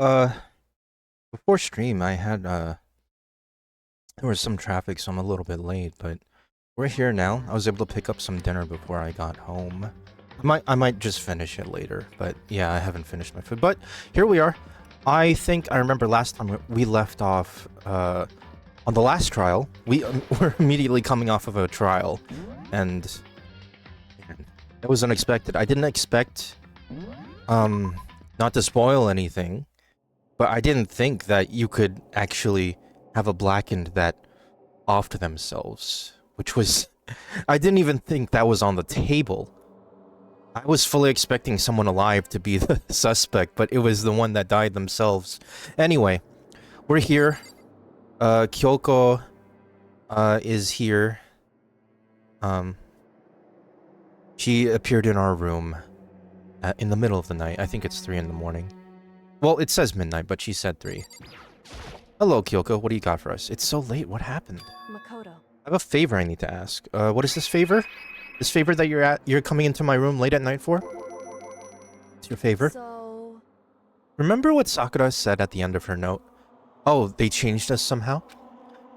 Uh, Before stream, I had there was some traffic, so I'm a little bit late. But we're here now. I was able to pick up some dinner before I got home. I might just finish it later, but yeah, I haven't finished my food. But here we are. I think I remember last time we left off on the last trial. We were immediately coming off of a trial, and man, it was unexpected. I didn't expect not to spoil anything. But I didn't think that you could actually have a blackened that offed themselves, which was... I didn't even think that was on the table. I was fully expecting someone alive to be the suspect, but it was the one that died themselves. Anyway, we're here. Kyoko is here. She appeared in our room in the middle of the night. I think it's 3 in the morning. Well, it says midnight, but she said 3. Hello, Kyoko. What do you got for us? It's so late. What happened? Makoto. I have a favor I need to ask. What is this favor? This favor that you're coming into my room late at night for? It's your favor? So... Remember what Sakura said at the end of her note? Oh, they changed us somehow?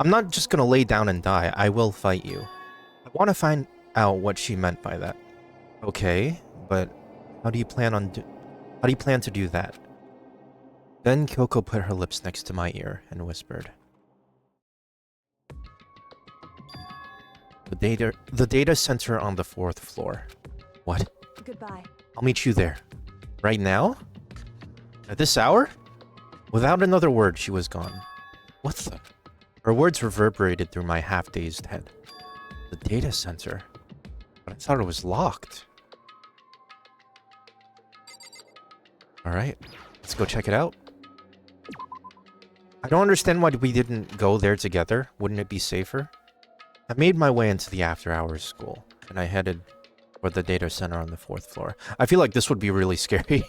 I'm not just gonna lay down and die. I will fight you. I want to find out what she meant by that. Okay, but how do you plan to do that? Then Kyoko put her lips next to my ear and whispered. The data center on the 4th floor. What? Goodbye. I'll meet you there. Right now? At this hour? Without another word, she was gone. What the? Her words reverberated through my half-dazed head. The data center? But I thought it was locked. Alright, let's go check it out. I don't understand why we didn't go there together. Wouldn't it be safer? I made my way into the after-hours school, and I headed for the data center on the 4th floor. I feel like this would be really scary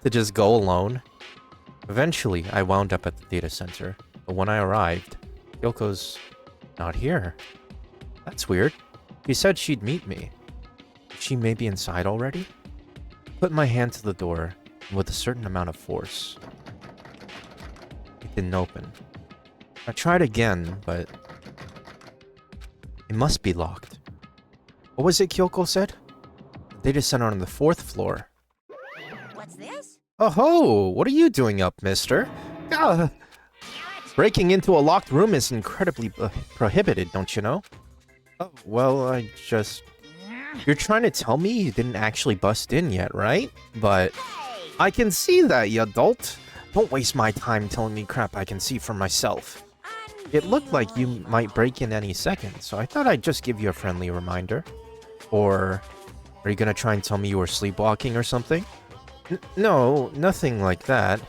to just go alone. Eventually, I wound up at the data center, but when I arrived, Kyoko's not here. That's weird. She said she'd meet me. She may be inside already? I put my hand to the door, and with a certain amount of force, it didn't open. I tried again, but it must be locked. What was it Kyoko said? The data center on the 4th floor. What's this? Oh ho! What are you doing up, mister? Ah, breaking into a locked room is incredibly prohibited, don't you know? Oh, well, I just... You're trying to tell me you didn't actually bust in yet, right? But I can see that, you adult. Don't waste my time telling me crap I can see for myself. It looked like you might break in any second, so I thought I'd just give you a friendly reminder. Or are you gonna try and tell me you were sleepwalking or something? No, nothing like that.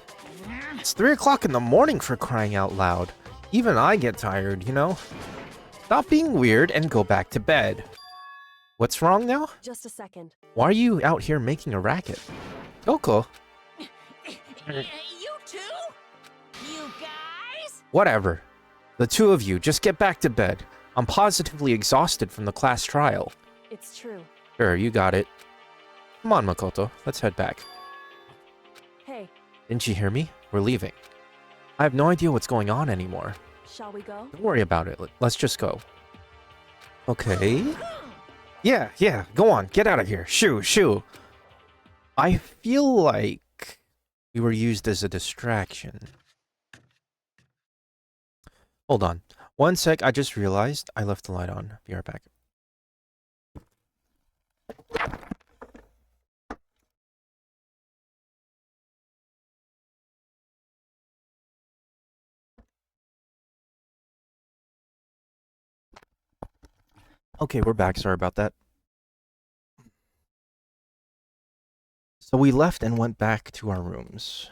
It's 3 o'clock in the morning for crying out loud. Even I get tired, you know? Stop being weird and go back to bed. What's wrong now? Just a second. Why are you out here making a racket? Kyoko? You too? You guys? Whatever. The two of you, just get back to bed. I'm positively exhausted from the class trial. It's true. Sure, you got it. Come on, Makoto. Let's head back. Hey, Didn't you hear me? We're leaving. I have no idea what's going on anymore. shall we go? Don't worry about it. Let's just go. Okay. Yeah, go on. Get out of here. Shoo. I feel like we were used as a distraction. Hold on. One sec, I just realized I left the light on. Be right back. Okay, we're back. Sorry about that. So we left and went back to our rooms.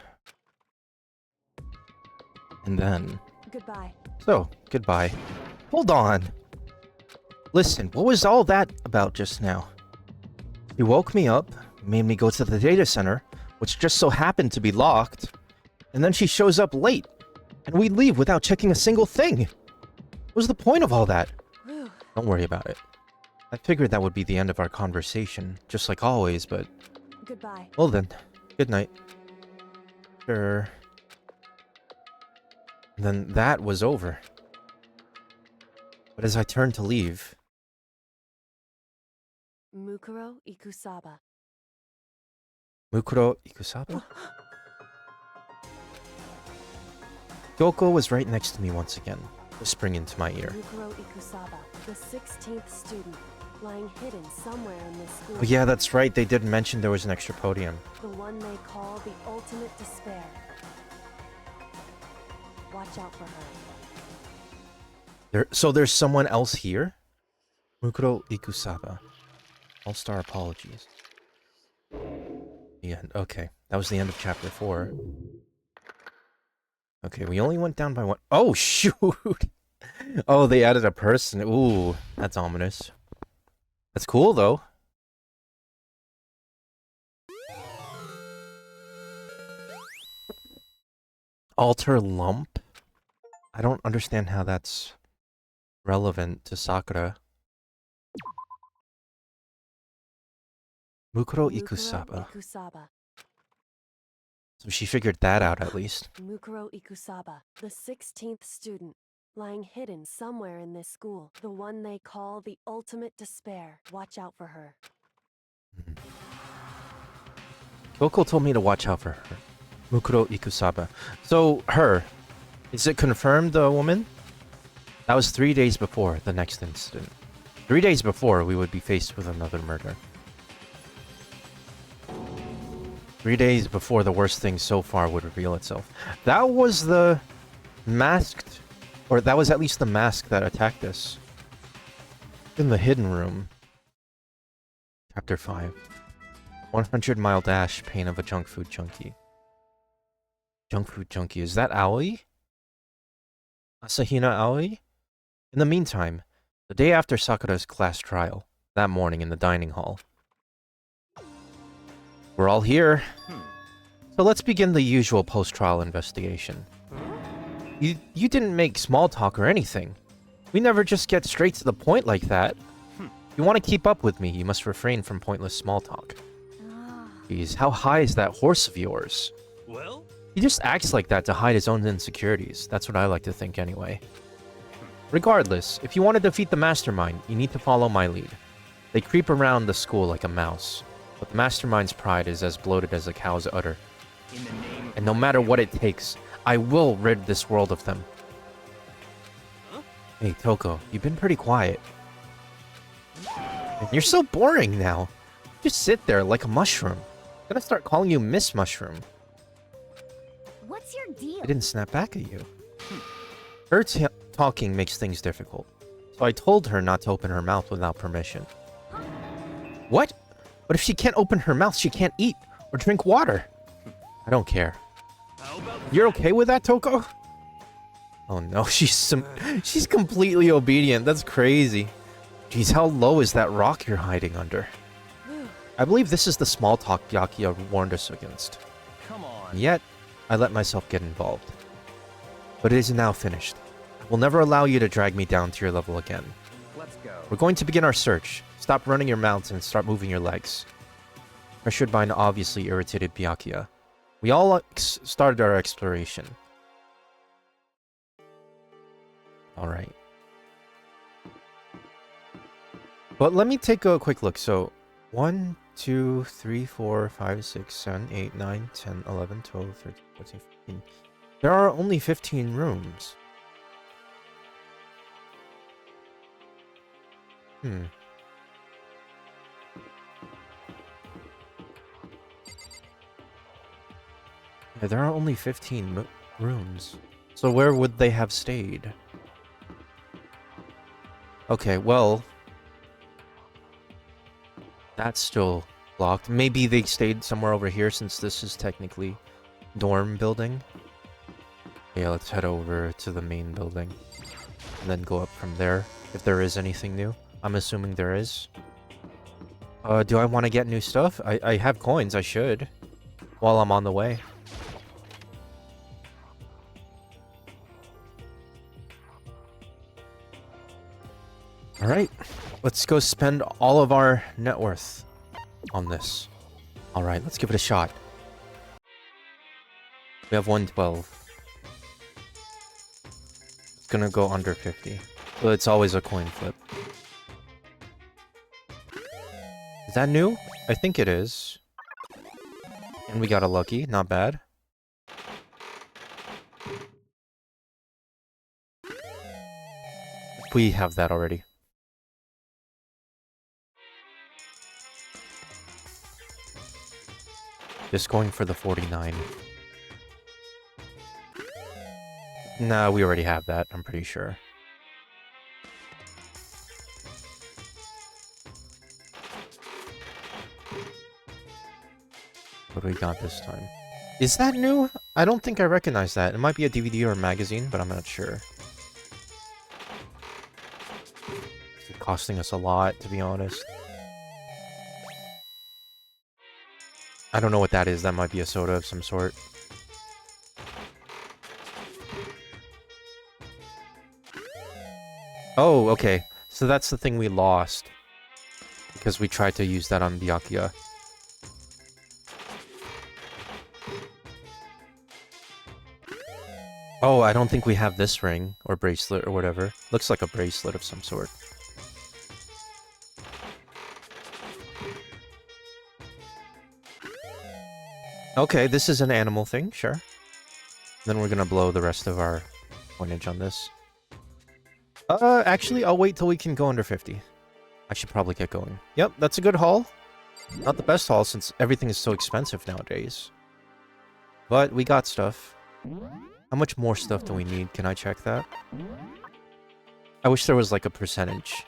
And then... Goodbye. So, goodbye. Hold on. Listen, what was all that about just now? She woke me up, made me go to the data center, which just so happened to be locked, and then she shows up late, and we leave without checking a single thing. What was the point of all that? Whew. Don't worry about it. I figured that would be the end of our conversation, just like always, but... Goodbye. Well then, good night. chapter. And then that was over. But as I turned to leave... Mukuro Ikusaba. Mukuro Ikusaba? Kyoko was right next to me once again, whispering into my ear. Mukuro Ikusaba, the 16th student, lying hidden somewhere in this school. Oh yeah, that's right, they did mention there was an extra podium. The one they call the ultimate despair. Watch out for her. So there's someone else here? Mukuro Ikusaba. All-star apologies. The end. Okay, that was the end of chapter 4. Okay, we only went down by one. Oh, shoot! Oh, they added a person. Ooh, that's ominous. That's cool, though. Alter lump? I don't understand how that's relevant to Sakura. Mukuro Ikusaba. So she figured that out at least. Mukuro Ikusaba, the 16th student, lying hidden somewhere in this school. The one they call the ultimate despair. Watch out for her. Kyoko told me to watch out for her. Mukuro Ikusaba. So, her. Is it confirmed, the woman? That was 3 days before the next incident. 3 days before we would be faced with another murder. 3 days before the worst thing so far would reveal itself. That was the masked, or that was at least the mask that attacked us. In the hidden room. Chapter 5. 100-mile dash, pain of a junk food junkie. Junk food junkie, is that Aoi? Asahina Aoi? In the meantime, the day after Sakura's class trial, that morning in the dining hall. We're all here. So let's begin the usual post-trial investigation. You didn't make small talk or anything. We never just get straight to the point like that. If you want to keep up with me, you must refrain from pointless small talk. Jeez, how high is that horse of yours? Well? He just acts like that to hide his own insecurities. That's what I like to think anyway. Regardless, if you want to defeat the mastermind, you need to follow my lead. They creep around the school like a mouse. But the mastermind's pride is as bloated as a cow's udder. And no matter what it takes, I will rid this world of them. Huh? Hey, Toko, you've been pretty quiet. And you're so boring now. Just sit there like a mushroom. I'm gonna start calling you Miss Mushroom. What's your deal? I didn't snap back at you. Her talking makes things difficult. So I told her not to open her mouth without permission. What? But if she can't open her mouth, she can't eat or drink water. I don't care. How about You're okay with that, Toko? Oh no, she's completely obedient. That's crazy. Jeez, how low is that rock you're hiding under? I believe this is the small talk Byakuya warned us against. Come on. And yet, I let myself get involved. But it is now finished. I will never allow you to drag me down to your level again. Let's go. We're going to begin our search. Stop running your mouths and start moving your legs. Pressured by an obviously irritated Byakuya, we all started our exploration. Alright. But let me take a quick look. So, 1, 2, 3, 4, 5, 6, 7, 8, 9, 10, 11, 12, 13, 14, 15. There are only 15 rooms. Yeah, there are only 15 rooms. So where would they have stayed? Okay, well... That's still blocked. Maybe they stayed somewhere over here since this is technically dorm building. Yeah, let's head over to the main building. And then go up from there, if there is anything new. I'm assuming there is. Do I want to get new stuff? I have coins, I should. While I'm on the way. Alright, let's go spend all of our net worth on this. Alright, let's give it a shot. We have 112. It's gonna go under 50. So it's always a coin flip. Is that new? I think it is. And we got a lucky. Not bad. We have that already. Just going for the 49. Nah, we already have that, I'm pretty sure. What do we got this time? Is that new? I don't think I recognize that. It might be a DVD or a magazine, but I'm not sure. It's costing us a lot, to be honest. I don't know what that is. That might be a soda of some sort. Oh, okay. So that's the thing we lost. Because we tried to use that on Byakuya. Oh, I don't think we have this ring, or bracelet, or whatever. Looks like a bracelet of some sort. Okay, this is an animal thing, sure. Then we're gonna blow the rest of our coinage on this. Actually, I'll wait till we can go under 50. I should probably get going. Yep, that's a good haul. Not the best haul, since everything is so expensive nowadays. But we got stuff. How much more stuff do we need? Can I check that? I wish there was like a percentage.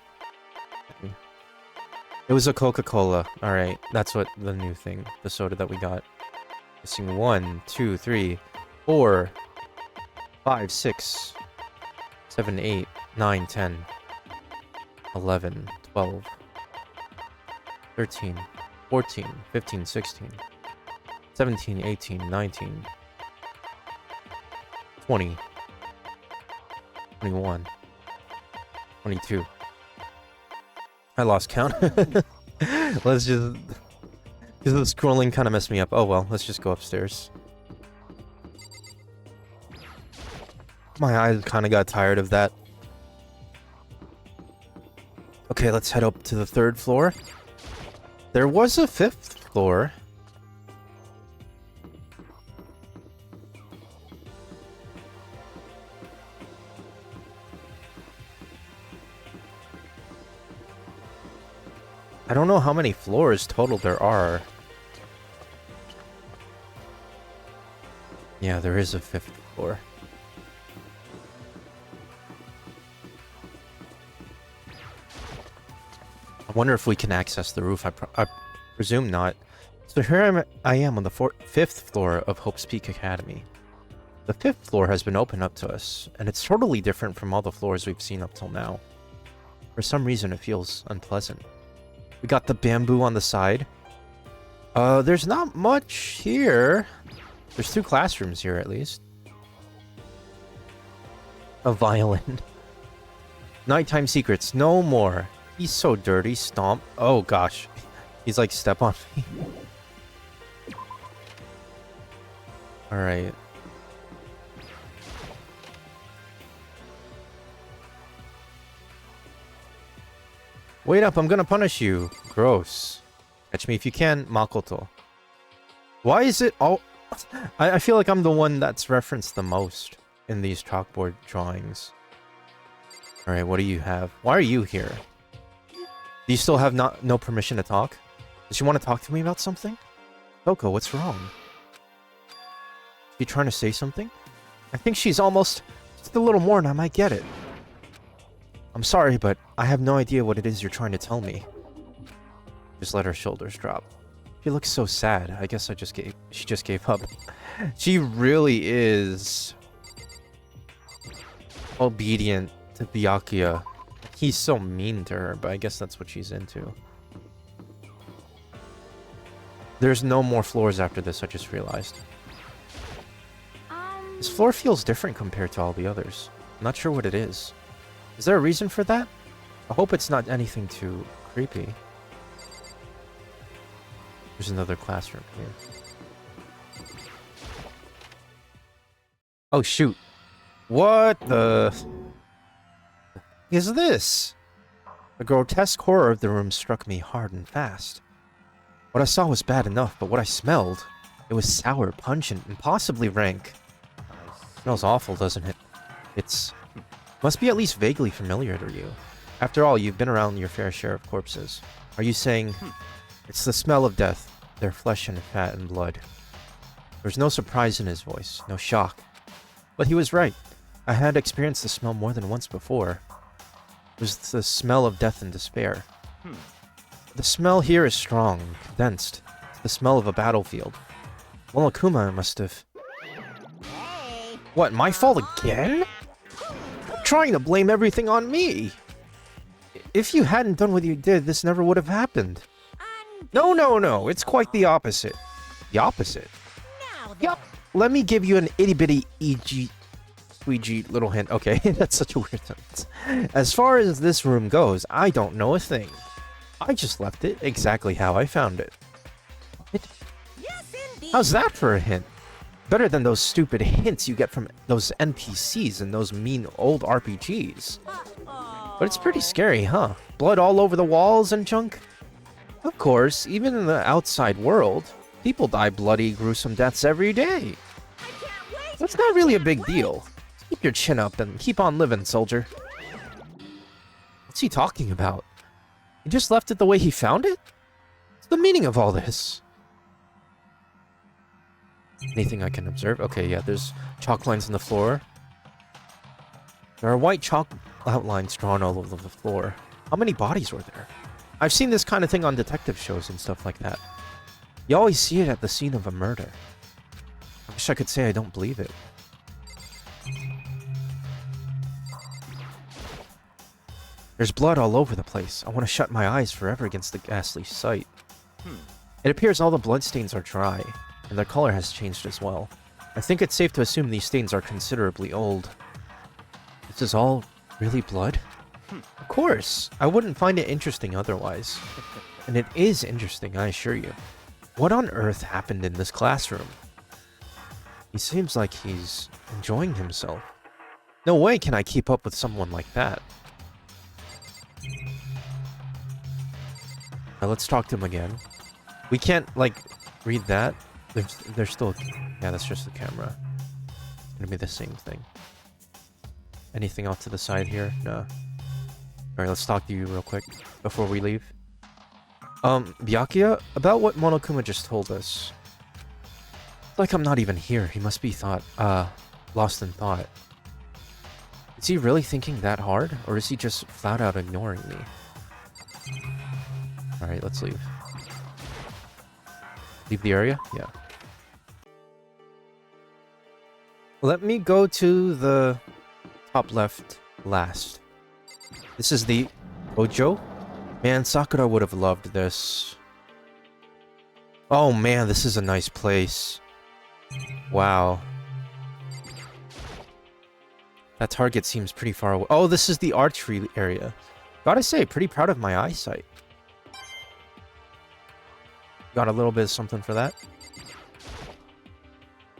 It was a Coca-Cola. Alright, that's what the new thing, the soda that we got. Missing 1, 2, 3, 4, 5, 6, 7, 8, 9, 10, 11, 12, 13, 14, 15, 16, 17, 18, 19, 20, 21, 22. I lost count. Let's just... Because the scrolling kind of messed me up. Oh well, let's just go upstairs. My eyes kind of got tired of that. Okay, let's head up to the 3rd floor. There was a 5th floor. I don't know how many floors total there are. Yeah, there is a 5th floor. I wonder if we can access the roof. I presume not. So here I am on the 5th floor of Hope's Peak Academy. The 5th floor has been opened up to us, and it's totally different from all the floors we've seen up till now. For some reason, it feels unpleasant. We got the bamboo on the side. There's not much here. There's 2 classrooms here, at least. A violin. Nighttime secrets, no more. He's so dirty, stomp. Oh gosh. He's like, step on me. Alright. Wait up, I'm gonna punish you. Gross. Catch me if you can, Makoto. Why is it all... I feel like I'm the one that's referenced the most in these chalkboard drawings. Alright, what do you have? Why are you here? Do you still have no permission to talk? Does she want to talk to me about something? Coco, what's wrong? You trying to say something? I think she's almost... Just a little more and I might get it. I'm sorry, but I have no idea what it is you're trying to tell me. Just let her shoulders drop. She looks so sad. I guess she just gave up. She really is obedient to Byakuya. He's so mean to her, but I guess that's what she's into. There's no more floors after this, I just realized. This floor feels different compared to all the others. I'm not sure what it is. Is there a reason for that? I hope it's not anything too creepy. There's another classroom here. Oh shoot. What the is this? The grotesque horror of the room struck me hard and fast. What I saw was bad enough, but what I smelled, it was sour, pungent, and possibly rank. Smells awful, doesn't it? It's must be at least vaguely familiar to you. After all, you've been around your fair share of corpses. Are you saying it's the smell of death, their flesh and fat and blood? There was no surprise in his voice, no shock. But he was right. I had experienced the smell more than once before. It was the smell of death and despair. The smell here is strong, condensed. It's the smell of a battlefield. Monokuma must have... What, my fault again? I'm trying to blame everything on me. If you hadn't done what you did, this never would have happened. No, it's quite the opposite. The opposite? Yup. Let me give you an itty-bitty squeegee little hint. Okay, that's such a weird sentence. As far as this room goes, I don't know a thing. I just left it exactly how I found it. How's that for a hint? Better than those stupid hints you get from those NPCs and those mean old RPGs. But it's pretty scary, huh? Blood all over the walls and junk? Of course, even in the outside world, people die bloody, gruesome deaths every day. That's not really a big deal. Keep your chin up and keep on living, soldier. What's he talking about? He just left it the way he found it? What's the meaning of all this? Anything I can observe? Okay, yeah, there's chalk lines on the floor. There are white chalk outlines drawn all over the floor. How many bodies were there? I've seen this kind of thing on detective shows and stuff like that. You always see it at the scene of a murder. I wish I could say I don't believe it. There's blood all over the place. I want to shut my eyes forever against the ghastly sight. It appears all the bloodstains are dry, and their color has changed as well. I think it's safe to assume these stains are considerably old. This is all really blood? Of course! I wouldn't find it interesting otherwise. And it is interesting, I assure you. What on earth happened in this classroom? He seems like he's enjoying himself. No way can I keep up with someone like that. Now let's talk to him again. We can't, like, read that. There's still... Yeah, that's just the camera. It's gonna be the same thing. Anything off to the side here? No. Alright, let's talk to you real quick before we leave. Byakuya, about what Monokuma just told us. It's like I'm not even here. He must be lost in thought. Is he really thinking that hard? Or is he just flat out ignoring me? Alright, let's leave. Leave the area? Yeah. Let me go to the top left last. This is the Ojo. Man, Sakura would have loved this. Oh man, this is a nice place. Wow. That target seems pretty far away. Oh, this is the archery area. Gotta say, pretty proud of my eyesight. Got a little bit of something for that.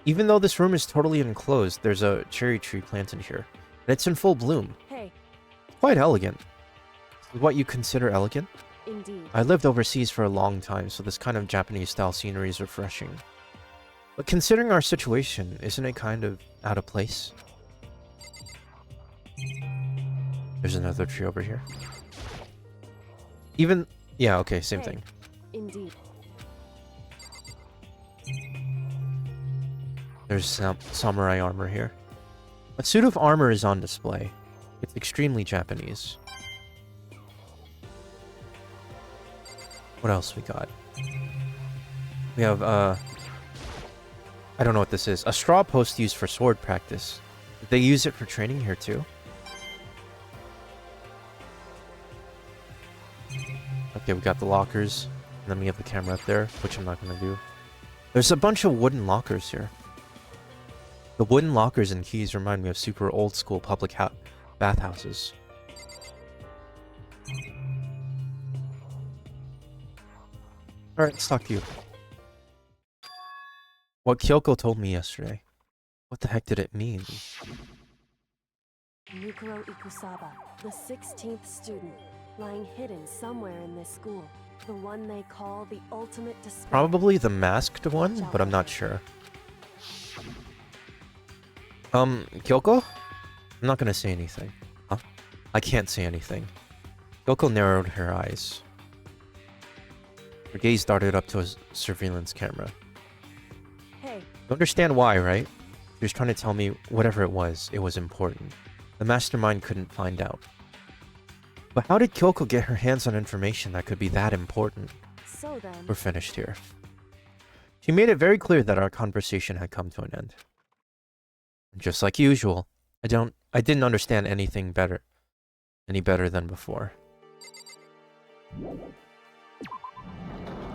Even though this room is totally enclosed, there's a cherry tree planted here. And it's in full bloom. Hey, Quite elegant. What you consider elegant? indeed. I lived overseas for a long time, so this kind of Japanese-style scenery is refreshing. But considering our situation, isn't it kind of out of place? There's another tree over here. Even... Yeah, okay, same Hey. thing. Indeed. There's some samurai armor here. A suit of armor is on display. It's extremely Japanese. What else we got? We have, I don't know what this is. A straw post used for sword practice. Did they use it for training here too? Okay, we got the lockers. And then we have the camera up there, which I'm not gonna do. There's a bunch of wooden lockers here. The wooden lockers and keys remind me of super old school public bathhouses. Alright, let's talk to you. What Kyoko told me yesterday. What the heck did it mean? Mikuro Ikusaba, the 16th student, lying hidden somewhere in this school. The one they call the ultimate despair. Probably the masked one, but I'm not sure. Kyoko? I'm not gonna say anything. Huh? I can't say anything. Kyoko narrowed her eyes. Her gaze darted up to a surveillance camera. Hey, You understand why, right? She was trying to tell me whatever it was important. The mastermind couldn't find out. But how did Kyoko get her hands on information that could be that important? so then. We're finished here. She made it very clear that our conversation had come to an end. Just like usual, I didn't understand any better than before.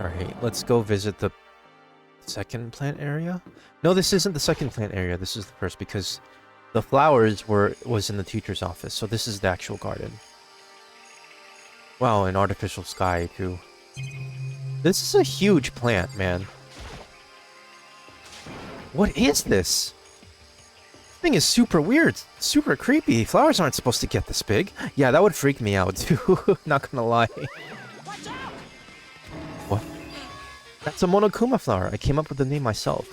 Alright, let's go visit the second plant area. No, this isn't the second plant area. This is the first because the flowers was in the teacher's office. So this is the actual garden. Wow, an artificial sky too. This is a huge plant, man. What is this? This thing is super weird, super creepy. Flowers aren't supposed to get this big. Yeah, that would freak me out too. Not gonna lie. What? That's a Monokuma flower. I came up with the name myself.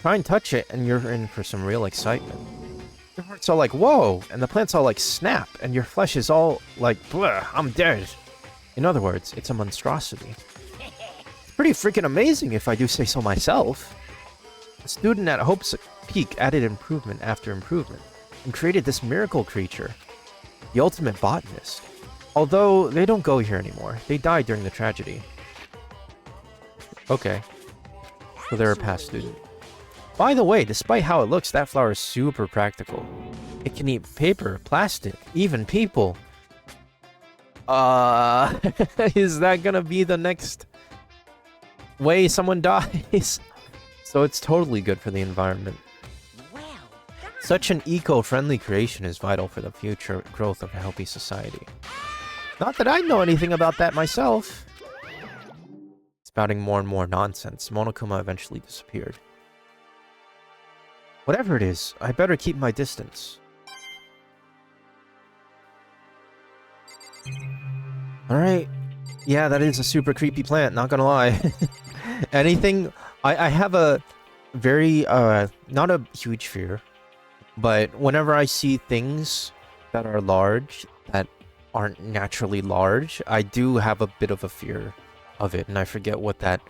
Try and touch it and you're in for some real excitement. Your heart's all like, whoa, and the plant's all like, snap, and your flesh is all like, bleh, I'm dead. In other words, it's a monstrosity. It's pretty freaking amazing if I do say so myself. A student at Hope's Peak added improvement after improvement and created this miracle creature, the ultimate botanist. Although they don't go here anymore. They died during the tragedy. Okay. So they're a past student. By the way, despite how it looks, that flower is super practical. It can eat paper, plastic, even people. Is that gonna be the next way someone dies? So it's totally good for the environment. Such an eco-friendly creation is vital for the future growth of a healthy society. Not that I know anything about that myself. Spouting more and more nonsense, Monokuma eventually disappeared. Whatever it is, I better keep my distance. Alright. Yeah, that is a super creepy plant, not gonna lie. Anything... I have a very, not a huge fear, but whenever I see things that are large, that aren't naturally large, I do have a bit of a fear of it, and I forget what that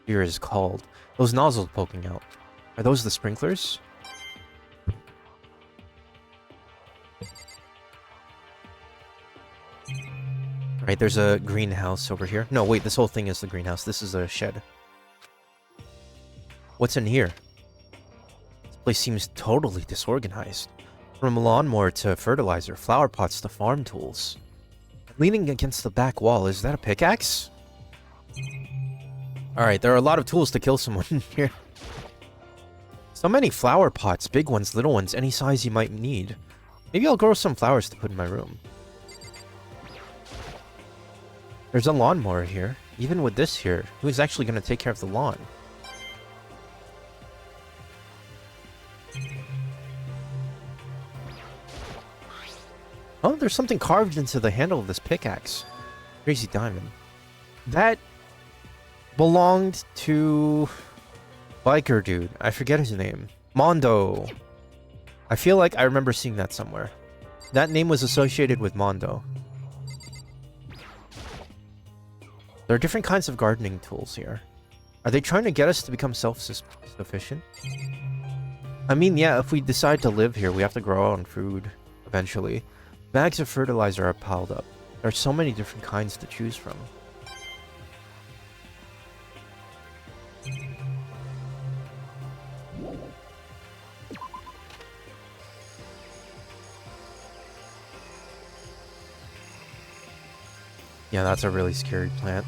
fear is called. Those nozzles poking out. Are those the sprinklers? Right, there's a greenhouse over here. No, wait, this whole thing is the greenhouse. This is a shed. What's in here? This place seems totally disorganized. From a lawnmower to fertilizer, flower pots to farm tools. Leaning against the back wall, is that a pickaxe? Alright, there are a lot of tools to kill someone in here. So many flower pots, big ones, little ones, any size you might need. Maybe I'll grow some flowers to put in my room. There's a lawnmower here. Even with this here, who's actually going to take care of the lawn? Oh, there's something carved into the handle of this pickaxe. Crazy diamond. That belonged to... biker dude. I forget his name. Mondo. I feel like I remember seeing that somewhere. That name was associated with Mondo. There are different kinds of gardening tools here. Are they trying to get us to become self-sufficient? I mean, yeah, if we decide to live here, we have to grow our own food eventually. Bags of fertilizer are piled up. There are so many different kinds to choose from. Yeah, that's a really scary plant.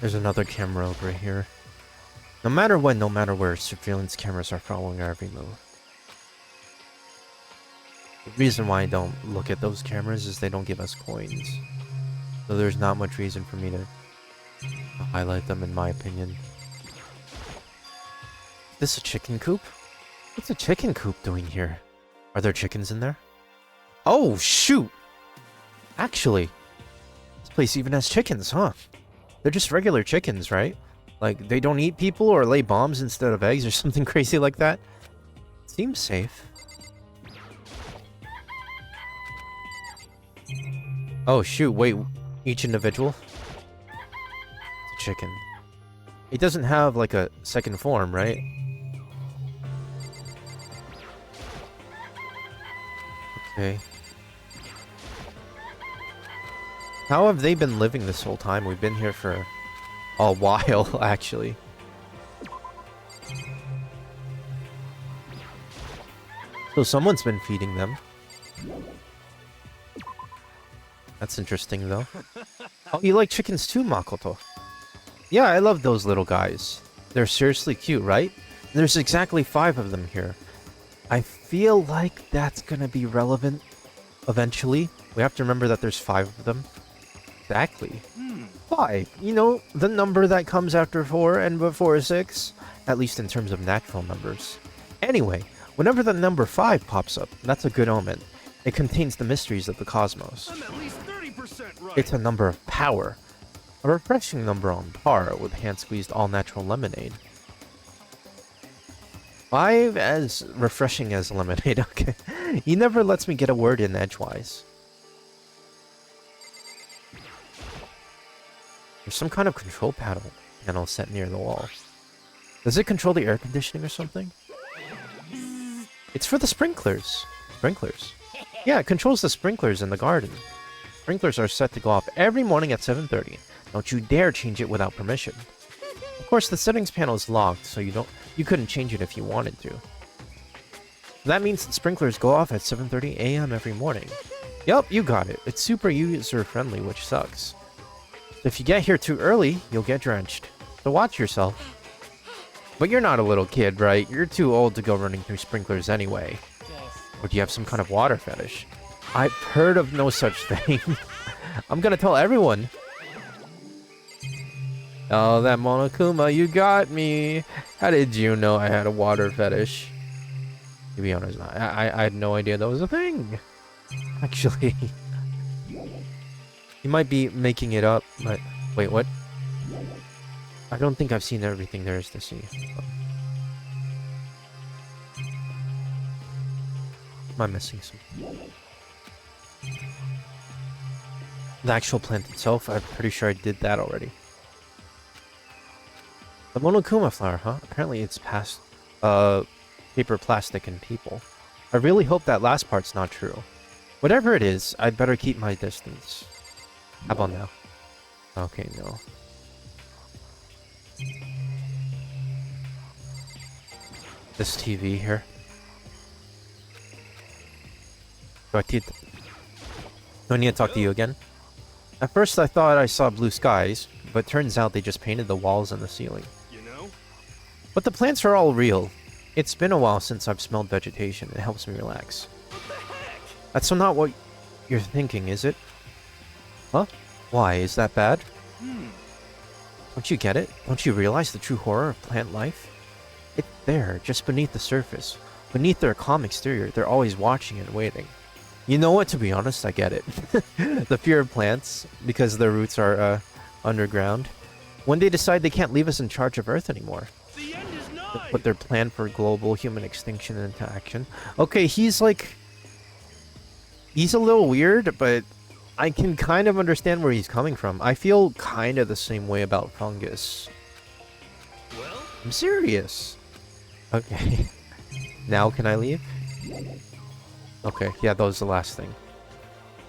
There's another camera over here. No matter when, no matter where, surveillance cameras are following our every move. The reason why I don't look at those cameras is they don't give us coins. So there's not much reason for me to highlight them, in my opinion. Is this a chicken coop? What's a chicken coop doing here? Are there chickens in there? Oh, shoot! Actually, this place even has chickens, huh? They're just regular chickens, right? Like, they don't eat people or lay bombs instead of eggs or something crazy like that. Seems safe. Oh, shoot, wait. Each individual? It's a chicken. It doesn't have, like, a second form, right? Okay. How have they been living this whole time? We've been here for a while, actually. So someone's been feeding them. That's interesting, though. Oh, you like chickens too, Makoto? Yeah, I love those little guys. They're seriously cute, right? There's exactly 5 of them here. I feel like that's gonna be relevant eventually. We have to remember that there's 5 of them. Exactly. 5. You know, the number that comes after 4 and before 6. At least in terms of natural numbers. Anyway, whenever the number 5 pops up, that's a good omen. It contains the mysteries of the cosmos. I'm at least 30% right. It's a number of power. A refreshing number on par with hand-squeezed all-natural lemonade. 5 as refreshing as lemonade, okay. He never lets me get a word in edgewise. There's some kind of control panel set near the wall. Does it control the air conditioning or something? It's for the sprinklers. Sprinklers. Yeah, it controls the sprinklers in the garden. Sprinklers are set to go off every morning at 7:30. Don't you dare change it without permission. Of course, the settings panel is locked, so you couldn't change it if you wanted to. That means the sprinklers go off at 7:30 a.m. every morning. Yup, you got it. It's super user-friendly, which sucks. If you get here too early, you'll get drenched. So watch yourself. But you're not a little kid, right? You're too old to go running through sprinklers anyway. Or do you have some kind of water fetish? I've heard of no such thing. I'm gonna tell everyone. Oh, that Monokuma, you got me. How did you know I had a water fetish? To be honest, I had no idea that was a thing. Actually. You might be making it up, but... Wait, what? I don't think I've seen everything there is to see. Am I missing something? The actual plant itself, I'm pretty sure I did that already. The Monokuma flower, huh? Apparently it's past, paper, plastic, and people. I really hope that last part's not true. Whatever it is, I'd better keep my distance. How about now? Okay, no. This TV here. Do I need to talk to you again? At first I thought I saw blue skies, but turns out they just painted the walls and the ceiling. You know? But the plants are all real. It's been a while since I've smelled vegetation. It helps me relax. What the heck? That's not what you're thinking, is it? Huh? Why? Is that bad? Don't you get it? Don't you realize the true horror of plant life? It's there, just beneath the surface. Beneath their calm exterior, they're always watching and waiting. You know what? To be honest, I get it. The fear of plants, because their roots are, underground. When they decide they can't leave us in charge of Earth anymore. The end is They nigh. put their plan for global human extinction into action. Okay, he's like... He's a little weird, but I can kind of understand where he's coming from. I feel kind of the same way about fungus. Well, I'm serious. Okay. Now can I leave? Okay, yeah, that was the last thing.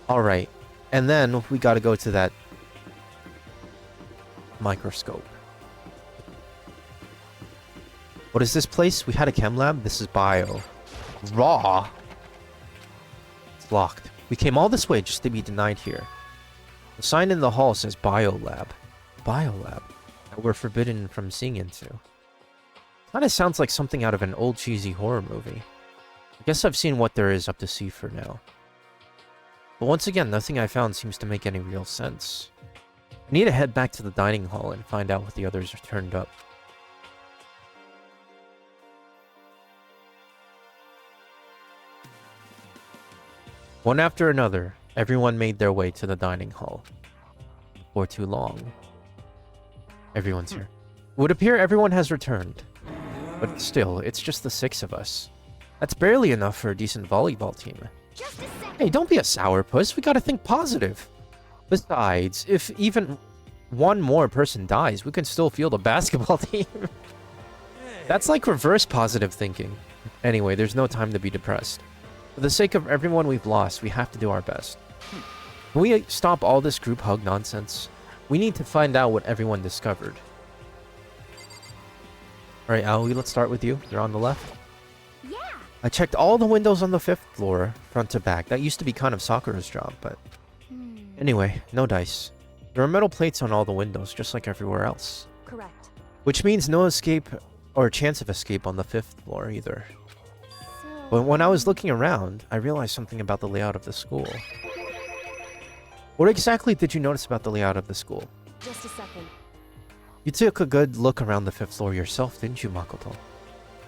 Alright. And then we gotta go to that microscope. What is this place? We had a chem lab? This is bio. Raw! It's locked. We came all this way just to be denied here. The sign in the hall says bio lab. Bio lab? That we're forbidden from seeing into. Kinda sounds like something out of an old cheesy horror movie. I guess I've seen what there is up to see for now. But once again, nothing I found seems to make any real sense. I need to head back to the dining hall and find out what the others are turned up. One after another, everyone made their way to the dining hall. For too long. Everyone's here. It would appear everyone has returned. But still, it's just the 6 of us. That's barely enough for a decent volleyball team. Just a second. Hey, don't be a sourpuss. We gotta think positive. Besides, if even one more person dies, we can still field a basketball team. That's like reverse positive thinking. Anyway, there's no time to be depressed. For the sake of everyone we've lost, we have to do our best. Can we stop all this group hug nonsense? We need to find out what everyone discovered. Alright, Aoi, let's start with you. You're on the left. Yeah. I checked all the windows on the 5th floor, front to back. That used to be kind of Sakura's job, but... Anyway, no dice. There are metal plates on all the windows, just like everywhere else. Correct. Which means no escape or chance of escape on the 5th floor either. But when I was looking around, I realized something about the layout of the school. What exactly did you notice about the layout of the school? Just a second. You took a good look around the 5th floor yourself, didn't you, Makoto?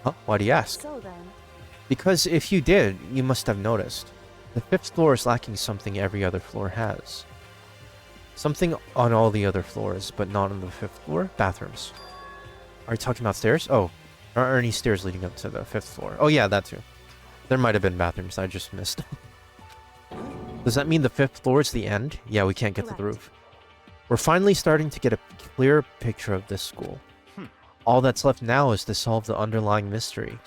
Huh? Why do you ask? So then, Because if you did, you must have noticed. The 5th floor is lacking something every other floor has. Something on all the other floors, but not on the 5th floor? Bathrooms. Are you talking about stairs? Oh, there aren't any stairs leading up to the 5th floor. Oh yeah, that too. There might have been bathrooms, I just missed. Does that mean the 5th floor is the end? Yeah, we can't get to the Correct. roof. We're finally starting to get a clear picture of this school. All that's left now is to solve the underlying mystery.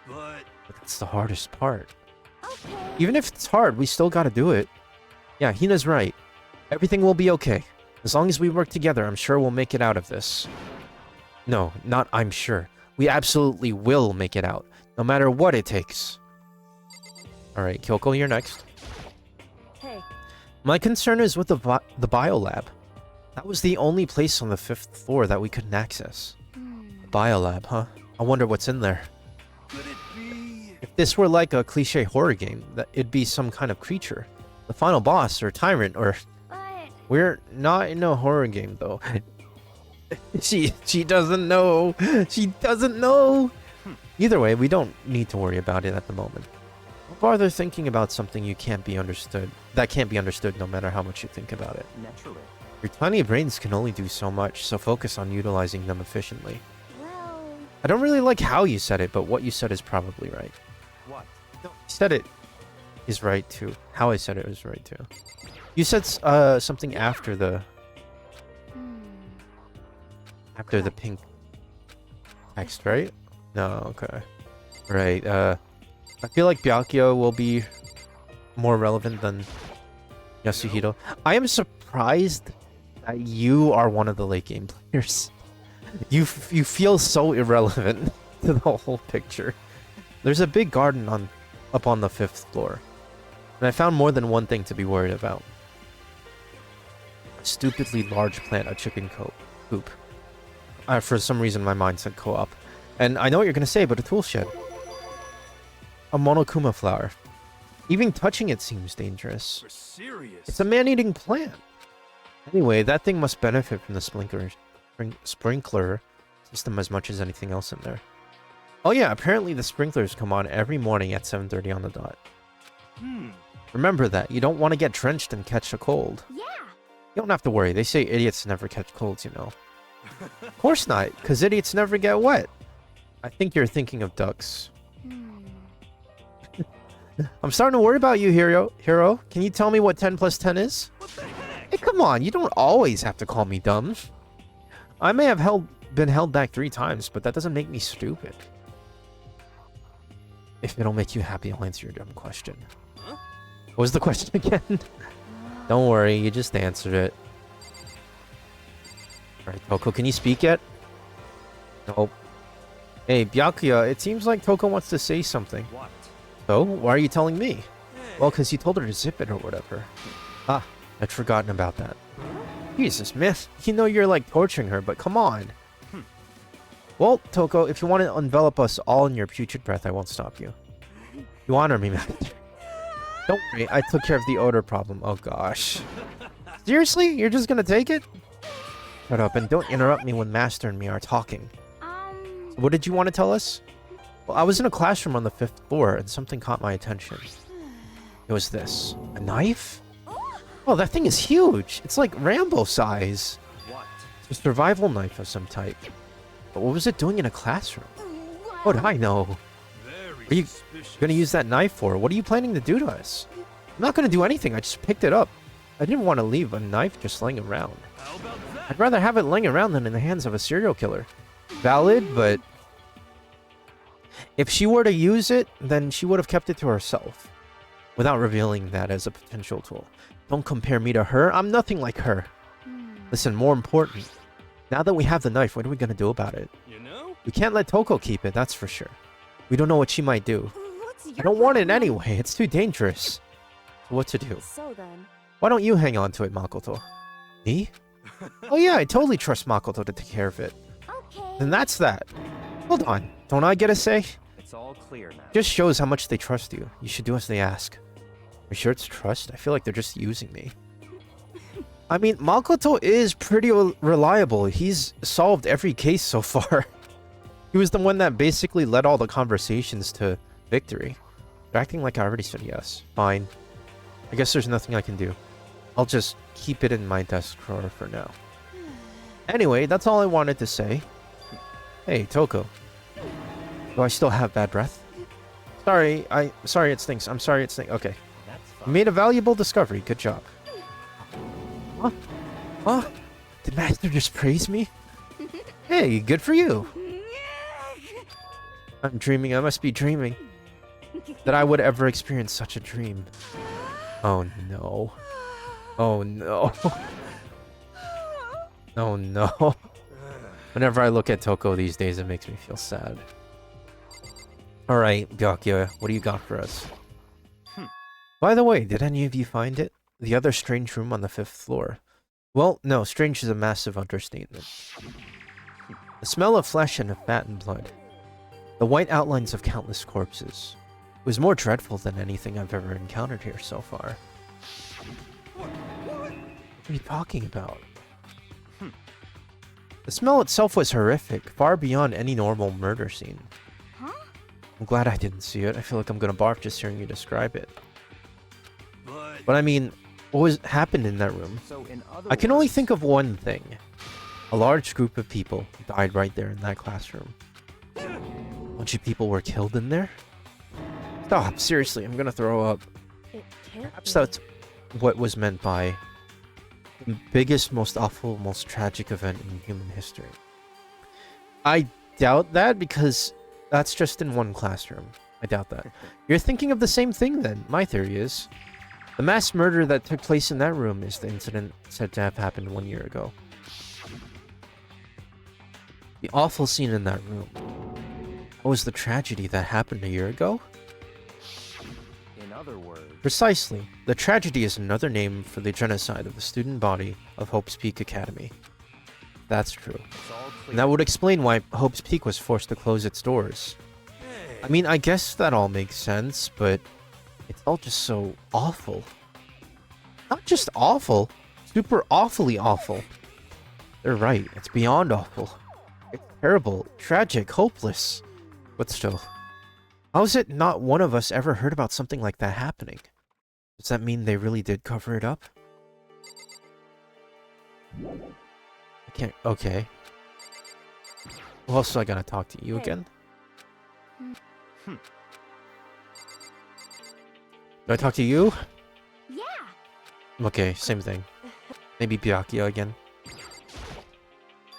But But that's the hardest part. Okay. Even if it's hard, we still gotta do it. Yeah, Hina's right. Everything will be okay. As long as we work together, I'm sure we'll make it out of this. No, not I'm sure. We absolutely will make it out. No matter what it takes. Alright, Kyoko, you're next. hey, My concern is with the biolab. That was the only place on the 5th floor that we couldn't access. Biolab, huh? I wonder what's in there. could it be? If this were like a cliche horror game, that it'd be some kind of creature. The final boss, or tyrant, or... But We're not in a horror game, though. She doesn't know. She doesn't know. Either way, we don't need to worry about it at the moment. Don't bother thinking about something that can't be understood no matter how much you think about it. Naturally. Your tiny brains can only do so much, so focus on utilizing them efficiently. well, I don't really like how you said it, but what you said is probably right. What? No, you said it is right too. How I said it was right too. You said something after the pink text, right? No, okay. Right, I feel like Byakuya will be more relevant than Yasuhiro. I am surprised that you are one of the late game players. You feel so irrelevant to the whole picture. There's a big garden up on the 5th floor. And I found more than one thing to be worried about. A stupidly large plant, a chicken coop. For some reason my mind said co-op. And I know what you're gonna say, but a tool shed. A monokuma flower. Even touching it seems dangerous. For serious? It's a man-eating plant. Anyway, that thing must benefit from the sprinkler system as much as anything else in there. Oh yeah, apparently the sprinklers come on every morning at 7:30 on the dot. Remember that. You don't want to get drenched and catch a cold. yeah. You don't have to worry. They say idiots never catch colds, you know. Of course not, because idiots never get wet. I think you're thinking of ducks. I'm starting to worry about you, Hero. Can you tell me what 10 plus 10 is? What the heck? Hey, come on. You don't always have to call me dumb. I may have been held back 3 times, but that doesn't make me stupid. If it'll make you happy, I'll answer your dumb question. Huh? What was the question again? Don't worry, you just answered it. Alright, Toko, can you speak yet? Nope. Hey, Byakuya, it seems like Toko wants to say something. What? So, why are you telling me? Hey. Well, because you told her to zip it or whatever. Ah, I'd forgotten about that. Jesus, man. You know you're like torturing her, but come on. Well, Toko, if you want to envelop us all in your putrid breath, I won't stop you. You honor me, man. Don't worry, I took care of the odor problem. Oh, gosh. Seriously? You're just gonna take it? Shut up, and don't interrupt me when Master and me are talking. What did you want to tell us? Well, I was in a classroom on the 5th floor, and something caught my attention. It was this. A knife? Oh, that thing is huge. It's like Rambo size. What? It's a survival knife of some type. But what was it doing in a classroom? What do I know? Very What are you suspicious. gonna use that knife for? What are you planning to do to us? I'm not gonna do anything. I just picked it up. I didn't want to leave a knife just laying around. How about that? I'd rather have it laying around than in the hands of a serial killer. Valid, but if she were to use it, then she would have kept it to herself without revealing that as a potential tool. Don't compare me to her. I'm nothing like her. Listen, more important, now that we have the knife, what are we gonna do about it? You know? We can't let Toko keep it, that's for sure. We don't know what she might do. What's your I don't want it plan? anyway. It's too dangerous. So what to do? So then, Why don't you hang on to it, Makoto? Me? Oh yeah, I totally trust Makoto to take care of it. Okay. Then that's that. Hold on. Don't I get a say? It's all clear now. Just shows how much they trust you. You should do as they ask. Are you sure it's trust? I feel like they're just using me. I mean, Makoto is pretty reliable. He's solved every case so far. He was the one that basically led all the conversations to victory. They're acting like I already said yes. Fine. I guess there's nothing I can do. I'll just keep it in my desk drawer for now. Anyway, that's all I wanted to say. Hey, Toko. Do I still have bad breath? Sorry it stinks. I'm sorry it stinks. Okay. That's You fine. made a valuable discovery. Good job. Huh? Huh? Did Master just praise me? Hey, good for you. I'm dreaming. I must be dreaming. That I would ever experience such a dream. Oh no. Oh no. Oh no. Whenever I look at Toko these days, it makes me feel sad. Alright, Byakuya, what do you got for us? By the way, did any of you find it? The other strange room on the 5th floor. Well, no, strange is a massive understatement. The smell of flesh and of fat and blood. The white outlines of countless corpses. It was more dreadful than anything I've ever encountered here so far. What are you talking about? The smell itself was horrific, far beyond any normal murder scene. Huh? I'm glad I didn't see it. I feel like I'm gonna barf just hearing you describe it. But But I mean, happened in that room? So in other I can only words, think of one thing. A large group of people died right there in that classroom. A bunch of people were killed in there? Stop, seriously, I'm gonna throw up. it can't Perhaps be. that's what was meant by the biggest, most awful, most tragic event in human history. I doubt that because that's just in one classroom. I doubt that. You're thinking of the same thing then. My theory is the mass murder that took place in that room is the incident said to have happened 1 year ago. The awful scene in that room. What was the tragedy that happened a year ago? in other words, Precisely. The tragedy is another name for the genocide of the student body of Hope's Peak Academy. That's true. it's all clear. And that would explain why Hope's Peak was forced to close its doors. hey, I mean, I guess that all makes sense, but it's all just so awful. Not just awful, super awfully awful. They're right, it's beyond awful. It's terrible, tragic, hopeless. But still, how is it not one of us ever heard about something like that happening? Does that mean they really did cover it up? I can't, okay. Who else do I gotta talk to you Hey. again? Hmm. Do I talk to you? Yeah. Okay, same thing. Maybe Byakuya again.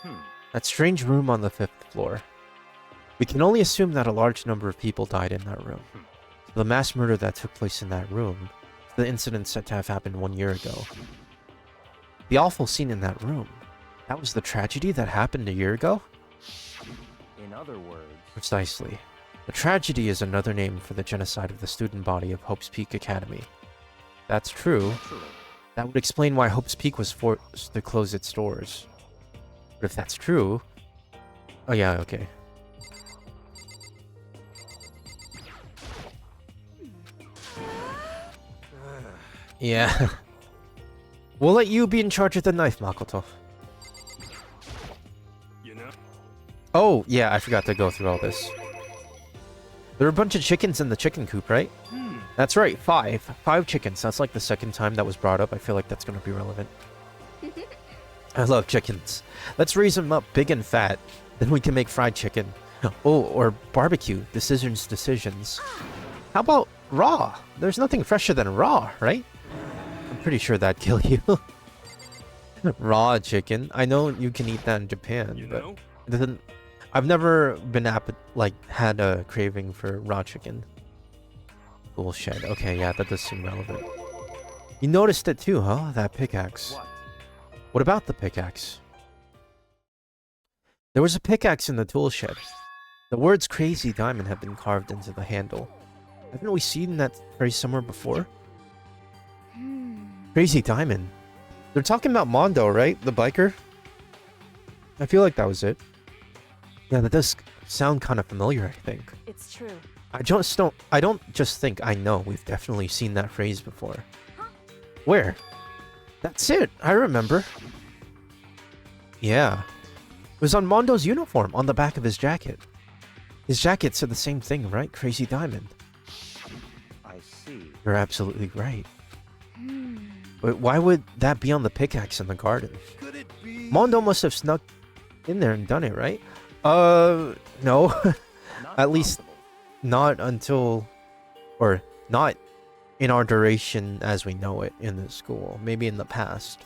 Hmm. That strange room on the 5th floor. We can only assume that a large number of people died in that room. The mass murder that took place in that room, the incident said to have happened 1 year ago. The awful scene in that room, that was the tragedy that happened a year ago? In other words, Precisely. The tragedy is another name for the genocide of the student body of Hope's Peak Academy. That's true. naturally, That would explain why Hope's Peak was forced to close its doors. But if that's true... Oh yeah, okay. Yeah. We'll let you be in charge of the knife, Makoto. you know, Oh, yeah, I forgot to go through all this. There are a bunch of chickens in the chicken coop, right? That's right, 5. 5 chickens. That's like the second time that was brought up. I feel like that's going to be relevant. I love chickens. Let's raise them up big and fat. Then we can make fried chicken. Oh, or barbecue. Decisions. How about raw? There's nothing fresher than raw, right? I'm pretty sure that'd kill you. Raw chicken. I know you can eat that in Japan, You but know? it doesn't. I've never been had a craving for raw chicken. Bullshit. Okay, yeah, that does seem relevant. You noticed it too, huh? That pickaxe. What? What about the pickaxe? There was a pickaxe in the tool shed. The words Crazy Diamond have been carved into the handle. Haven't we seen that phrase somewhere before? Crazy Diamond. They're talking about Mondo, right? The biker? I feel like that was it. Yeah, that does sound kind of familiar, I think. It's true. I don't just think, I know. We've definitely seen that phrase before. Where? That's it. I remember. Yeah. It was on Mondo's uniform, on the back of his jacket. His jacket said the same thing, right? Crazy Diamond. I see. You're absolutely right. But why would that be on the pickaxe in the garden? Could it be? Mondo must have snuck in there and done it, right? No. Not At least possible. not until... Or not in our duration as we know it in the school. Maybe in the past.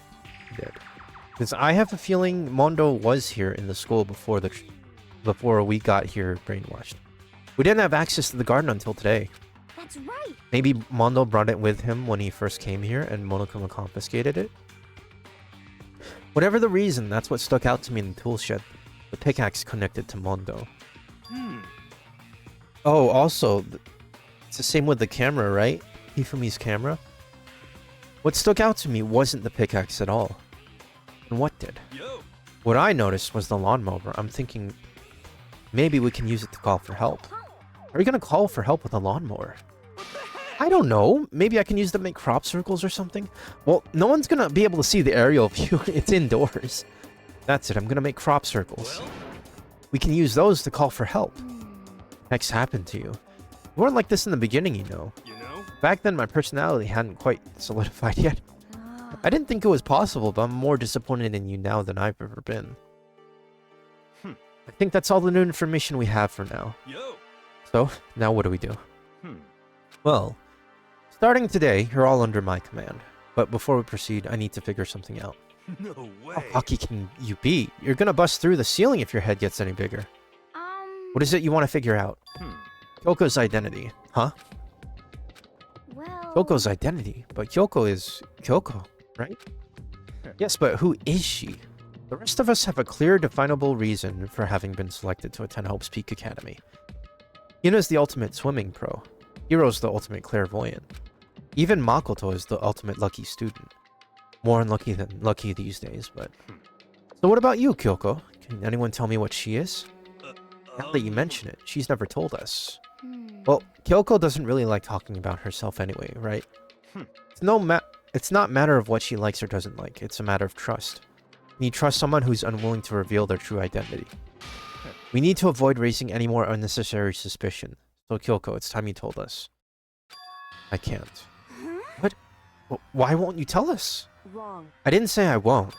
Did. Because I have a feeling Mondo was here in the school before we got here brainwashed. We didn't have access to the garden until today. That's right. Maybe Mondo brought it with him when he first came here and Monokuma confiscated it. Whatever the reason, that's what stuck out to me in the tool shed. The pickaxe connected to Mondo. Oh, also, it's the same with the camera, right? Hifumi's camera. What stuck out to me wasn't the pickaxe at all. And what did? Yo. What I noticed was the lawnmower. I'm thinking maybe we can use it to call for help. Are you gonna call for help with a lawnmower? I don't know. Maybe I can use it to make crop circles or something. Well, no one's gonna be able to see the aerial view. It's indoors. That's it. I'm gonna make crop circles. Well, We can use those to call for help. Heck's happened to you? You weren't like this in the beginning, you know. you know? Back then, my personality hadn't quite solidified yet. I didn't think it was possible, but I'm more disappointed in you now than I've ever been. I think that's all the new information we have for now. Yo. So, now what do we do? Hmm. Well, starting today, you're all under my command. But before we proceed, I need to figure something out. No How way. cocky can you be? You're gonna bust through the ceiling if your head gets any bigger. What is it you want to figure out? Kyoko's identity. Huh? Well. Kyoko's identity? But Kyoko is Kyoko, right? Yes, but who is she? The rest of us have a clear, definable reason for having been selected to attend Hope's Peak Academy. Yuna's the ultimate swimming pro. Hiro's the ultimate clairvoyant. Even Makoto is the ultimate lucky student. More unlucky than lucky these days, but... So what about you, Kyoko? Can anyone tell me what she is? Now that you mention it, she's never told us. Well, Kyoko doesn't really like talking about herself anyway, right? It's not matter of what she likes or doesn't like, it's a matter of trust. You trust someone who's unwilling to reveal their true identity. We need to avoid raising any more unnecessary suspicion. So Kyoko, it's time you told us. I can't. What? Why won't you tell us? Wrong. I didn't say I won't.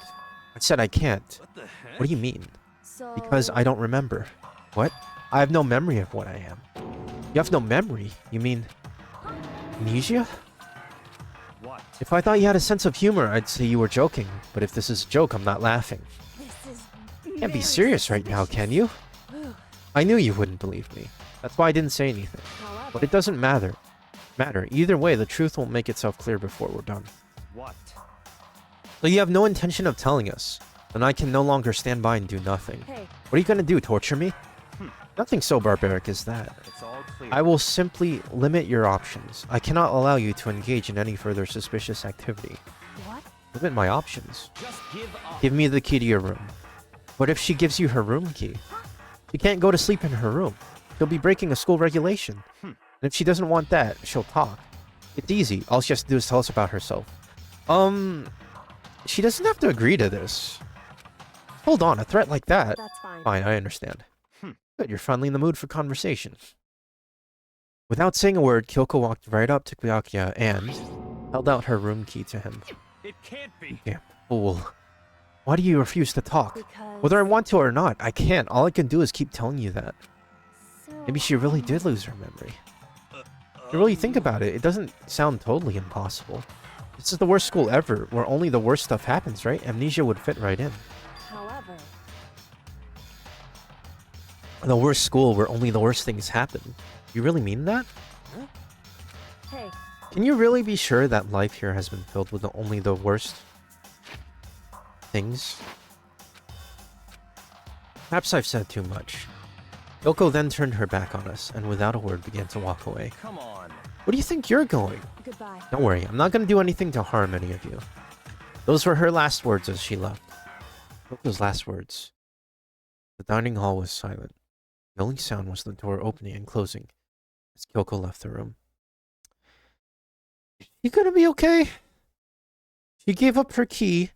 I said I can't. What the heck? What do you mean? So. Because I don't remember. What? I have no memory of what I am. You have no memory? You mean... amnesia? What? If I thought you had a sense of humor, I'd say you were joking. But if this is a joke, I'm not laughing. This is. Can't be serious right now, can you? I knew you wouldn't believe me. That's why I didn't say anything. However, But it doesn't matter. Either way, the truth will make itself clear before we're done. What? So you have no intention of telling us. Then I can no longer stand by and do nothing. hey, What are you gonna do, torture me? Nothing so barbaric as that. It's all clear. I will simply limit your options. I cannot allow you to engage in any further suspicious activity. what? Limit my options. Just give up. Give me the key to your room. What if she gives you her room key? She can't go to sleep in her room. She'll be breaking a school regulation. And if she doesn't want that, she'll talk. It's easy. All she has to do is tell us about herself. She doesn't have to agree to this. Hold on, a threat like that? That's fine. Fine, I understand. Good, you're finally in the mood for conversation. Without saying a word, Kyoko walked right up to Byakuya and held out her room key to him. It can't be. Damn fool. Why do you refuse to talk? Because... Whether I want to or not, I can't. All I can do is keep telling you that. So, Maybe she really did lose her memory. If you really think about it, it doesn't sound totally impossible. This is the worst school ever, where only the worst stuff happens, right? Amnesia would fit right in. However, The worst school where only the worst things happen. You really mean that? hey, Can you really be sure that life here has been filled with only the worst things? Perhaps I've said too much. Yoko then turned her back on us, and without a word began to walk away. Come on. Where do you think you're going? goodbye. Don't worry, I'm not going to do anything to harm any of you. Those were her last words as she left. Yoko's last words. The dining hall was silent. The only sound was the door opening and closing as Kyoko left the room. Is she gonna be okay? She gave up her key,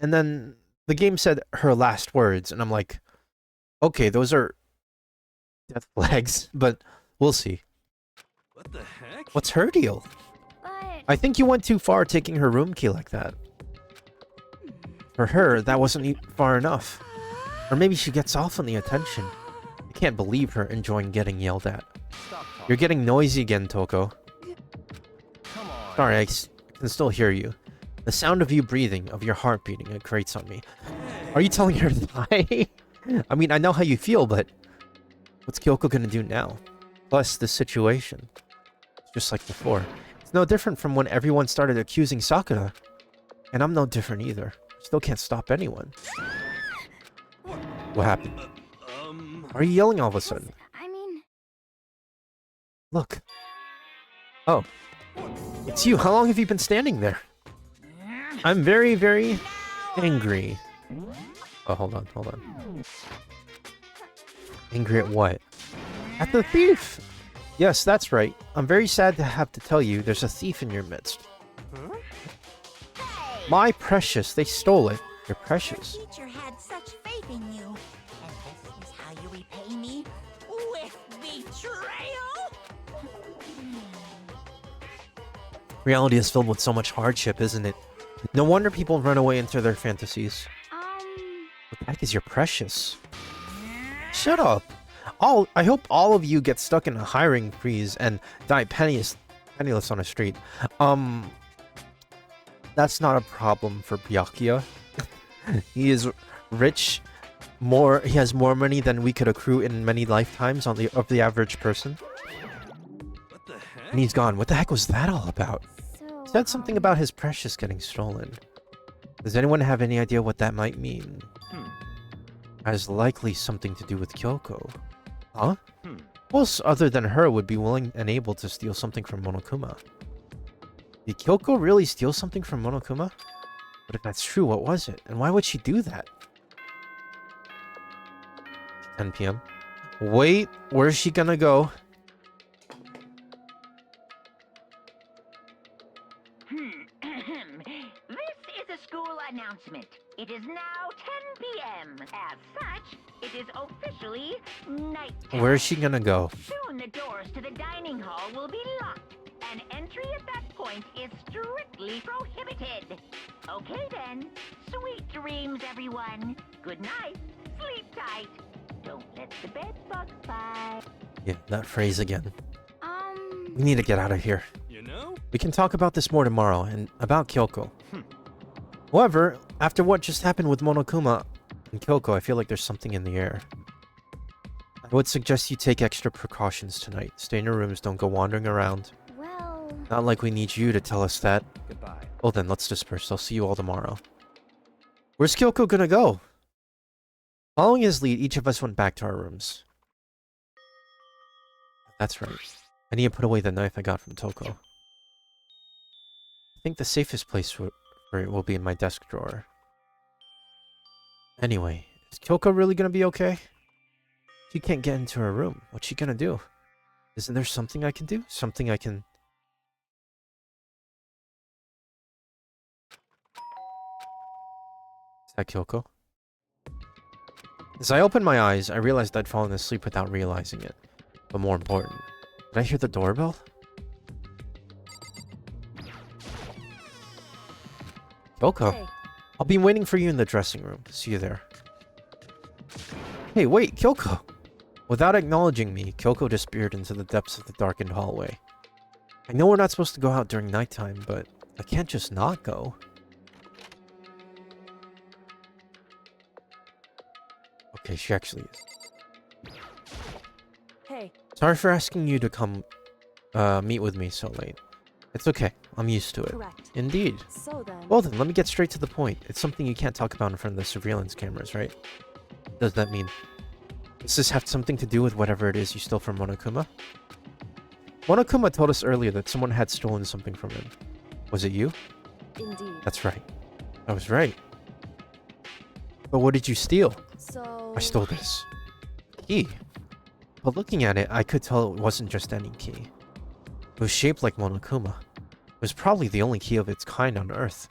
and then the game said her last words, and I'm like, okay, those are death flags, but we'll see. What the heck? What's her deal? but I think you went too far taking her room key like that. For her, that wasn't far enough. Or maybe she gets off on the attention. I can't believe her enjoying getting yelled at. Stop talking. You're getting noisy again, Toko. Come on. Sorry, I can still hear you. The sound of you breathing, of your heart beating, it grates on me. Are you telling her to lie? I mean, I know how you feel, but what's Kyoko gonna do now? Plus, this situation. It's just like before. It's no different from when everyone started accusing Sakura. And I'm no different either. Still can't stop anyone. What happened? Why are you yelling all of a sudden? I mean, Look. Oh. It's you. How long have you been standing there? I'm very, very angry. Oh, hold on, hold on. Angry at what? At the thief! Yes, that's right. I'm very sad to have to tell you there's a thief in your midst. My precious, they stole it. You're precious. Teacher had such faith in you. And this is how you repay me? With betrayal? Reality is filled with so much hardship, isn't it? No wonder people run away into their fantasies. What the heck is your precious? Shut up! I hope all of you get stuck in a hiring freeze and die penniless on the street. That's not a problem for Byakuya. He is rich. He has more money than we could accrue in many lifetimes of the average person. What the heck? And he's gone. What the heck was that all about? so He said something about his precious getting stolen. Does anyone have any idea what that might mean? Has likely something to do with Kyoko. Huh? Who else other than her would be willing and able to steal something from Monokuma? Did Kyoko really steal something from Monokuma? But if that's true, what was it? And why would she do that? 10 p.m. Wait, where's she gonna go? This is a school announcement. It is now 10 p.m. As such, it is officially nighttime. Where is she gonna go? Soon the doors to the dining hall will be locked, and entry at that point is strictly prohibited. Okay then. Sweet dreams, everyone. Good night. Sleep tight. Don't let the bed bugs bite. Yeah, that phrase again. um, We need to get out of here. You know? We can talk about this more tomorrow, and about Kyoko. However, after what just happened with Monokuma and Kyoko, I feel like there's something in the air. I would suggest you take extra precautions tonight. Stay in your rooms, don't go wandering around. well, Not like we need you to tell us that. Goodbye. Well then, let's disperse. I'll see you all tomorrow. Where's Kyoko gonna go? Following his lead, each of us went back to our rooms. That's right. I need to put away the knife I got from Toko. I think the safest place for it will be in my desk drawer. Anyway, is Kyoko really gonna be okay? She can't get into her room. What's she gonna do? Isn't there something I can do? Something I can... Is that Kyoko? As I opened my eyes, I realized I'd fallen asleep without realizing it. But more important, Did I hear the doorbell? Kyoko. Hey, I'll be waiting for you in the dressing room. See you there. Hey, wait, Kyoko! Without acknowledging me, Kyoko disappeared into the depths of the darkened hallway. I know we're not supposed to go out during nighttime, but I can't just not go. Okay, she actually is. hey, Sorry for asking you to come meet with me so late. It's okay. I'm used to it. correct. Indeed. So then, Well then, let me get straight to the point. It's something you can't talk about in front of the surveillance cameras, right? Does that mean? Does this have something to do with whatever it is you stole from Monokuma? Monokuma told us earlier that someone had stolen something from him. Was it you? indeed. That's right. I was right. But what did you steal? So, I stole this key. But looking at it, I could tell it wasn't just any key. It was shaped like Monokuma. It was probably the only key of its kind on Earth.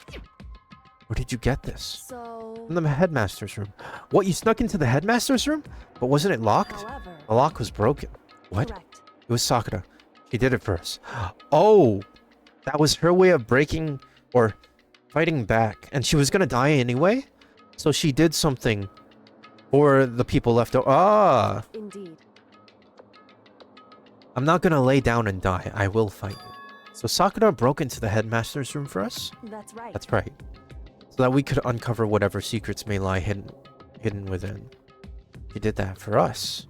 Where did you get this? So, From the headmaster's room. What, you snuck into the headmaster's room? But wasn't it locked? however, The lock was broken. What? correct. It was Sakura. She did it for us. Oh! That was her way of breaking or fighting back. And she was gonna die anyway? So she did something for the people left over. Ah! Indeed. I'm not gonna lay down and die. I will fight you. So Sakura broke into the headmaster's room for us? That's right. That's right. So that we could uncover whatever secrets may lie hidden within. She did that for us.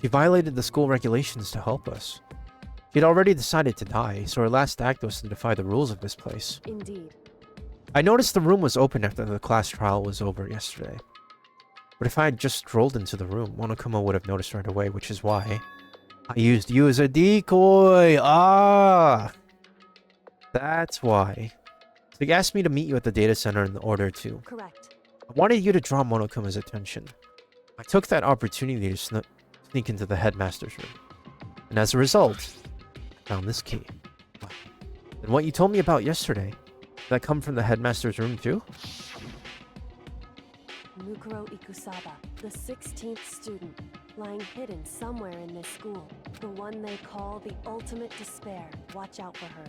She violated the school regulations to help us. She'd already decided to die, so her last act was to defy the rules of this place. Indeed. I noticed the room was open after the class trial was over yesterday. But if I had just strolled into the room, Monokuma would have noticed right away, which is why I used you as a decoy. Ah! That's why. So he asked me to meet you at the data center in order to. Correct. I wanted you to draw Monokuma's attention. I took that opportunity to sneak into the headmaster's room. And as a result, I found this key. And what you told me about yesterday, did that come from the headmaster's room too? Mukuro Ikusaba, the 16th student, lying hidden somewhere in this school. The one they call the ultimate despair. Watch out for her.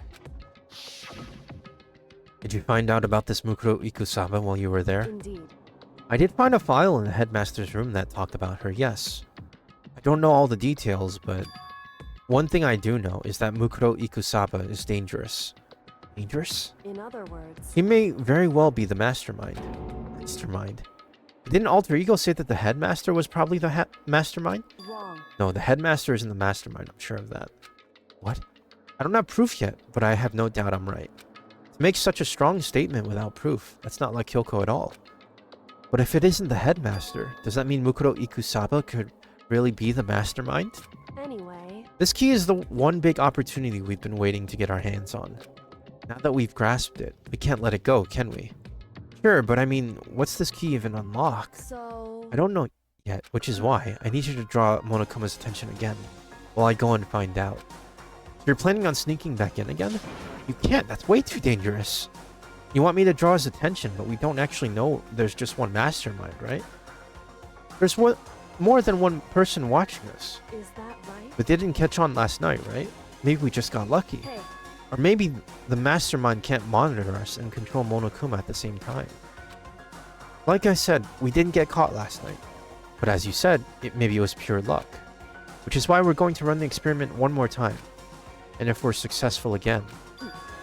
Did you find out about this Mukuro Ikusaba while you were there? Indeed. I did find a file in the headmaster's room that talked about her, yes. I don't know all the details, but one thing I do know is that Mukuro Ikusaba is dangerous. Dangerous? In other words, He may very well be the mastermind. Mastermind? Didn't Alter Ego say that the headmaster was probably the mastermind? wrong. No, the headmaster isn't the mastermind, I'm sure of that. What? I don't have proof yet, but I have no doubt I'm right. To make such a strong statement without proof, that's not like Kyoko at all. But if it isn't the headmaster, does that mean Mukuro Ikusaba could really be the mastermind? Anyway, This key is the one big opportunity we've been waiting to get our hands on. Now that we've grasped it, we can't let it go, can we? Sure, but I mean, what's this key even unlock? so... I don't know yet, which is why I need you to draw Monokuma's attention again, while I go and find out. So you're planning on sneaking back in again? You can't, that's way too dangerous. You want me to draw his attention, but we don't actually know there's just one mastermind, right? There's more than one person watching us. Is that right? But they didn't catch on last night, right? Maybe we just got lucky. Hey, Or maybe the mastermind can't monitor us and control Monokuma at the same time. Like I said, we didn't get caught last night. But as you said, maybe it was pure luck. Which is why we're going to run the experiment one more time. And if we're successful again,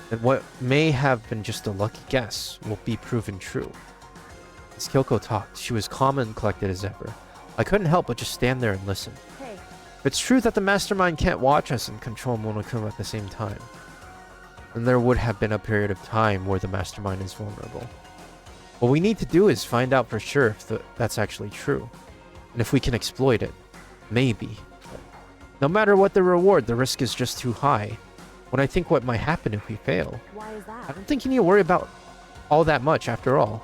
then what may have been just a lucky guess will be proven true. As Kyoko talked, she was calm and collected as ever. I couldn't help but just stand there and listen. hey, If it's true that the mastermind can't watch us and control Monokuma at the same time, then there would have been a period of time where the mastermind is vulnerable. What we need to do is find out for sure if that's actually true, and if we can exploit it. Maybe. No matter what the reward, the risk is just too high. When I think what might happen if we fail, why is I that? don't think you need to worry about all that much after all.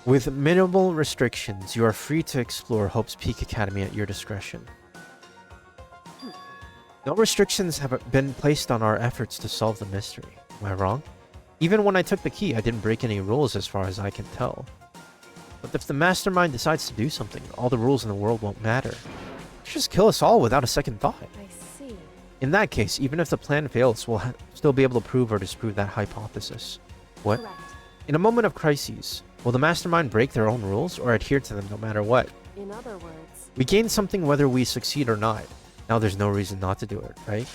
With minimal restrictions, you are free to explore Hope's Peak Academy at your discretion. No restrictions have been placed on our efforts to solve the mystery. Am I wrong? Even when I took the key, I didn't break any rules as far as I can tell. But if the mastermind decides to do something, all the rules in the world won't matter. just kill us all without a second thought. I see. In that case, even if the plan fails, we'll still be able to prove or disprove that hypothesis. What? Correct. In a moment of crises, will the mastermind break their own rules or adhere to them no matter what? In other words, We gain something whether we succeed or not. Now there's no reason not to do it, right?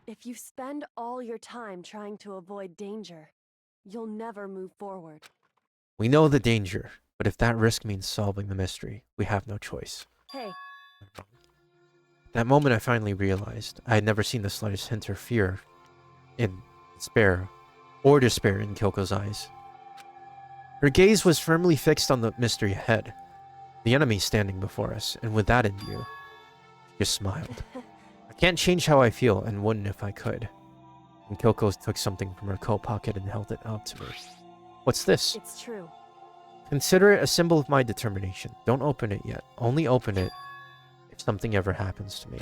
if you spend all your time trying to avoid danger, you'll never move forward. We know the danger, but if that risk means solving the mystery, we have no choice. Hey, That moment I finally realized I had never seen the slightest hint of fear in despair in Kyoko's eyes. Her gaze was firmly fixed on the mystery ahead, the enemy standing before us, and with that in view, she just smiled. I can't change how I feel, and wouldn't if I could. And Kyoko took something from her coat pocket and held it out to me. What's this? it's true. Consider it a symbol of my determination. Don't open it yet. Only open it if something ever happens to me.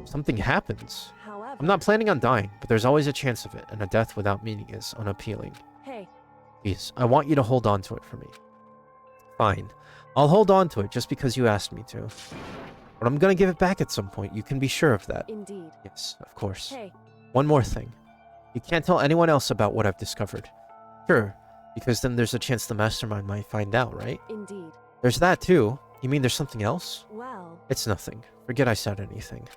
Something happens? However, I'm not planning on dying, but there's always a chance of it, and a death without meaning is unappealing. hey, Please, I want you to hold on to it for me. Fine. I'll hold on to it just because you asked me to. But I'm gonna give it back at some point, you can be sure of that. indeed. Yes, of course. Hey, One more thing. You can't tell anyone else about what I've discovered. Sure, because then there's a chance the mastermind might find out, right? indeed. There's that too. You mean there's something else? Well, It's nothing. Forget I said anything.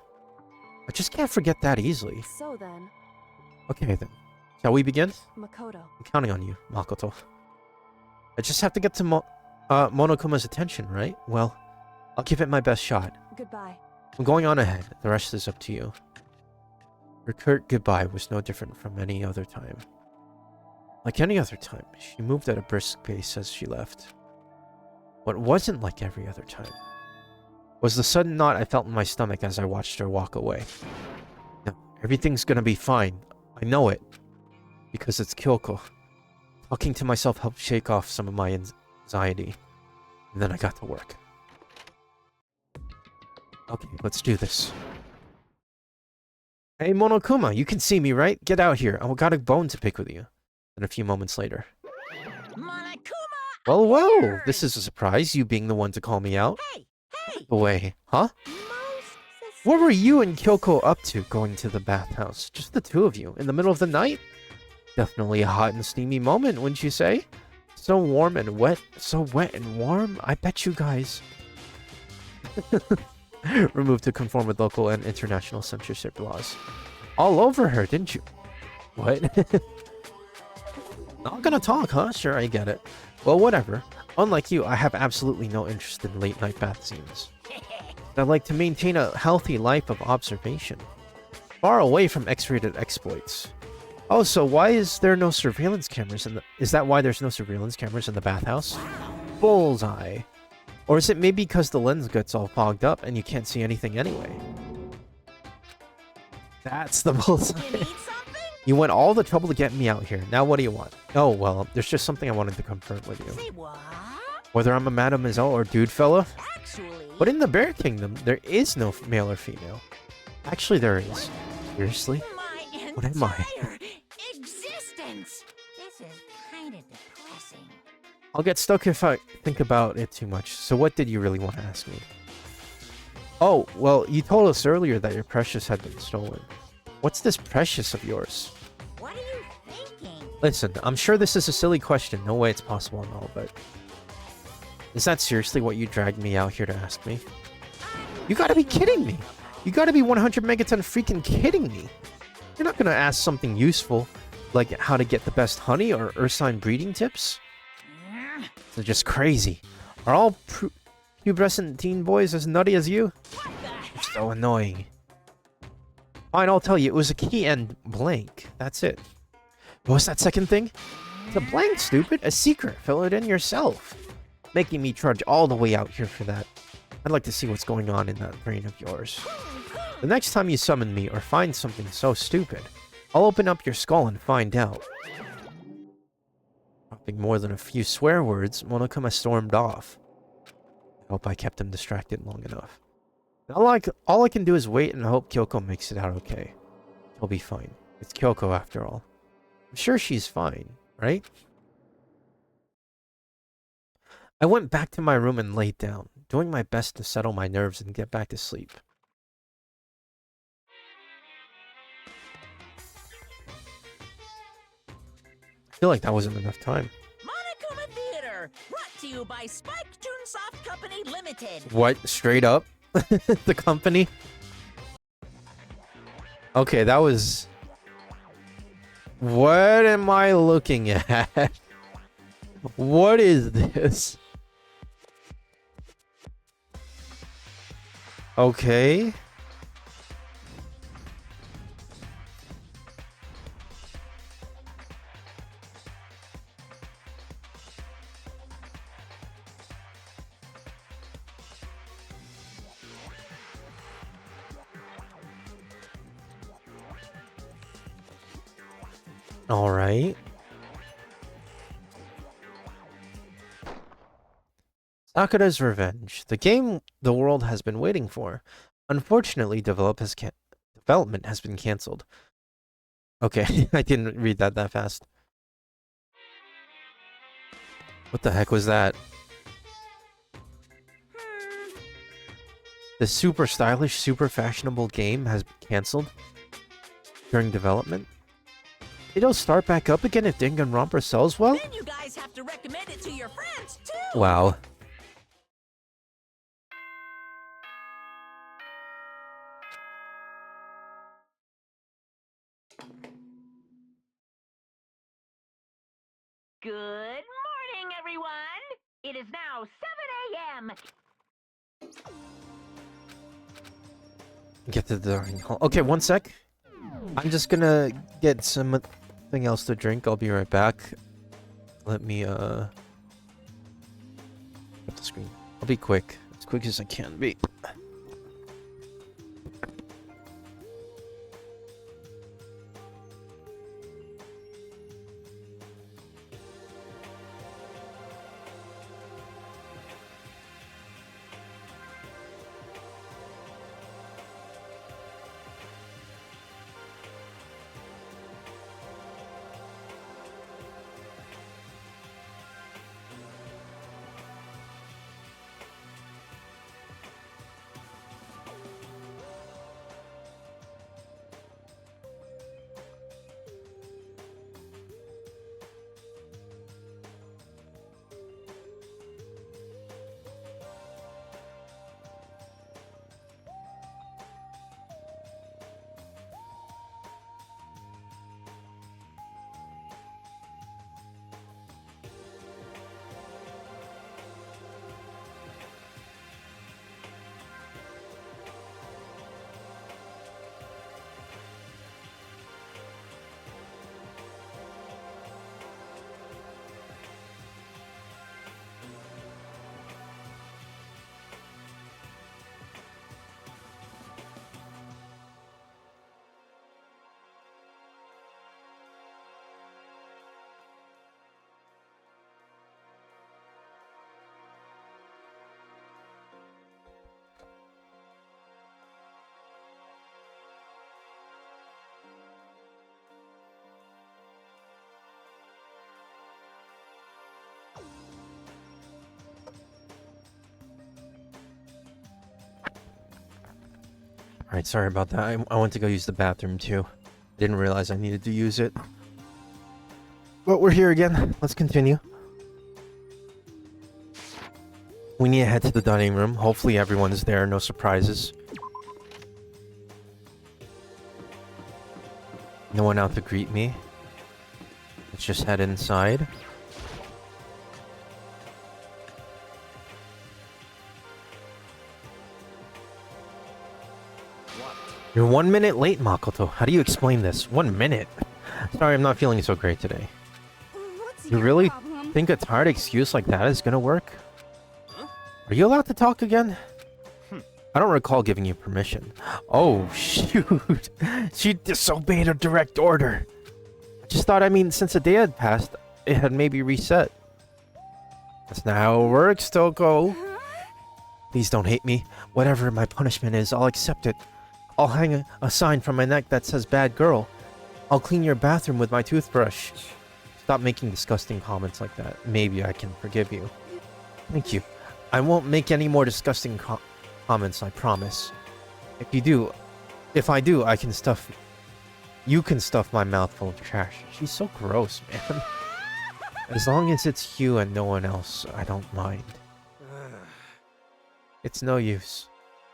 I just can't forget that easily. so then, Okay then. Shall we begin? Makoto. I'm counting on you, Makoto. I just have to get to Monokuma's attention, right? Well, I'll give it my best shot. Goodbye. I'm going on ahead. The rest is up to you. Her curt goodbye was no different from any other time. Like any other time, she moved at a brisk pace as she left. What wasn't like every other time was the sudden knot I felt in my stomach as I watched her walk away. No, everything's gonna be fine. I know it. Because it's Kyoko. Talking to myself helped shake off some of my anxiety. And then I got to work. Okay, let's do this. Hey, Monokuma, you can see me, right? Get out here. I've got a bone to pick with you. And a few moments later. Monokuma! Well, well, this is a surprise, you being the one to call me out. Hey! Hey! Away, huh? Most What were you and Kyoko up to going to the bathhouse? Just the two of you, in the middle of the night? Definitely a hot and steamy moment, wouldn't you say? So warm and wet, so wet and warm. I bet you guys. Removed to conform with local and international censorship laws. All over her, didn't you? What? Not gonna talk, huh? Sure, I get it. Well, whatever. Unlike you, I have absolutely no interest in late night bath scenes. I like to maintain a healthy life of observation, far away from X-rated exploits. Oh, so why is there no surveillance cameras in the... Is that why there's no surveillance cameras in the bathhouse? Bullseye. Or is it maybe because the lens gets all fogged up and you can't see anything anyway? That's the bullseye. You need something? You went all the trouble to get me out here. Now what do you want? Oh, well, there's just something I wanted to confirm with you. Say what? Whether I'm a mademoiselle or dude fella. Actually... But in the Bear Kingdom, there is no male or female. Actually, there is. Seriously? My What am I? entire existence! This is kinda depressing. I'll get stuck if I think about it too much. So what did you really want to ask me? Oh, well, you told us earlier that your precious had been stolen. What's this precious of yours? What are you thinking? Listen, I'm sure this is a silly question. No way it's possible and all, but... Is that seriously what you dragged me out here to ask me? You gotta be kidding me! You gotta be 100 megaton freaking kidding me! You're not gonna ask something useful, like how to get the best honey or ursine breeding tips? They're just crazy. Are all pubescent teen boys as nutty as you? You're so annoying. Fine, I'll tell you. It was a key and blank. That's it. What was that second thing? It's a blank, stupid. A secret. Fill it in yourself. Making me trudge all the way out here for that. I'd like to see what's going on in that brain of yours. The next time you summon me or find something so stupid, I'll open up your skull and find out. Dropping more than a few swear words, Monokuma stormed off. I hope I kept him distracted long enough. All I can do is wait and hope Kyoko makes it out okay. He'll be fine. It's Kyoko after all. I'm sure she's fine, right? I went back to my room and laid down. doing my best to settle my nerves and get back to sleep. I feel like that wasn't enough time. Monokuma Theater, brought to you by Spike Toonsoft Company Limited. What? Straight up? The company? Okay, that was... What am I looking at? What is this? Okay. All right. Sakura's Revenge, the game the world has been waiting for. Unfortunately, development has been cancelled. Okay, I didn't read that fast. What the heck was that? The super stylish, super fashionable game has been cancelled during development. It'll start back up again if Danganronpa sells well? Then you guys have to recommend it to your friends, too. Wow. Good morning, everyone. It is now 7 a.m. Get to the dining hall. Okay, one sec. I'm just gonna get something else to drink. I'll be right back. Let me, get the screen. I'll be quick. As quick as I can be. Alright, sorry about that. I went to go use the bathroom too. Didn't realize I needed to use it. But we're here again. Let's continue. We need to head to the dining room. Hopefully everyone is there. No surprises. No one out to greet me. Let's just head inside. You're 1 minute late, Makoto. How do you explain this? 1 minute? Sorry, I'm not feeling so great today. You really think a tired excuse like that is gonna work? Are you allowed to talk again? I don't recall giving you permission. Oh, shoot. She disobeyed a direct order. I just thought, since a day had passed, it had maybe reset. That's not how it works, Toko. Please don't hate me. Whatever my punishment is, I'll accept it. I'll hang a sign from my neck that says bad girl. I'll clean your bathroom with my toothbrush. Stop making disgusting comments like that. Maybe I can forgive you. Thank you. I won't make any more disgusting comments, I promise. If I do, I can stuff... You can stuff my mouth full of trash. She's so gross, man. As long as it's you and no one else, I don't mind. It's no use.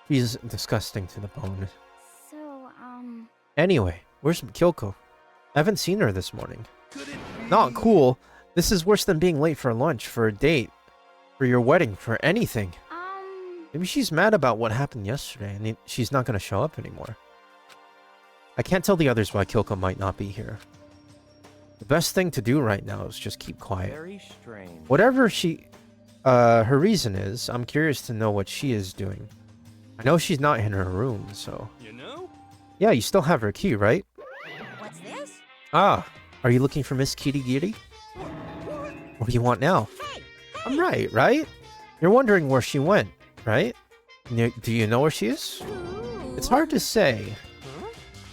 She's disgusting to the bone. So, Anyway, where's Kyoko? I haven't seen her this morning. Could it be? Not cool. This is worse than being late for lunch, for a date, for your wedding, for anything. Maybe she's mad about what happened yesterday and she's not going to show up anymore. I can't tell the others why Kyoko might not be here. The best thing to do right now is just keep quiet. Very strange. Whatever her reason is, I'm curious to know what she is doing. I know she's not in her room, so... You know? Yeah, you still have her key, right? What's this? Ah, are you looking for Miss Kitty Giri? What do you want now? Hey! I'm right? You're wondering where she went, right? Do you know where she is? It's hard to say.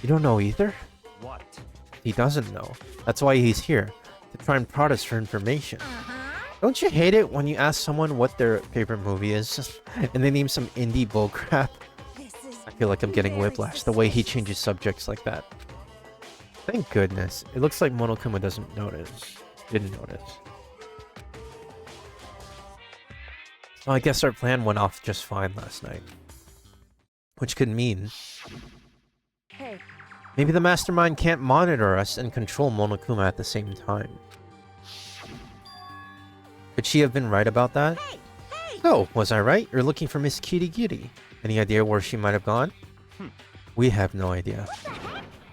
You don't know either? What? He doesn't know. That's why he's here, to try and prod us for information. Don't you hate it when you ask someone what their favorite movie is, and they name some indie bullcrap? I feel like I'm getting whiplash, the way he changes subjects like that. Thank goodness. It looks like Monokuma didn't notice. So I guess our plan went off just fine last night. Which could mean... Hey, maybe the mastermind can't monitor us and control Monokuma at the same time. Could she have been right about that? Hey! Oh, was I right? You're looking for Miss Kirigiri. Any idea where she might have gone? We have no idea.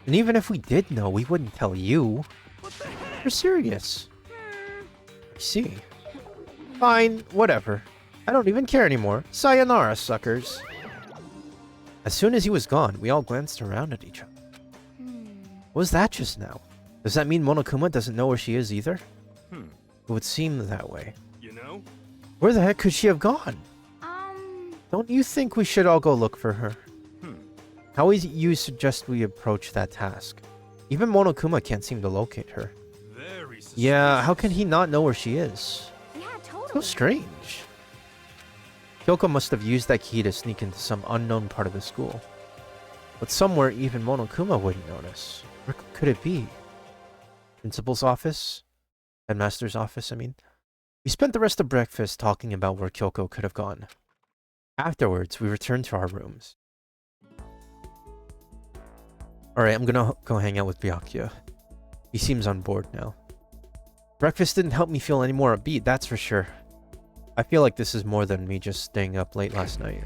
And even if we did know, we wouldn't tell you. We're serious. I see. Fine, whatever. I don't even care anymore. Sayonara, suckers. As soon as he was gone, we all glanced around at each other. What was that just now? Does that mean Monokuma doesn't know where she is either? It would seem that way. You know? Where the heck could she have gone? Don't you think we should all go look for her? How would you suggest we approach that task? Even Monokuma can't seem to locate her. Very suspicious. Yeah, how can he not know where she is? yeah, totally. So strange. Kyoko must have used that key to sneak into some unknown part of the school. But somewhere even Monokuma wouldn't notice. Where could it be? Principal's office? Headmaster's office, I mean. We spent the rest of breakfast talking about where Kyoko could have gone. Afterwards, we returned to our rooms. Alright, I'm gonna go hang out with Byakuya. He seems on board now. Breakfast didn't help me feel any more upbeat, that's for sure. I feel like this is more than me just staying up late last night.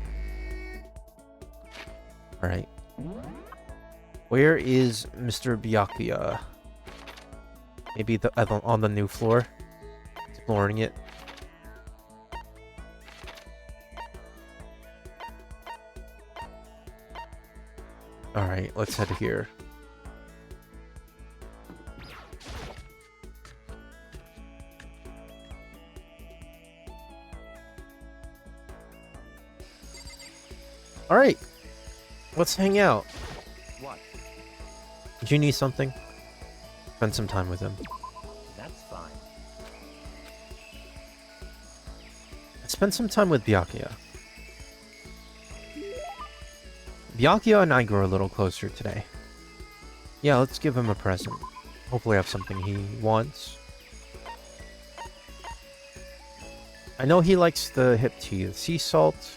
Alright. Where is Mr. Byakuya? Maybe on the new floor? Exploring it. Alright, let's head here. Alright, let's hang out. What? Did you need something? Spend some time with him. That's fine. Spend some time with Byakuya. Byakuya and I grew a little closer today. Yeah, let's give him a present. Hopefully have something he wants. I know he likes the hip tea, the sea salt.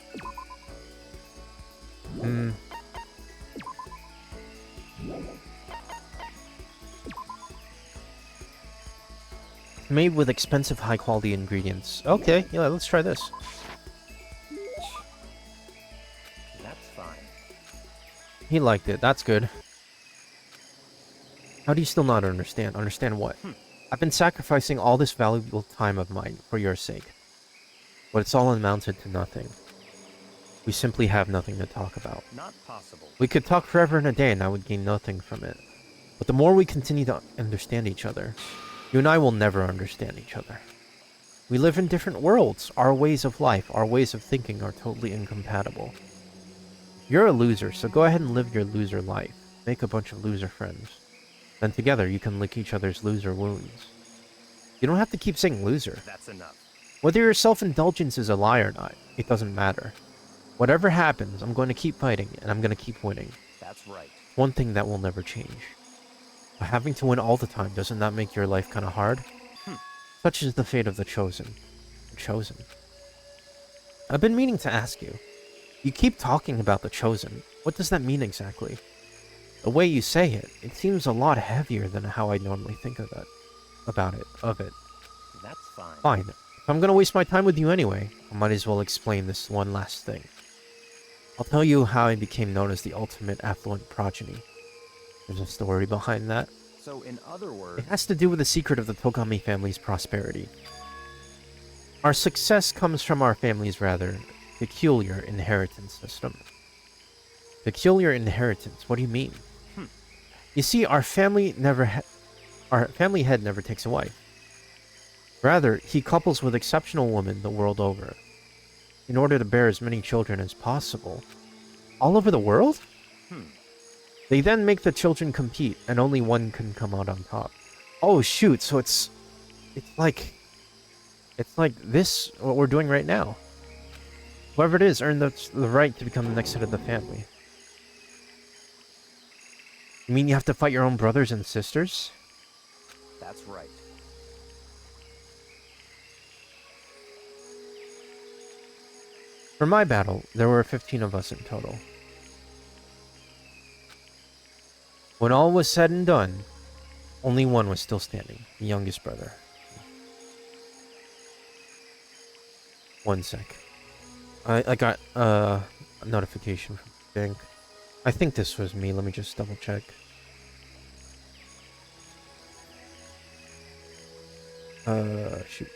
Made with expensive high quality ingredients. Okay, yeah, let's try this. That's fine. He liked it, that's good. How do you still not understand? Understand what? I've been sacrificing all this valuable time of mine for your sake. But it's all amounted to nothing. We simply have nothing to talk about. Not possible. We could talk forever and a day and I would gain nothing from it. But the more we continue to understand each other, you and I will never understand each other. We live in different worlds. Our ways of life, our ways of thinking are totally incompatible. You're a loser, so go ahead and live your loser life. Make a bunch of loser friends. Then together you can lick each other's loser wounds. You don't have to keep saying loser. That's enough. Whether your self-indulgence is a lie or not, it doesn't matter. Whatever happens, I'm going to keep fighting, and I'm going to keep winning. That's right. One thing that will never change. But having to win all the time, doesn't that make your life kind of hard? Such is the fate of the chosen. The chosen. I've been meaning to ask you. You keep talking about the chosen. What does that mean exactly? The way you say it, it seems a lot heavier than how I normally think of it. That's fine. Fine. If I'm gonna waste my time with you anyway, I might as well explain this one last thing. I'll tell you how I became known as the ultimate affluent progeny. There's a story behind that. So, in other words, It has to do with the secret of the Togami family's prosperity. Our success comes from our family's rather peculiar inheritance system. Peculiar inheritance? What do you mean? You see, our family head never takes a wife. Rather, he couples with exceptional women the world over, in order to bear as many children as possible. All over the world? They then make the children compete, and only one can come out on top. Oh shoot, so it's like this, what we're doing right now. Whoever it is earned the right to become the next head of the family. You mean you have to fight your own brothers and sisters? that's right. For my battle, there were 15 of us in total. When all was said and done, only one was still standing, the youngest brother. One sec. I got a notification from Dink. I think this was me, let me just double check. Shoot.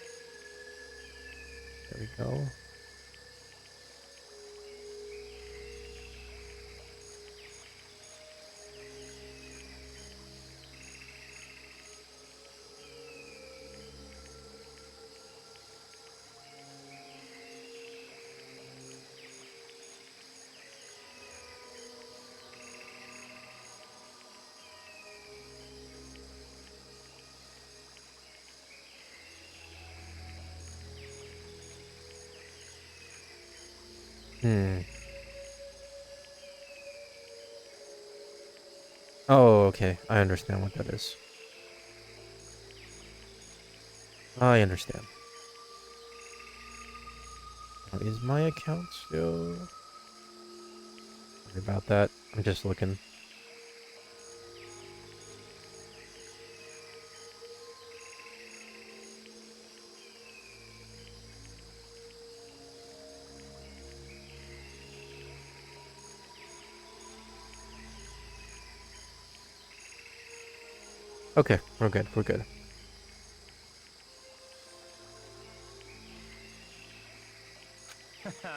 There we go. Oh, okay. I understand what that is. I understand. Now, is my account still... Sorry about that. I'm just looking. Okay, we're good, we're good.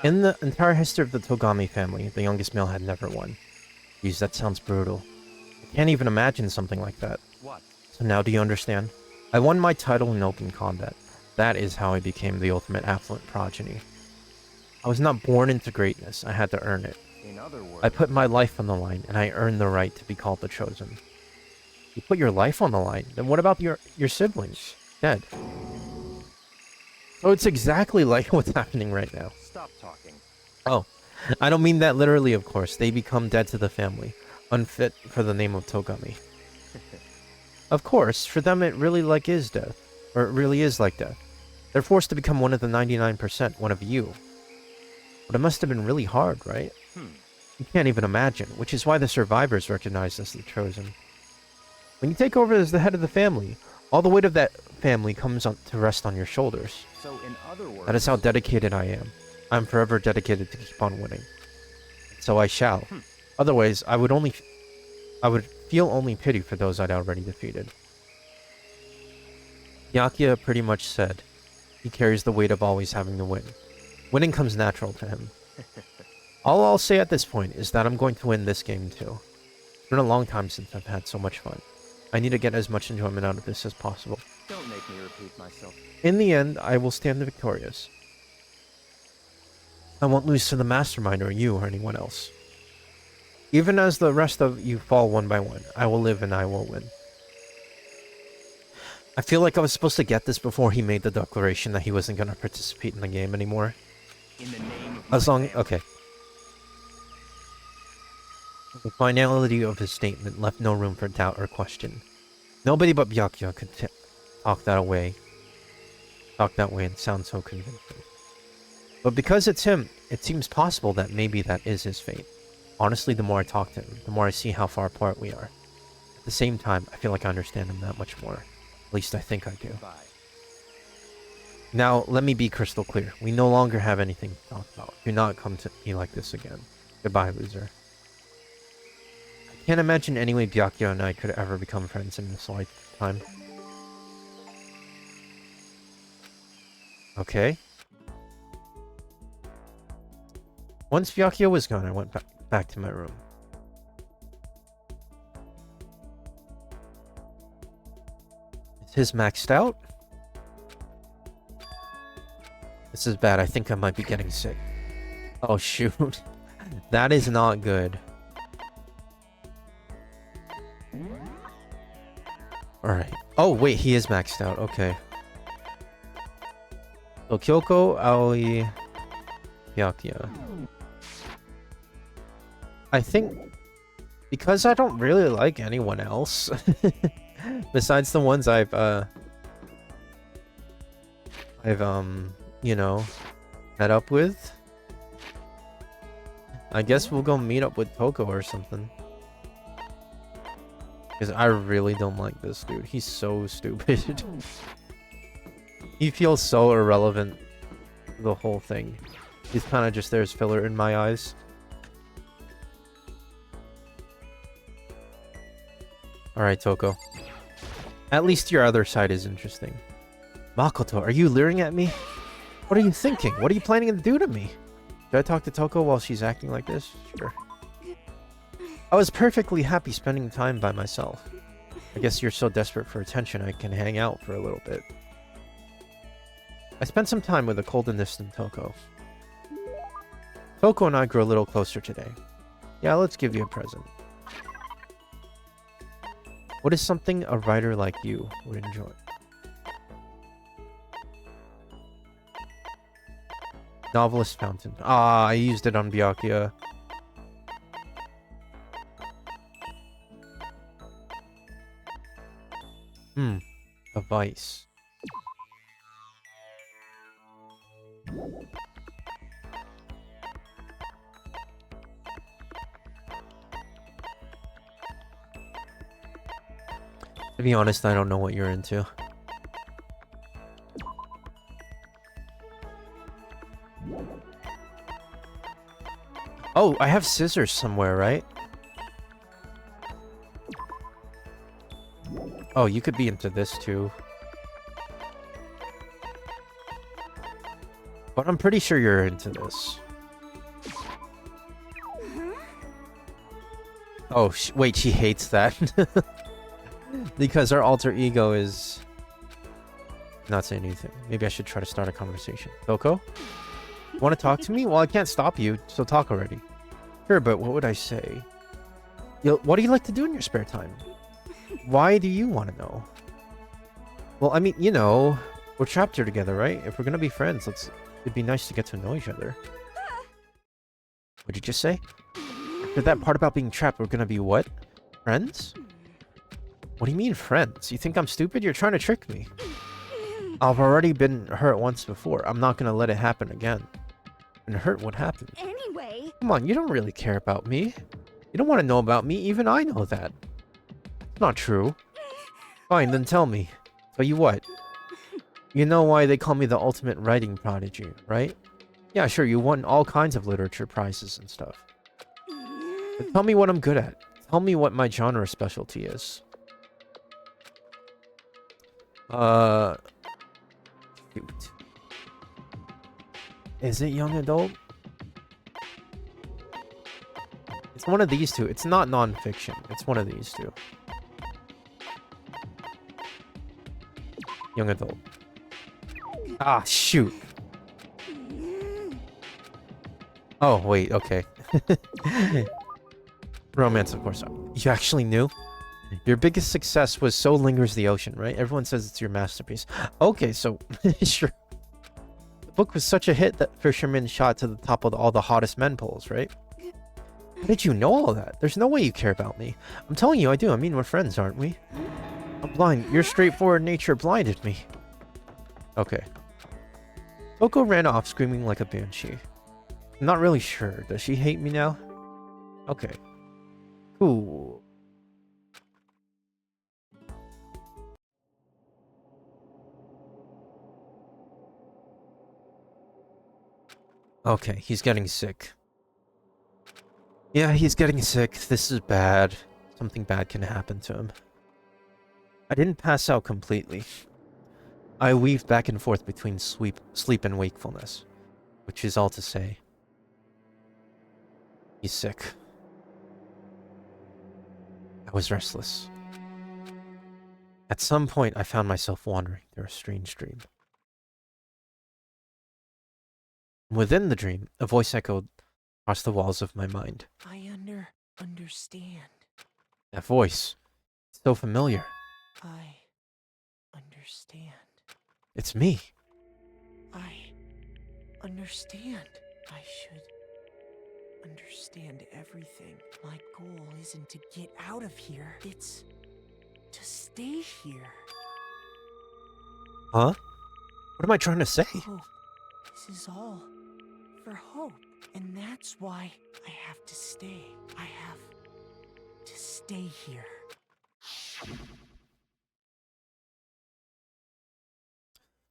In the entire history of the Togami family, the youngest male had never won. Jeez, that sounds brutal. I can't even imagine something like that. What? So now do you understand? I won my title in open combat. That is how I became the ultimate affluent progeny. I was not born into greatness, I had to earn it. In other words, I put my life on the line, and I earned the right to be called the Chosen. You put your life on the line, then what about your siblings? Dead. So it's exactly like what's happening right now. stop talking. Oh, I don't mean that literally, of course. They become dead to the family, unfit for the name of Togami. Of course, for them it really is death. Or it really is like death. They're forced to become one of the 99%, one of you. But it must have been really hard, right? You can't even imagine, which is why the survivors recognize us as the Chosen. When you take over as the head of the family, all the weight of that family comes to rest on your shoulders. So, in other words, That is how dedicated I am. I'm forever dedicated to keep on winning. So I shall. Otherwise, I would feel only pity for those I'd already defeated. Yakuya pretty much said, he carries the weight of always having to win. Winning comes natural to him. All I'll say at this point is that I'm going to win this game too. It's been a long time since I've had so much fun. I need to get as much enjoyment out of this as possible. don't make me repeat myself. In the end, I will stand victorious. I won't lose to the mastermind or you or anyone else. Even as the rest of you fall one by one, I will live and I will win. I feel like I was supposed to get this before he made the declaration that he wasn't going to participate in the game anymore. In the name of As my long... family. Okay. The finality of his statement left no room for doubt or question. Nobody but Byakuya could talk that way and sound so convincing. But because it's him, it seems possible that maybe that is his fate. Honestly, the more I talk to him, the more I see how far apart we are. At the same time, I feel like I understand him that much more. At least I think I do. Bye. Now, let me be crystal clear. We no longer have anything to talk about. Do not come to me like this again. Goodbye, loser. I can't imagine any way Byakuya and I could ever become friends in this lifetime. Okay. Once Byakuya was gone, I went back to my room. Is his maxed out? This is bad. I think I might be getting sick. Oh, shoot. That is not good. Alright. Oh, wait. He is maxed out. Okay. So, Kyoko, Aoi, Byakuya. I think... because I don't really like anyone else. Besides the ones I've, you know, met up with. I guess we'll go meet up with Toko or something. Because I really don't like this dude. He's so stupid. He feels so irrelevant to the whole thing. He's kind of just there as filler in my eyes. Alright, Toko. At least your other side is interesting. Makoto, are you leering at me? What are you thinking? What are you planning to do to me? Should I talk to Toko while she's acting like this? Sure. I was perfectly happy spending time by myself. I guess you're so desperate for attention I can hang out for a little bit. I spent some time with a cold and distant Toko. Toko and I grew a little closer today. Yeah, let's give you a present. What is something a writer like you would enjoy? Novelist fountain. Ah, I used it on Byakuya. A vice. To be honest, I don't know what you're into. Oh, I have scissors somewhere, right? Oh, you could be into this too. But I'm pretty sure you're into this. Oh, wait, she hates that. Because her alter ego is... not saying anything. Maybe I should try to start a conversation. Toko? You want to talk to me? Well, I can't stop you, so talk already. Sure, but what would I say? What do you like to do in your spare time? Why do you want to know? Well, I mean, you know, we're trapped here together, right? If we're gonna be friends, it'd be nice to get to know each other. What'd you just say? After that part about being trapped, we're gonna be what? Friends? What do you mean, friends? You think I'm stupid? You're trying to trick me. I've already been hurt once before. I'm not gonna let it happen again. And hurt what happened. Anyway, Come on, you don't really care about me. You don't want to know about me. Even I know that. It's not true. Fine, then tell me. Tell you what. You know why they call me the ultimate writing prodigy, right? Yeah, sure, you won all kinds of literature prizes and stuff. But tell me what I'm good at. Tell me what my genre specialty is. Shoot. Is it young adult? It's one of these two. It's not non-fiction. It's one of these two. Young adult. Ah, shoot. Oh, wait, okay. Romance, of course. You actually knew? Your biggest success was So Lingers the Ocean, right? Everyone says it's your masterpiece. Okay, so sure. The book was such a hit that Fisherman shot to the top of all the hottest men polls, right? How did you know all that? There's no way you care about me. I'm telling you I do. I mean, we're friends, aren't we? I'm blind. Your straightforward nature blinded me. Okay. Coco ran off screaming like a banshee. I'm not really sure. Does she hate me now? Okay. Cool. Okay, he's getting sick. Yeah, he's getting sick. This is bad. Something bad can happen to him. I didn't pass out completely. I weaved back and forth between sleep and wakefulness, which is all to say, he's sick. I was restless. At some point, I found myself wandering through a strange dream. Within the dream, a voice echoed across the walls of my mind. I understand. That voice, it's so familiar. I understand. It's me. I understand. I should understand everything. My goal isn't to get out of here. It's to stay here. Huh? What am I trying to say? Hope. This is all for hope. And that's why I have to stay. I have to stay here.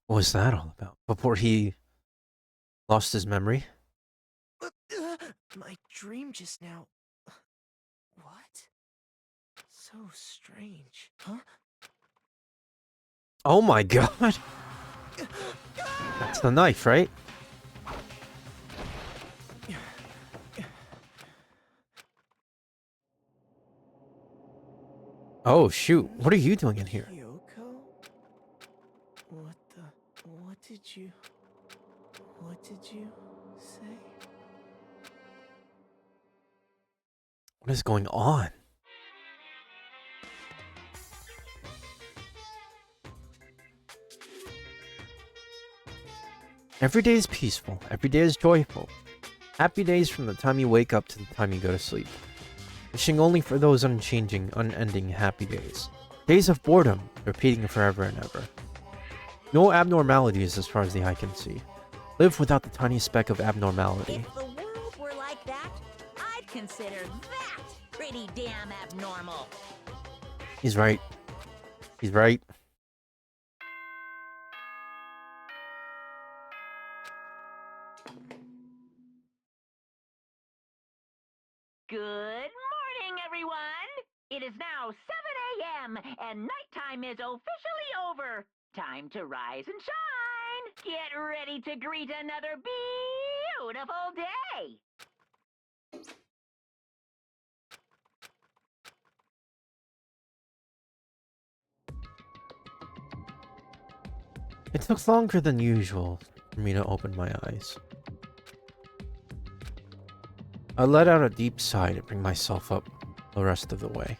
What was that all about? Before he lost his memory? My dream just now. What? So strange. Huh? Oh my god! That's the knife, right? Oh shoot, what are you doing in here? Kyoko? What did you say? What is going on? Every day is peaceful. Every day is joyful. Happy days from the time you wake up to the time you go to sleep. Wishing only for those unchanging, unending happy days. Days of boredom, repeating forever and ever. No abnormalities as far as the eye can see. Live without the tiniest speck of abnormality. If the world were like that, I'd consider that pretty damn abnormal. He's right. He's right. Good morning, everyone! It is now 7 a.m., and nighttime is officially over. Time to rise and shine! Get ready to greet another beautiful day! It took longer than usual for me to open my eyes. I let out a deep sigh to bring myself up the rest of the way.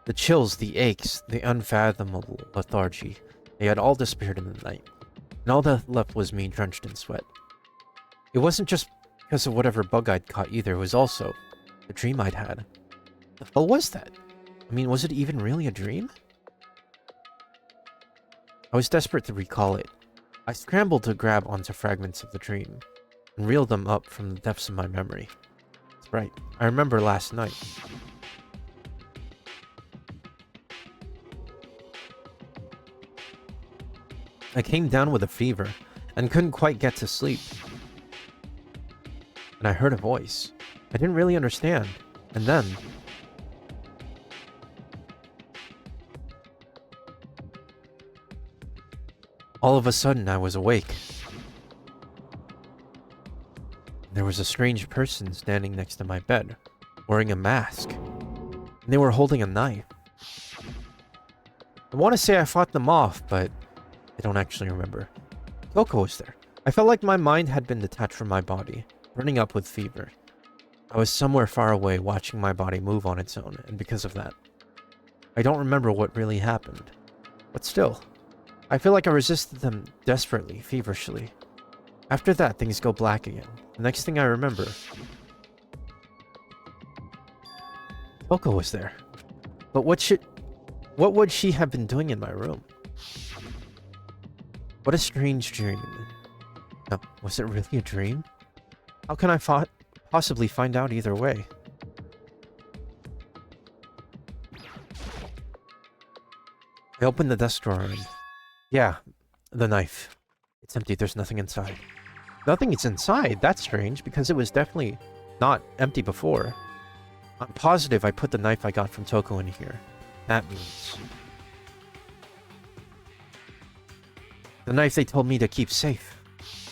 The chills, the aches, the unfathomable lethargy, they had all disappeared in the night, and all that left was me drenched in sweat. It wasn't just because of whatever bug I'd caught either, it was also the dream I'd had. The hell was that? I mean, was it even really a dream? I was desperate to recall it. I scrambled to grab onto fragments of the dream, and reel them up from the depths of my memory. That's right, I remember last night. I came down with a fever, and couldn't quite get to sleep. And I heard a voice. I didn't really understand, and then... all of a sudden, I was awake. There was a strange person standing next to my bed, wearing a mask. And they were holding a knife. I want to say I fought them off, but I don't actually remember. Kyoko was there. I felt like my mind had been detached from my body, burning up with fever. I was somewhere far away watching my body move on its own, and because of that, I don't remember what really happened. But still, I feel like I resisted them desperately, feverishly. After that, things go black again. The next thing I remember, Coco was there. But what would she have been doing in my room? What a strange dream. No, was it really a dream? How can I possibly find out either way? I opened the desk drawer and... yeah, the knife. It's empty, there's nothing inside. Nothing is inside? That's strange, because it was definitely not empty before. I'm positive I put the knife I got from Toko in here. That means... the knife they told me to keep safe.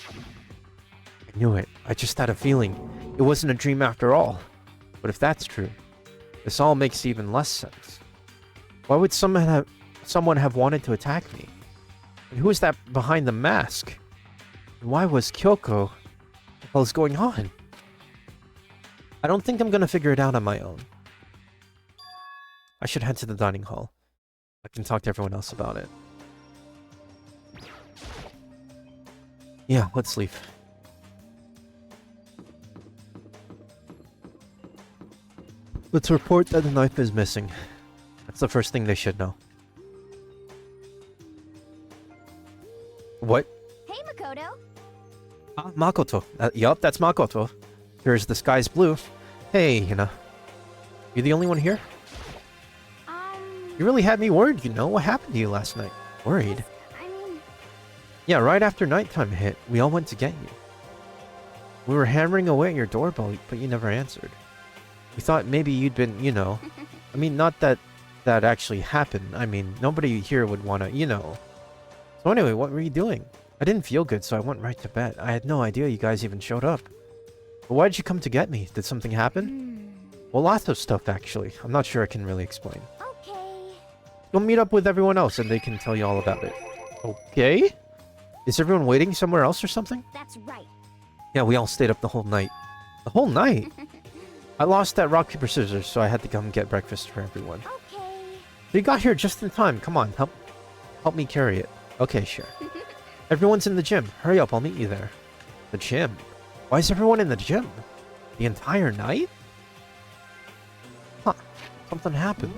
I knew it. I just had a feeling. It wasn't a dream after all. But if that's true, this all makes even less sense. Why would someone have wanted to attack me? And who is that behind the mask? And why was Kyoko? What the hell is going on? I don't think I'm gonna figure it out on my own. I should head to the dining hall. I can talk to everyone else about it. Yeah, let's leave. Let's report that the knife is missing. That's the first thing they should know. What? Hey, Makoto. Ah, Makoto. Yup, that's Makoto. Here's the sky's blue. Hey, Hina. You the only one here? You really had me worried, you know? What happened to you last night? Worried? I mean... Yeah, right after nighttime hit, we all went to get you. We were hammering away at your doorbell, but you never answered. We thought maybe you'd been, you know... I mean, not that that actually happened. I mean, nobody here would want to, you know... So anyway, what were you doing? I didn't feel good, so I went right to bed. I had no idea you guys even showed up. But why did you come to get me? Did something happen? Well, lots of stuff, actually. I'm not sure I can really explain. Okay. Go meet up with everyone else and they can tell you all about it. Okay? Is everyone waiting somewhere else or something? That's right. Yeah, we all stayed up the whole night. The whole night? I lost that rock, paper, scissors, so I had to come get breakfast for everyone. Okay. So you got here just in time. Come on, help me carry it. Okay, sure. Everyone's in the gym. Hurry up, I'll meet you there. The gym? Why is everyone in the gym? The entire night? Huh. Something happened.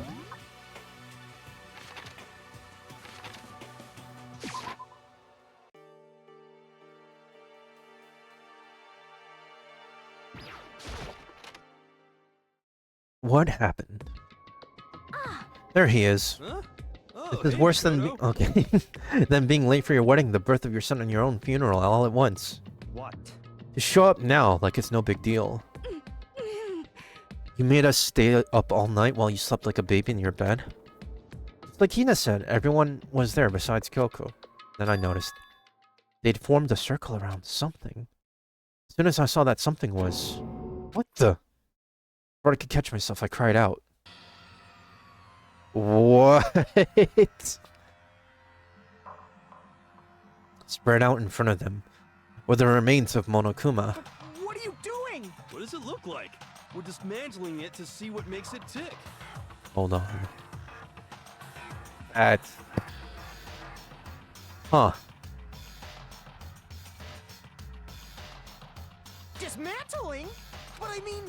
What happened? There he is. Huh? Oh, This is hey, worse than Makoto. okay than being late for your wedding, the birth of your son, and your own funeral all at once. What? Just show up now like it's no big deal. You made us stay up all night while you slept like a baby in your bed. It's like Hina said, everyone was there besides Kyoko. Then I noticed they'd formed a circle around something. As soon as I saw that something was... What the? Before I could catch myself, I cried out. What? Spread out in front of them were the remains of Monokuma. What are you doing? What does it look like? We're dismantling it to see what makes it tick. Hold on. That's... Huh. Dismantling? But I mean,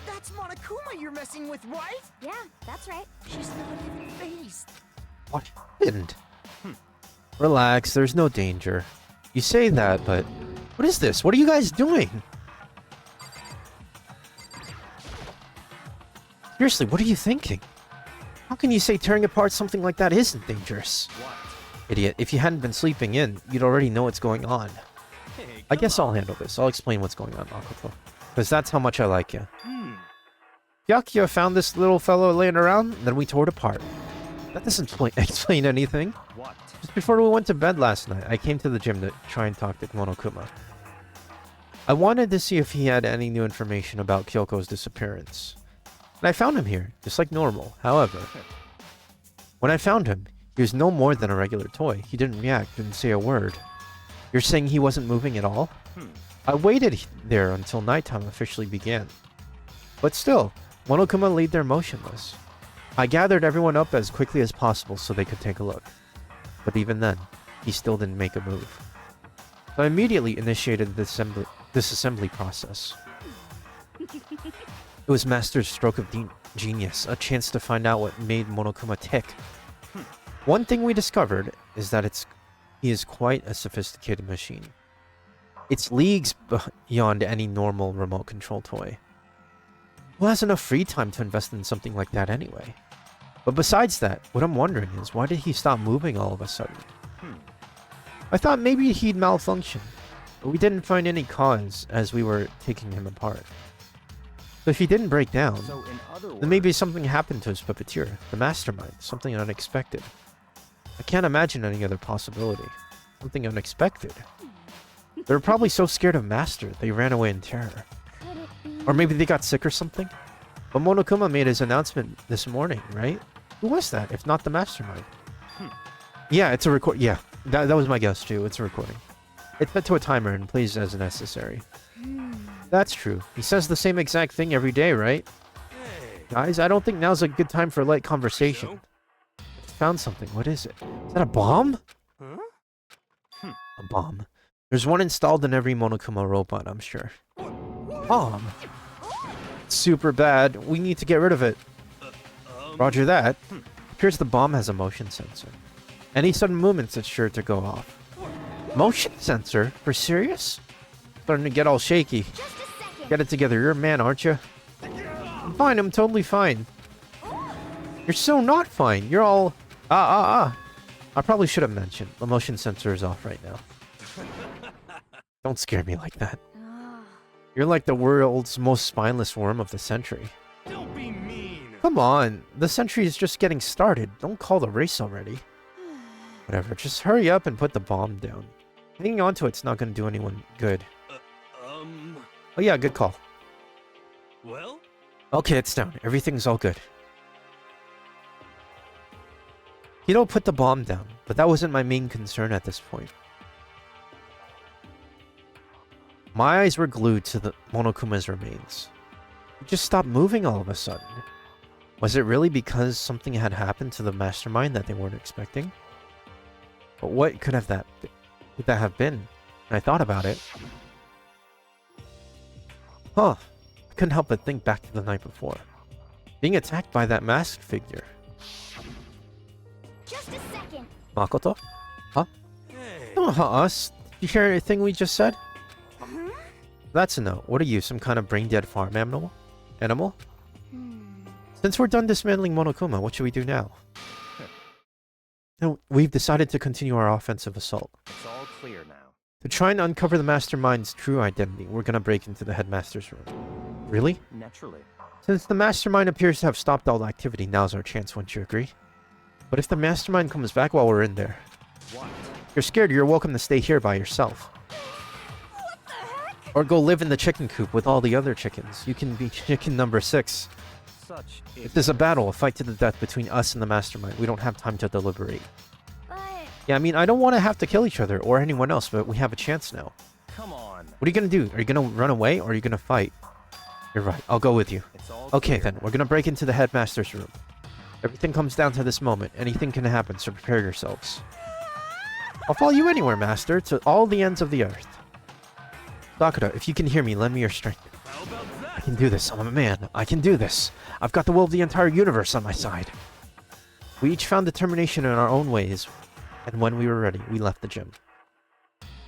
that's Monokuma you're messing with, right? Yeah, that's right. She's not even phased. What happened? Relax, there's no danger. You say that, but... What is this? What are you guys doing? Seriously, what are you thinking? How can you say tearing apart something like that isn't dangerous? What? Idiot, if you hadn't been sleeping in, you'd already know what's going on. Hey, I come guess I'll on. handle this. I'll explain what's going on, Makoto. Because that's how much I like you. Hmm. Byakuya found this little fellow laying around, then we tore it apart. That doesn't explain anything. What? Just before we went to bed last night, I came to the gym to try and talk to Monokuma. I wanted to see if he had any new information about Kyoko's disappearance. And I found him here, just like normal. However, when I found him, he was no more than a regular toy. He didn't react, didn't say a word. You're saying he wasn't moving at all? I waited there until nighttime officially began. But still, Monokuma laid there motionless. I gathered everyone up as quickly as possible so they could take a look. But even then, he still didn't make a move. So I immediately initiated the disassembly process. It was Master's stroke of genius, a chance to find out what made Monokuma tick. One thing we discovered is that he is quite a sophisticated machine. It's leagues beyond any normal remote control toy. Who has enough free time to invest in something like that anyway? But besides that, what I'm wondering is, why did he stop moving all of a sudden? I thought maybe he'd malfunction, but we didn't find any cause as we were taking him apart. So if he didn't break down, So in other words, then maybe something happened to his puppeteer, the mastermind, something unexpected. I can't imagine any other possibility. Something unexpected. They were probably so scared of Master, they ran away in terror. Could it be? Or maybe they got sick or something? But Monokuma made his announcement this morning, right? Who was that, if not the mastermind? Yeah, it's a record. Yeah, that was my guess too. It's a recording. It's set to a timer and plays as necessary. That's true. He says the same exact thing every day, right? Hey. Guys, I don't think now's a good time for a light conversation. Found something. What is it? Is that a bomb? Huh? A bomb. There's one installed in every Monokuma robot, I'm sure. Bomb. Super bad. We need to get rid of it. Roger that. Appears the bomb has a motion sensor. Any sudden movements, it's sure to go off. Motion sensor? For serious? Starting to get all shaky. Just a second. Get it together. You're a man, aren't you? I'm fine. I'm totally fine. You're so not fine. You're all... I probably should have mentioned. The motion sensor is off right now. Don't scare me like that. Ah, You're like the world's most spineless worm of the century. Don't be mean. Come on. The century is just getting started. Don't call the race already. Whatever. Just hurry up and put the bomb down. Hanging on to it's not going to do anyone good. Oh yeah, good call. Well, Okay, it's down. Everything's all good. Hito put the bomb down, but that wasn't my main concern at this point. My eyes were glued to the Monokuma's remains. He just stopped moving all of a sudden. Was it really because something had happened to the mastermind that they weren't expecting? But what could that have been? And I thought about it. Huh. I couldn't help but think back to the night before. Being attacked by that masked figure. just a second. Makoto? hey. Don't hurt us. Did you hear anything we just said? Huh? That's a no. What are you, some kind of brain-dead farm animal? Animal? Hmm. Since we're done dismantling Monokuma, what should we do now? No, we've decided to continue our offensive assault. it's all clear now. To try and uncover the mastermind's true identity, we're gonna break into the headmaster's room. Really? Naturally. Since the mastermind appears to have stopped all activity, now's our chance, wouldn't you agree? But if the mastermind comes back while we're in there, What? if you're scared, you're welcome to stay here by yourself. What the heck? Or go live in the chicken coop with all the other chickens. You can be chicken number 6. Such If there's a battle, a fight to the death between us and the mastermind, we don't have time to deliberate. But Yeah, I mean, I don't want to have to kill each other or anyone else, but we have a chance now. Come on. What are you gonna do? Are you gonna run away or are you gonna fight? You're right, I'll go with you. It's all Okay clear then, we're gonna break into the headmaster's room. Everything comes down to this moment. Anything can happen, so prepare yourselves. I'll follow you anywhere, master, to all the ends of the earth. Sakura, if you can hear me, lend me your strength. How about I that? can do this, I'm a man. I can do this. I've got the will of the entire universe on my side. We each found determination in our own ways, and when we were ready, we left the gym.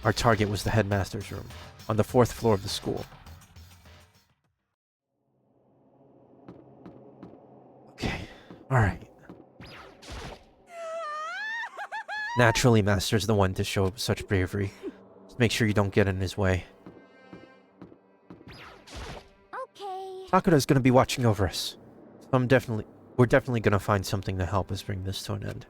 Our target was the headmaster's room, on the 4th floor of the school. Okay, alright. Naturally, Master's the one to show such bravery. Just make sure you don't get in his way. okay. Sakura's gonna be watching over us. So we're definitely gonna find something to help us bring this to an end.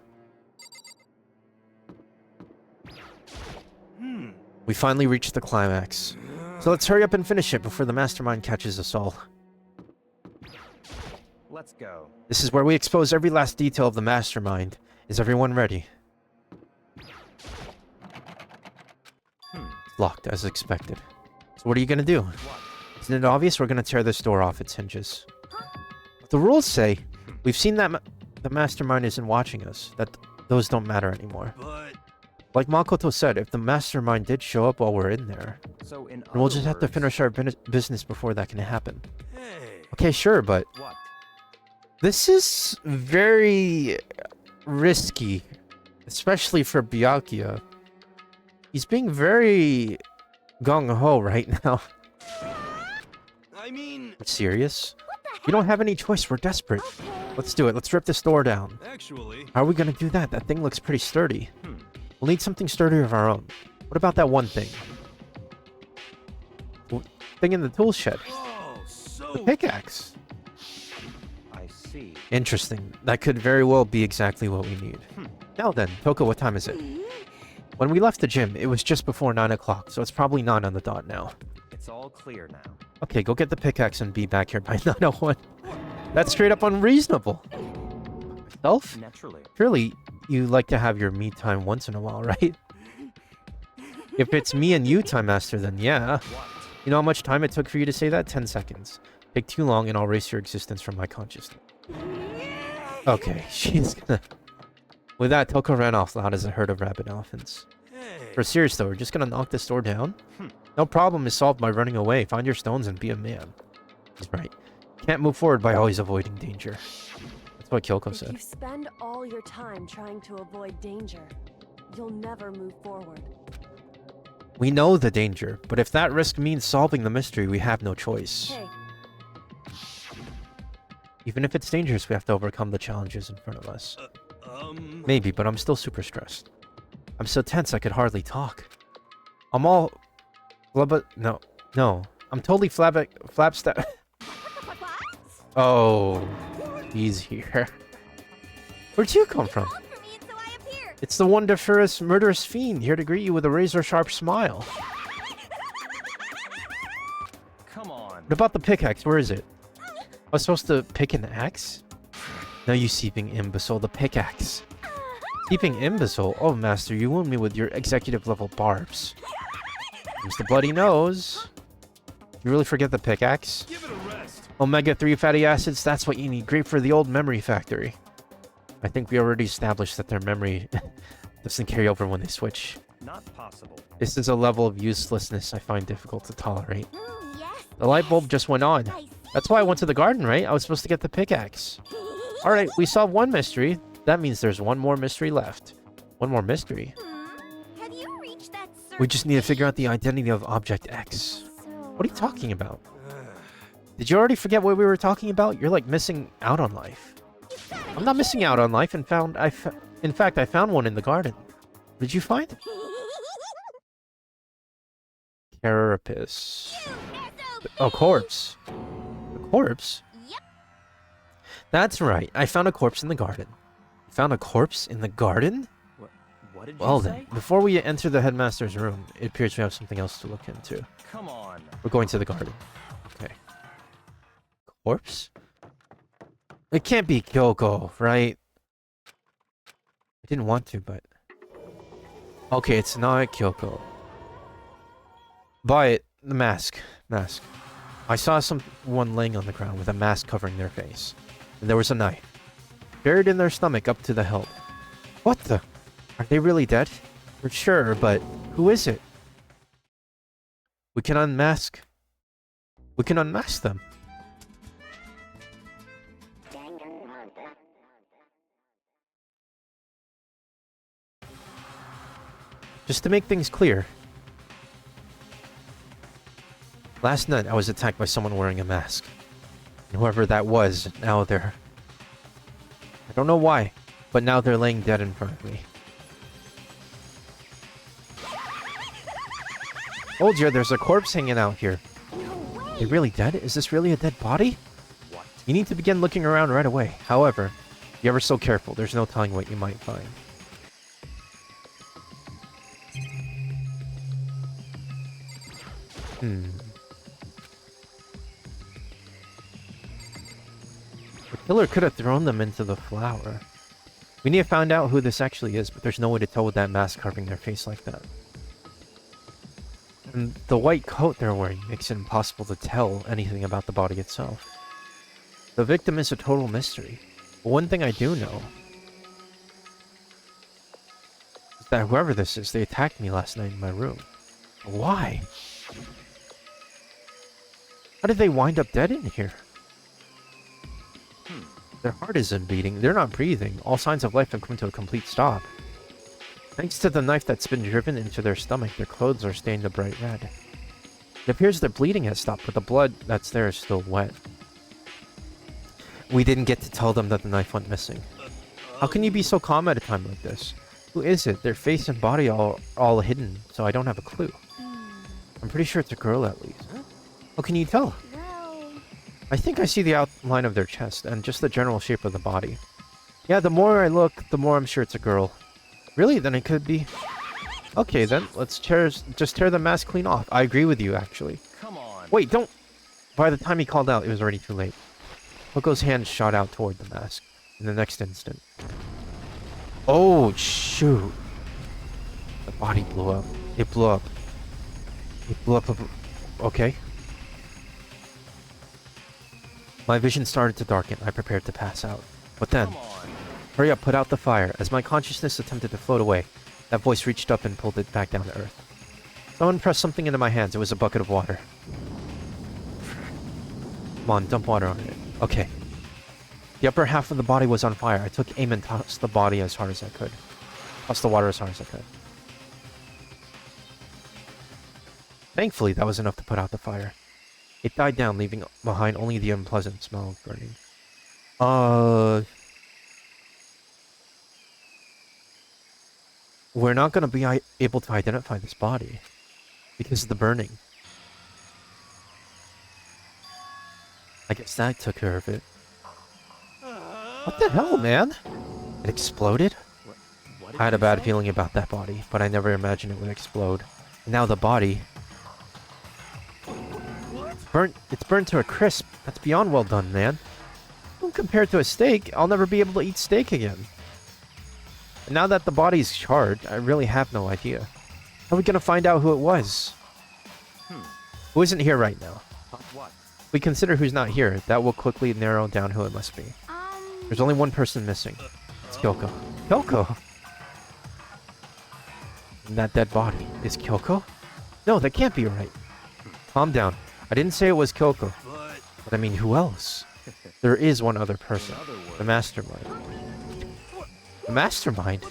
We finally reached the climax. So let's hurry up and finish it before the mastermind catches us all. Let's go. This is where we expose every last detail of the mastermind. Is everyone ready? It's locked, as expected. So what are you gonna do? What? Isn't it obvious we're gonna tear this door off its hinges? The rules say We've seen that the mastermind isn't watching us. Those don't matter anymore. But Like Makoto said, if the mastermind did show up while we're in there, So in then we'll other just have to words, finish our business before that can happen. hey, Okay, sure, but What? this is very risky, especially for Byakuya. He's being very gung-ho right now. I mean, Serious? We don't have any choice. We're desperate. Let's do it. Let's rip this door down. actually, How are we gonna do that? That thing looks pretty sturdy. Hmm. We'll need something sturdier of our own. What about that one thing? Thing in the tool shed. oh, so The pickaxe. I see. Interesting. That could very well be exactly what we need. Now then, Toko, what time is it? When we left the gym, it was just before 9 o'clock, so it's probably 9 on the dot now. It's all clear now. Okay, go get the pickaxe and be back here by 9:01. That's straight up unreasonable. Myself? Naturally. Surely you like to have your me time once in a while, right? If it's me and you, Time Master, then yeah. What? You know how much time it took for you to say that? 10 seconds. Take too long and I'll erase your existence from my consciousness. Okay, she's gonna... With that, Toko ran off loud as a herd of rabid elephants. hey, For serious though, we're just gonna knock this door down? No problem is solved by running away. Find your stones and be a man. He's right. Can't move forward by always avoiding danger. That's what Kyoko If said. you spend all your time trying to avoid danger, you'll never move forward. We know the danger, but if that risk means solving the mystery, we have no choice. Hey, Even if it's dangerous, we have to overcome the challenges in front of us. maybe. Maybe, but I'm still super stressed. I'm so tense I could hardly talk. I'm all... No. I'm totally flapsta... Oh, he's here. Where'd you come from? Called for me, and so I appeared. It's the wonderful murderous fiend, here to greet you with a razor-sharp smile. Come on. What about the pickaxe? Where is it? I was supposed to pick an axe? No, you seeping imbecile, the pickaxe. Seeping imbecile? Oh, master, you wound me with your executive-level barbs. Use the bloody nose. You really forget the pickaxe? Give it a rest. Omega-3 fatty acids, that's what you need. Great for the old memory factory. I think we already established that their memory doesn't carry over when they switch. Not possible. This is a level of uselessness I find difficult to tolerate. Yes. The light bulb just went on. I see. That's why I went to the garden, right? I was supposed to get the pickaxe. Alright, we solved one mystery. That means there's one more mystery left. One more mystery? Have you reached that We just need to figure out the identity of Object X. What are you talking about? Did you already forget what we were talking about? You're like missing out on life. I'm not missing out on life and in fact, I found one in the garden. What did you find? Carapace. A corpse. A corpse? Yep. That's right. I found a corpse in the garden. You found a corpse in the garden? What did Well you then, say? before we enter the headmaster's room, it appears we have something else to look into. Come on. We're going to the garden. Okay. Corpse? It can't be Kyoko, right? I didn't want to, but... Okay, it's not Kyoko. But, the mask. Mask. I saw someone laying on the ground with a mask covering their face. And there was a knife. Buried in their stomach up to the hilt. What the? Are they really dead? For sure, but who is it? We can unmask. We can unmask them. Just to make things clear. Last night, I was attacked by someone wearing a mask. And whoever that was, now they're... I don't know why, but now they're laying dead in front of me. Told you, there's a corpse hanging out here. They really dead? Is this really a dead body? What? You need to begin looking around right away. However, be ever so careful. There's no telling what you might find. The killer could have thrown them into the flower. We need to find out who this actually is, but there's no way to tell with that mask covering their face like that. And the white coat they're wearing makes it impossible to tell anything about the body itself. The victim is a total mystery. But one thing I do know is that whoever this is, they attacked me last night in my room. Why? How did they wind up dead in here? Their heart isn't beating. They're not breathing. All signs of life have come to a complete stop. Thanks to the knife that's been driven into their stomach, their clothes are stained a bright red. It appears their bleeding has stopped, but the blood that's there is still wet. We didn't get to tell them that the knife went missing. How can you be so calm at a time like this? Who is it? Their face and body are all hidden, so I don't have a clue. I'm pretty sure it's a girl at least. How can you tell? Well, I think I see the outline of their chest and just the general shape of the body. Yeah, the more I look, the more I'm sure it's a girl. Really? Then it could be... Okay then, let's just tear the mask clean off. I agree with you, actually. Come on. Wait, don't... By the time he called out, it was already too late. Koko's hand shot out toward the mask in the next instant. Oh, shoot. The body blew up. It blew up. It blew up. Okay. My vision started to darken. I prepared to pass out. But then, Come on. hurry up, put out the fire. As my consciousness attempted to float away, that voice reached up and pulled it back down to earth. Someone pressed something into my hands. It was a bucket of water. Come on, dump water on it. Okay. The upper half of the body was on fire. I took aim and tossed the body as hard as I could. Tossed the water as hard as I could. Thankfully, that was enough to put out the fire. It died down, leaving behind only the unpleasant smell of burning. We're not going to be able to identify this body because of the burning. I guess that took care of it. What the hell, man? It exploded? What did I had a you bad say? feeling about that body, but I never imagined it would explode. And now the body... It's burnt to a crisp. That's beyond well done, man. Don't compare it to a steak. I'll never be able to eat steak again. And now that the body's charred, I really have no idea. How are we gonna find out who it was? Who isn't here right now? What? If we consider who's not here, that will quickly narrow down who it must be. There's only one person missing. It's Kyoko. Kyoko! And that dead body is Kyoko? No, that can't be right. Calm down. I didn't say it was Kyoko. But I mean, who else? There is one other person. The mastermind. The mastermind?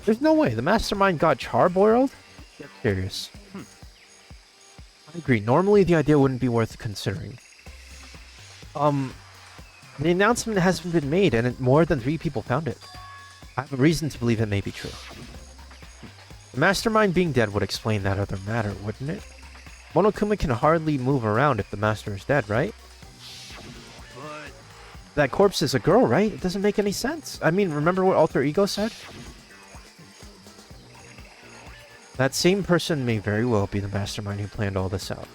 There's no way. The mastermind got charbroiled? Get serious. I agree. Normally, the idea wouldn't be worth considering. The announcement hasn't been made, and more than 3 people found it. I have a reason to believe it may be true. The mastermind being dead would explain that other matter, wouldn't it? Monokuma can hardly move around if the master is dead, right? That corpse is a girl, right? It doesn't make any sense. I mean, remember what Alter Ego said? That same person may very well be the mastermind who planned all this out.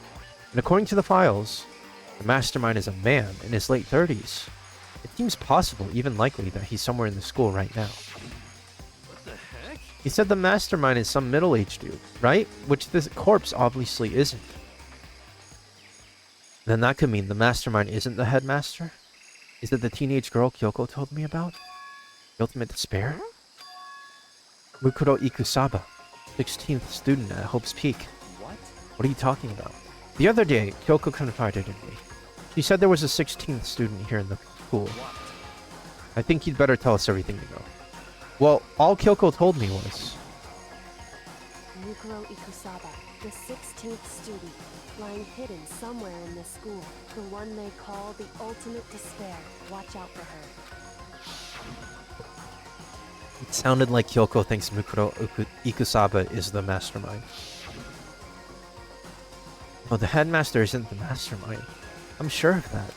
And according to the files, the mastermind is a man in his late 30s. It seems possible, even likely, that he's somewhere in the school right now. What the heck? He said the mastermind is some middle-aged dude, right? Which this corpse obviously isn't. Then that could mean the mastermind isn't the headmaster? Is it the teenage girl Kyoko told me about? The ultimate despair? Mukuro Ikusaba, 16th student at Hope's Peak. What? What are you talking about? The other day, Kyoko confided in me. She said there was a 16th student here in the school. I think you'd better tell us everything you know. Well, all Kyoko told me was... Mukuro Ikusaba, the 16th student, lying hidden somewhere in this school. The one they call the ultimate despair. Watch out for her. It sounded like Kyoko thinks Mukuro Ikusaba is the mastermind. Oh, the headmaster isn't the mastermind. I'm sure of that.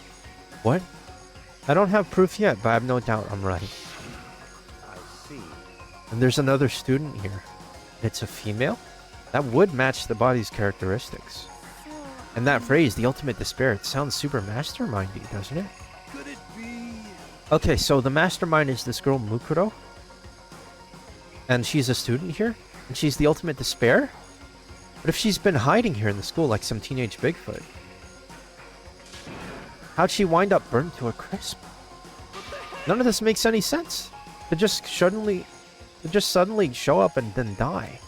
What? I don't have proof yet, but I have no doubt I'm right. I see. And there's another student here. And it's a female? That would match the body's characteristics. And that phrase, the ultimate despair, it sounds super mastermindy, doesn't it? Could it be? Okay, so the mastermind is this girl Mukuro? And she's a student here? And she's the ultimate despair? But if she's been hiding here in the school like some teenage Bigfoot, how'd she wind up burnt to a crisp? What the None of this makes any sense. To just suddenly show up and then die.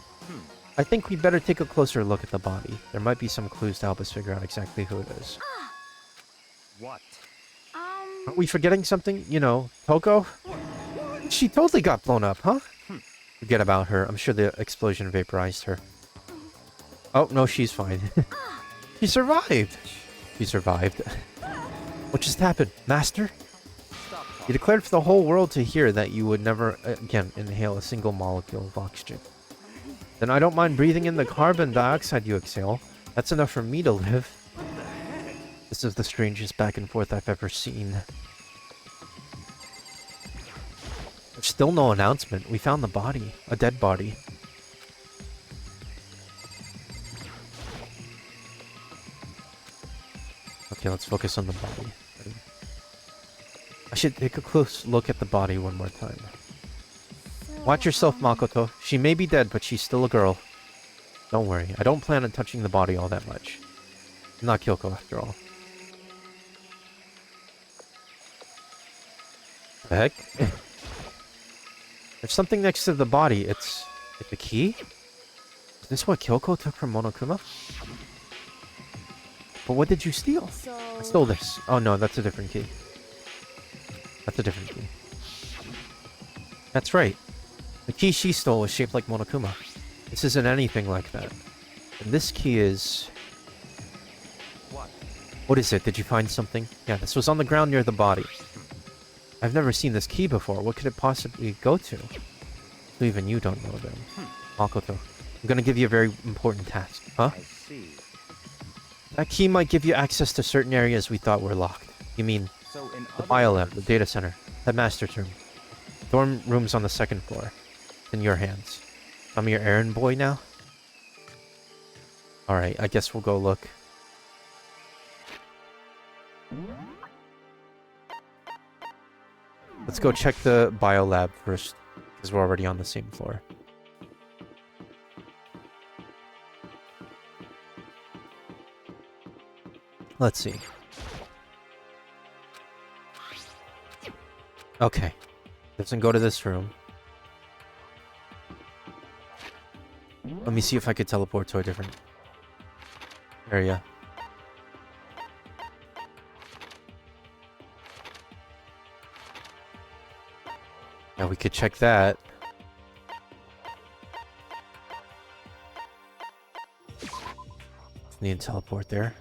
I think we'd better take a closer look at the body. There might be some clues to help us figure out exactly who it is. What? Aren't we forgetting something? You know, Toko? She totally got blown up, huh? Forget about her. I'm sure the explosion vaporized her. Oh, no, she's fine. She survived. She survived. What just happened, Master? You declared for the whole world to hear that you would never again inhale a single molecule of oxygen. Then I don't mind breathing in the carbon dioxide you exhale. That's enough for me to live. This is the strangest back and forth I've ever seen. There's still no announcement. We found the body. A dead body. Okay, let's focus on the body. Ready? I should take a close look at the body one more time. Watch yourself, Makoto. She may be dead, but she's still a girl. Don't worry. I don't plan on touching the body all that much. I'm not Kyoko, after all. The heck? There's something next to the body. It's a key? Is this what Kyoko took from Monokuma? But what did you steal? So... I stole this. Oh no, that's a different key. That's a different key. That's right. The key she stole was shaped like Monokuma. This isn't anything like that. And this key is... What is it? Did you find something? Yeah, this was on the ground near the body. I've never seen this key before. What could it possibly go to? So even you don't know them. Makoto, I'm gonna give you a very important task. Huh? I see. That key might give you access to certain areas we thought were locked. You mean So in the other biolab, words- the data center, the master's room. Dorm room's on the second floor. It's in your hands. I'm your errand boy now? Alright, I guess we'll go look. Let's go check the biolab first, because we're already on the same floor. Let's see. Okay. Doesn't go to this room. Let me see if I could teleport to a different area. Yeah, we could check that. Need to teleport there.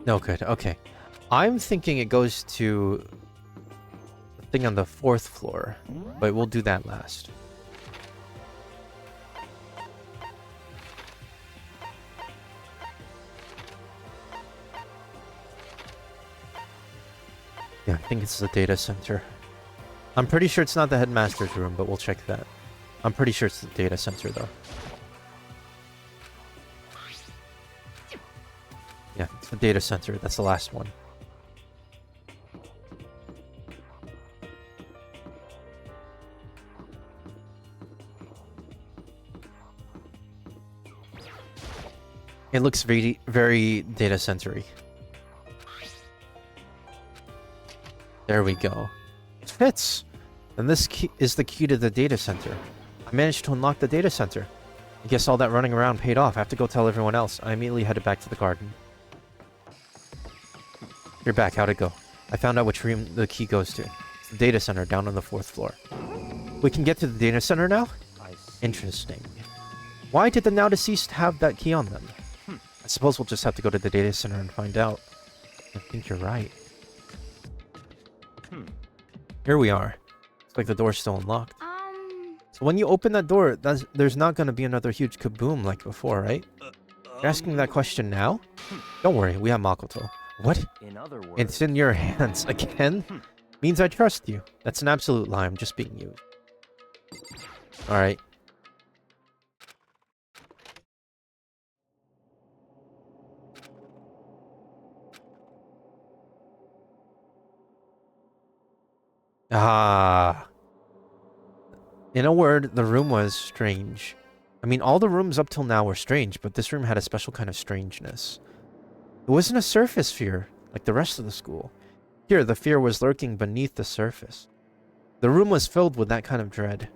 No good. Okay. I'm thinking it goes to the thing on the 4th floor, but we'll do that last. Yeah, I think it's the data center. I'm pretty sure it's not the headmaster's room, but we'll check that. I'm pretty sure it's the data center, though. Yeah, it's the data center. That's the last one. It looks very, very data center-y. There we go. It fits! And this key is the key to the data center. I managed to unlock the data center. I guess all that running around paid off. I have to go tell everyone else. I immediately headed back to the garden. You're back. How'd it go? I found out which room the key goes to. It's the data center down on the 4th floor. We can get to the data center now? I see. Interesting. Why did the now deceased have that key on them? I suppose we'll just have to go to the data center and find out. I think you're right. Here we are. Looks like the door's still unlocked. So when you open that door, there's not going to be another huge kaboom like before, right? You're asking that question now? Don't worry, we have Makoto. What? In other words, It's in your hands again? Means I trust you. That's an absolute lie. I'm just being used. Alright. Ah. In a word, the room was strange. I mean, all the rooms up till now were strange, but this room had a special kind of strangeness. It wasn't a surface fear, like the rest of the school. Here, the fear was lurking beneath the surface. The room was filled with that kind of dread.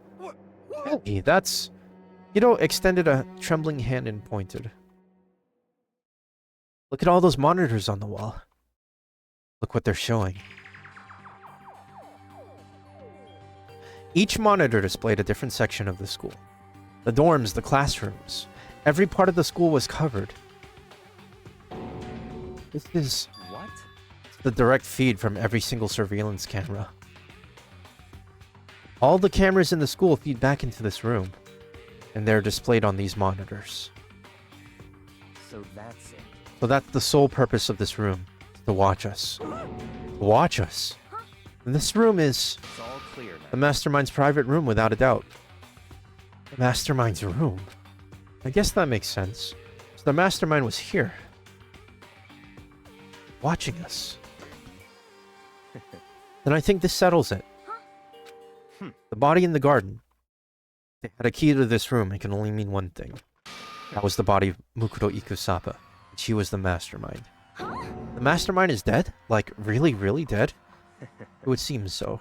Hey, that's... Hito extended a trembling hand and pointed. Look at all those monitors on the wall. Look what they're showing. Each monitor displayed a different section of the school. The dorms, the classrooms. Every part of the school was covered. This is What? the direct feed from every single surveillance camera. All the cameras in the school feed back into this room, and they're displayed on these monitors. So that's it. So that's the sole purpose of this room, to watch us. To watch us. And this room is It's all clear now. the Mastermind's private room, without a doubt. The Mastermind's room? I guess that makes sense. So the Mastermind was here. Watching us. Then I think this settles it. The body in the garden. They had a key to this room. It can only mean one thing. That was the body of Mukuro Ikusaba. And she was the Mastermind. The Mastermind is dead? Like, really, really dead? It would seem so.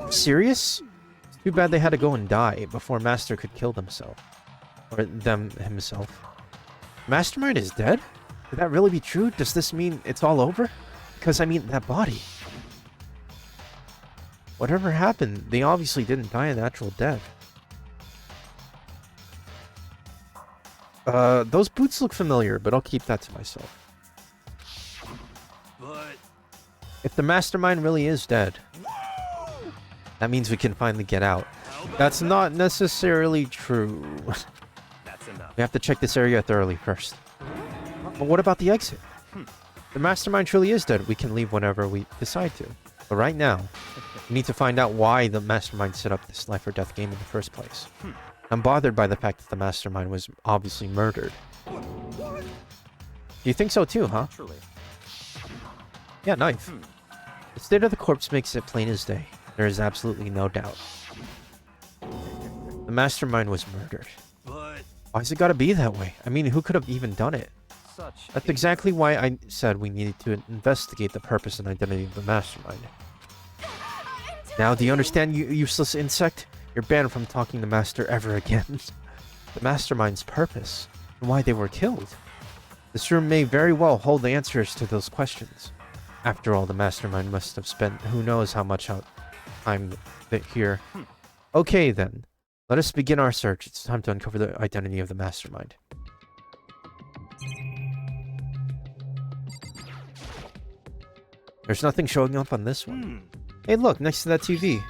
Serious? It's too bad they had to go and die before Master could kill themselves. Or them himself. Mastermind is dead? Could that really be true? Does this mean it's all over? Because, I mean, that body. Whatever happened, they obviously didn't die a natural death. Those boots look familiar, but I'll keep that to myself. But If the Mastermind really is dead, that means we can finally get out. That's not necessarily true. That's enough. We have to check this area thoroughly first. But what about the exit? The Mastermind truly is dead. We can leave whenever we decide to. But right now, we need to find out why the Mastermind set up this life or death game in the first place. I'm bothered by the fact that the Mastermind was obviously murdered. You think so too, huh? Truly. Yeah, knife. The state of the corpse makes it plain as day. There is absolutely no doubt. The Mastermind was murdered. but Why's it gotta be that way? I mean, who could have even done it? Such. That's exactly why I said we needed to investigate the purpose and identity of the Mastermind. Now, do you understand, you useless insect? You're banned from talking to Master ever again. The Mastermind's purpose, and why they were killed. This room may very well hold the answers to those questions. After all, the Mastermind must have spent who knows how much time here. Okay then, let us begin our search. It's time to uncover the identity of the Mastermind. There's nothing showing up on this one. Hey look, next to that TV.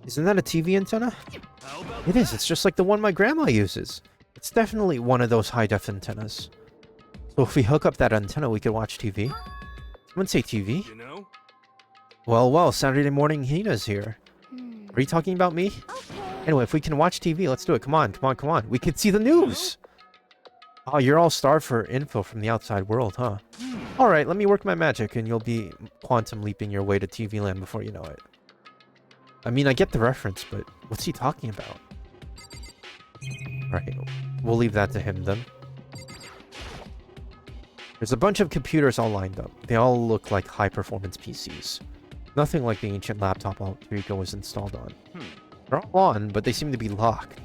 Isn't that a TV antenna? how about It is, it's just like the one my grandma uses. It's definitely one of those high-def antennas. So if we hook up that antenna, we could watch TV? Someone say TV? you know? Well, Saturday morning Hina's here. Are you talking about me? Anyway, if we can watch TV, let's do it. Come on. We can see the news! Oh, you're all starved for info from the outside world, huh? Alright, let me work my magic and you'll be quantum leaping your way to TV land before you know it. I mean, I get the reference, but what's he talking about? Right, we'll leave that to him then. There's a bunch of computers all lined up. They all look like high-performance PCs. Nothing like the ancient laptop Rico was installed on. They're all on, but they seem to be locked.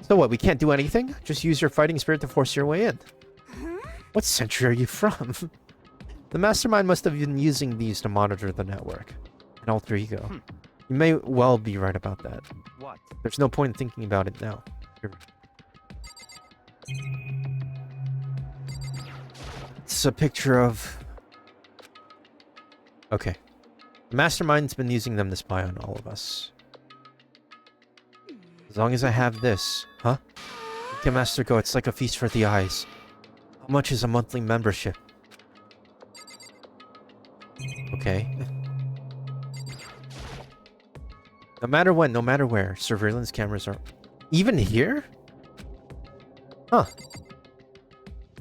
So what, we can't do anything? Just use your fighting spirit to force your way in. What century are you from? The Mastermind must have been using these to monitor the network. An alter ego. You may well be right about that. What? There's no point in thinking about it now. Here. It's a picture of... Okay. The Mastermind's been using them to spy on all of us. As long as I have this... Huh? Okay, Master Go, it's like a feast for the eyes. How much is a monthly membership? Okay. No matter when, no matter where, surveillance cameras are... Even here? Huh.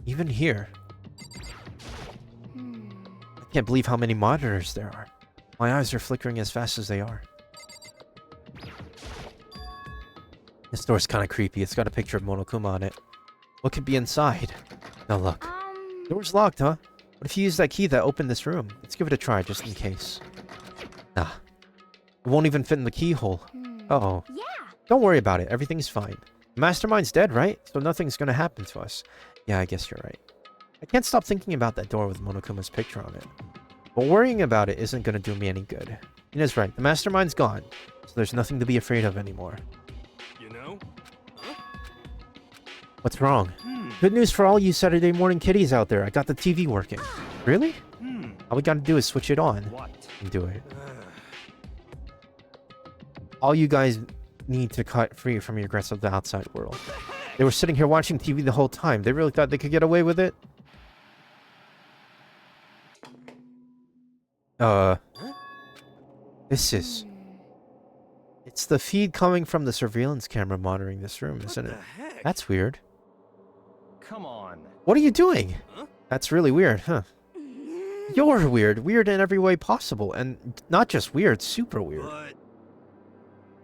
Even here. I can't believe how many monitors there are. My eyes are flickering as fast as they are. This door's kind of creepy. It's got a picture of Monokuma on it. What could be inside? Now look. Door's locked, huh? What if you use that key that opened this room? Let's give it a try, just in case. Nah. It won't even fit in the keyhole. Uh-oh. Yeah. Don't worry about it. Everything's fine. The mastermind's dead, right? So nothing's gonna happen to us. Yeah, I guess you're right. I can't stop thinking about that door with Monokuma's picture on it. But worrying about it isn't gonna do me any good. Ina's right. The mastermind's gone. So there's nothing to be afraid of anymore. You know? What's wrong? Good news for all you Saturday morning kiddies out there. I got the TV working. Really? All we gotta do is switch it on. What? And do it. All you guys need to cut free from your regrets of the outside world. They were sitting here watching TV the whole time. They really thought they could get away with it? This is... It's the feed coming from the surveillance camera monitoring this room, isn't it? Heck? That's weird. Come on. What are you doing? Huh? That's really weird, huh? You're weird. Weird in every way possible. And not just weird, super weird.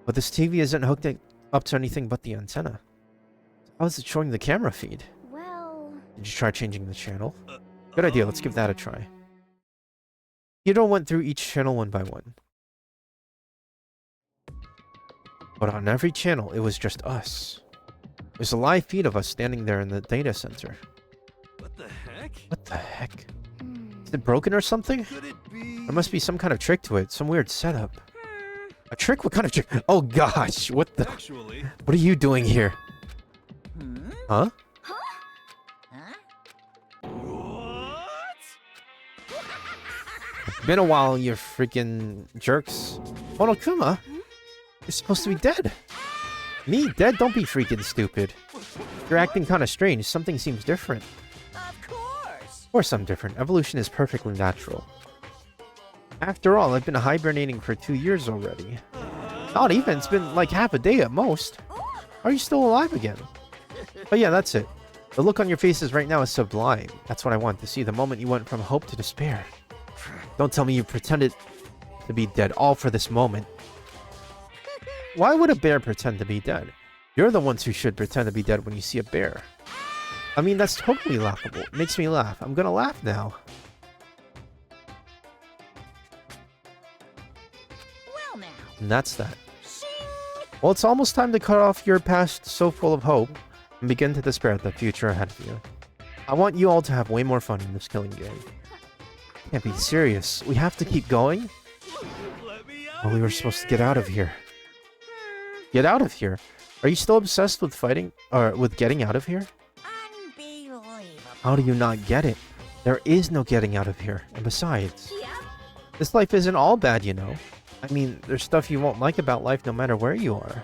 But this TV isn't hooked up to anything but the antenna. How is it showing the camera feed? Well, Did you try changing the channel? Good idea, let's give that a try. Hiro went through each channel one by one. But on every channel, it was just us. There's a live feed of us standing there in the data center. What the heck? What the heck? Is it broken or something? Could it be? There must be some kind of trick to it, some weird setup. A trick? What kind of trick? Oh gosh, what the... Actually, What are you doing here? Huh? what? Been a while, you freaking jerks. Monokuma? You're supposed to be dead. Me? Dead? Don't be freaking stupid. You're acting kind of strange. Something seems different. Of course. Of course I'm different. Evolution is perfectly natural. After all, I've been hibernating for 2 years already. Not even. It's been like half a day at most. Are you still alive again? But yeah, that's it. The look on your faces right now is sublime. That's what I want to see. The moment you went from hope to despair. Don't tell me you pretended to be dead all for this moment. Why would a bear pretend to be dead? You're the ones who should pretend to be dead when you see a bear. I mean, that's totally laughable. It makes me laugh. I'm gonna laugh now. well now. And that's that. Well, it's almost time to cut off your past so full of hope and begin to despair at the future ahead of you. I want you all to have way more fun in this killing game. Can't be serious. We have to keep going? Let me out. Well, we were supposed to get out of here. Get out of here? Are you still obsessed with fighting, or with getting out of here? Unbelievable. How do you not get it? There is no getting out of here. And besides, Yep. this life isn't all bad, you know. I mean, there's stuff you won't like about life no matter where you are.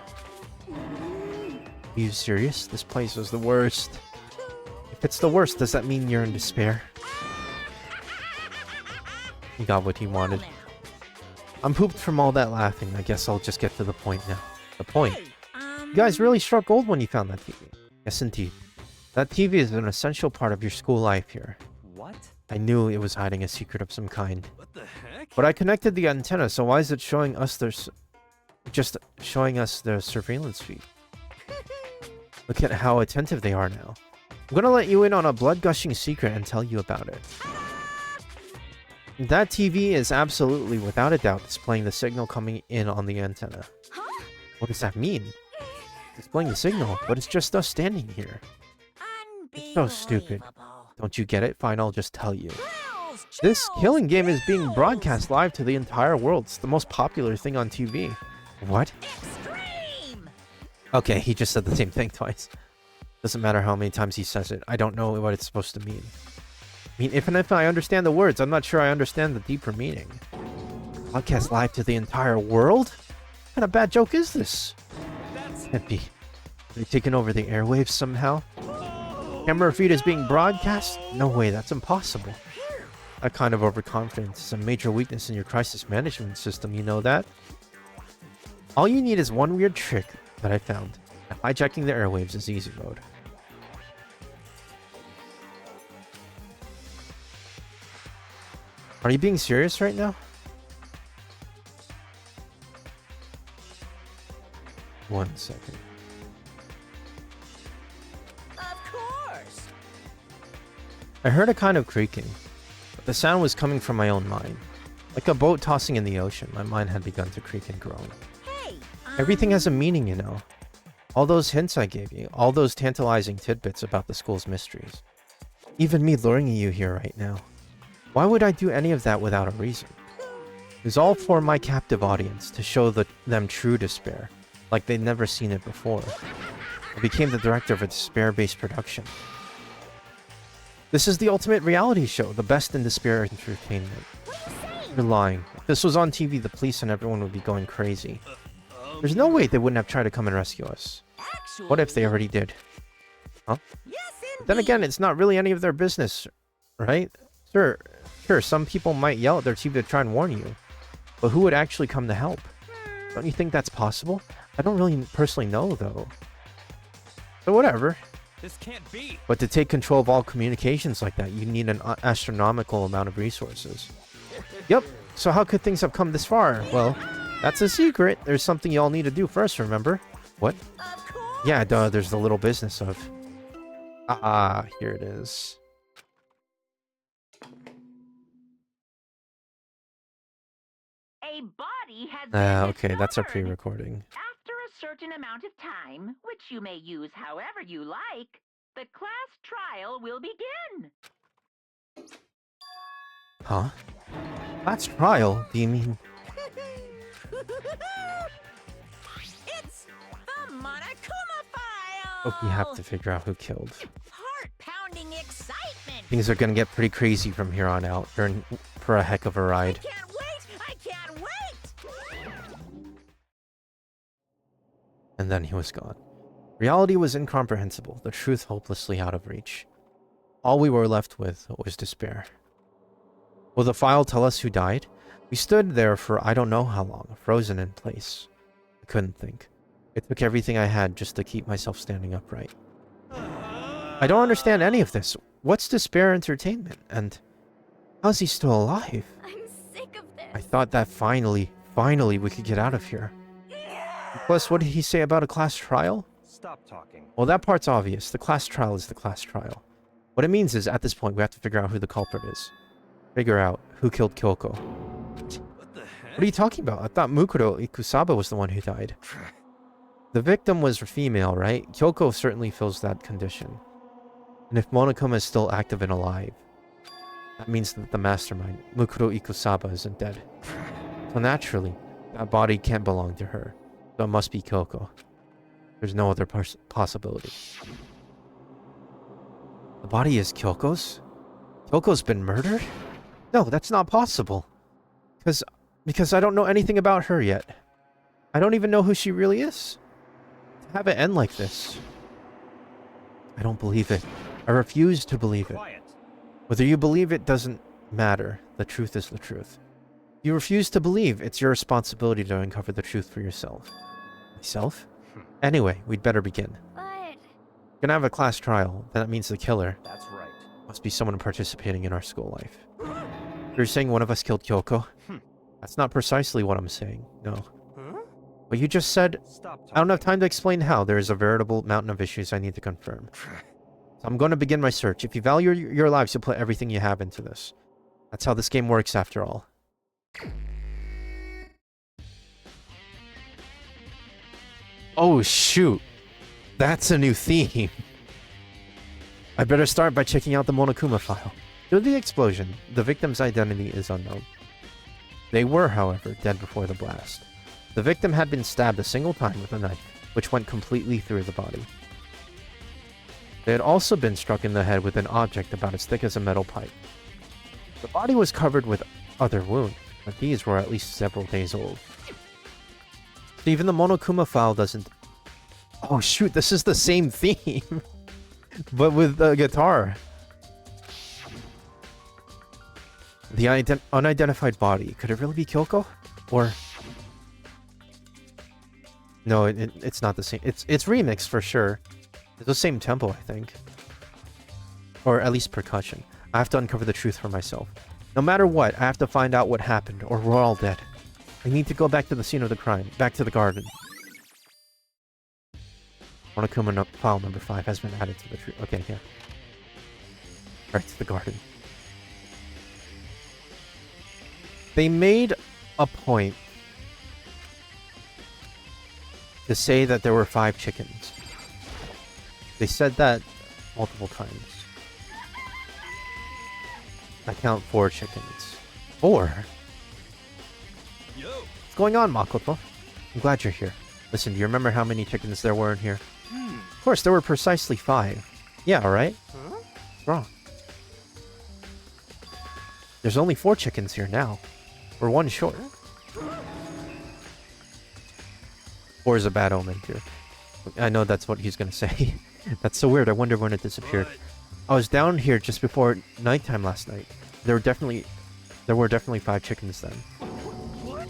Are you serious? This place is the worst. If it's the worst, does that mean you're in despair? He got what he wanted. I'm pooped from all that laughing. I guess I'll just get to the point now. The point. You guys really struck gold when you found that TV. Yes, indeed. That TV is an essential part of your school life here. What? I knew it was hiding a secret of some kind. What the heck? But I connected the antenna, so why is it showing us just showing us the surveillance feed? Look at how attentive they are now. I'm gonna let you in on a blood-gushing secret and tell you about it. That TV is absolutely, without a doubt, displaying the signal coming in on the antenna. What does that mean? It's displaying the signal, but it's just us standing here. It's so stupid. Don't you get it? Fine, I'll just tell you. This killing game is being broadcast live to the entire world. It's the most popular thing on TV. What? Extreme. Okay, he just said the same thing twice. Doesn't matter how many times he says it. I don't know what it's supposed to mean. I mean, if I understand the words, I'm not sure I understand the deeper meaning. Broadcast live to the entire world? What kind of bad joke is this? Can't be. Are they taking over the airwaves somehow? Camera feed is being broadcast? No way, that's impossible. That kind of overconfidence is a major weakness in your crisis management system, you know that? All you need is one weird trick that I found. Hijacking the airwaves is easy mode. Are you being serious right now? One second. this? I heard a kind of creaking, but the sound was coming from my own mind. Like a boat tossing in the ocean, my mind had begun to creak and groan. Hey, Everything has a meaning, you know. All those hints I gave you, all those tantalizing tidbits about the school's mysteries. Even me luring you here right now. Why would I do any of that without a reason? It was all for my captive audience, to show them true despair, like they'd never seen it before. I became the director of a despair-based production. This is the ultimate reality show, the best in despair entertainment. You're lying. If this was on TV, the police and everyone would be going crazy. There's no way they wouldn't have tried to come and rescue us. actually, What if they already did? Huh? Yes, But then again, it's not really any of their business, right? Sure, some people might yell at their TV to try and warn you. But who would actually come to help? Don't you think that's possible? I don't really personally know, though. So whatever. This can't be. But to take control of all communications like that, you need an astronomical amount of resources. Yep, so how could things have come this far? Well, that's a secret. There's something you all need to do first, remember? What? Of course. Yeah, duh, there's the little business of... here it is. A body has been Okay, that's a discovered. pre-recording. After a certain amount of time, which you may use however you like, the class trial will begin. Huh? That's trial? Do you mean... It's the Monokuma file. Oh, we have to figure out who killed. Heart-pounding excitement. Things are gonna get pretty crazy from here on out. You're in for a heck of a I ride. can't wait. I can't wait. And then he was gone. Reality was incomprehensible, the truth hopelessly out of reach. All we were left with was despair. Will the file tell us who died? We stood there for I don't know how long, frozen in place. I couldn't think. It took everything I had just to keep myself standing upright. I don't understand any of this. What's despair entertainment? And how's he still alive? I'm sick of this. I thought that finally we could get out of here. Plus, what did he say about a class trial? Stop talking. Well, that part's obvious. The class trial is the class trial. What it means is, at this point, we have to figure out who the culprit is. Figure out who killed Kyoko. What the heck? What are you talking about? I thought Mukuro Ikusaba was the one who died. The victim was female, right? Kyoko certainly fills that condition. And if Monokuma is still active and alive, that means that the mastermind, Mukuro Ikusaba, isn't dead. So naturally, that body can't belong to her. So it must be Kyoko. There's no other possibility. The body is Kyoko's? Kyoko's been murdered? No, that's not possible. Because I don't know anything about her yet. I don't even know who she really is. To have it end like this. I don't believe it. I refuse to believe it. Quiet. Whether you believe it doesn't matter. The truth is the truth. If you refuse to believe, it's your responsibility to uncover the truth for yourself. Myself? Anyway, we'd better begin. But We're gonna have a class trial. That means the killer That's right. must be someone participating in our school life. You're saying one of us killed Kyoko? That's not precisely what I'm saying, no. Huh? But you just said... Stop talking. I don't have time to explain how. There is a veritable mountain of issues I need to confirm. So I'm going to begin my search. If you value your lives, you'll put everything you have into this. That's how this game works after all. Oh shoot. That's a new theme. I better start by checking out the Monokuma file. Due to the explosion, the victim's identity is unknown. They were, however, dead before the blast. The victim had been stabbed a single time with a knife, which went completely through the body. They had also been struck in the head with an object about as thick as a metal pipe. The body was covered with other wounds, but these were at least several days old. So even the Monokuma file doesn't... Oh shoot, this is the same theme! But with the guitar. The unidentified body. Could it really be Kyoko? Or... No, it's not the same. It's remixed for sure. It's the same tempo, I think. Or at least percussion. I have to uncover the truth for myself. No matter what, I have to find out what happened, or we're all dead. I need to go back to the scene of the crime. Back to the garden. Monokuma file number 5 has been added to the tree. Okay, yeah. Right to the garden. They made a point to say that there were 5 chickens. They said that multiple times. I count 4 chickens. 4? Yo. What's going on, Makoto? I'm glad you're here. Listen, do you remember how many chickens there were in here? Of course, there were precisely 5. Yeah, alright? What's wrong? There's only 4 chickens here now. We're 1 short. 4 is a bad omen, too. I know that's what he's gonna say. That's so weird. I wonder when it disappeared. I was down here just before nighttime last night. There were definitely 5 chickens then.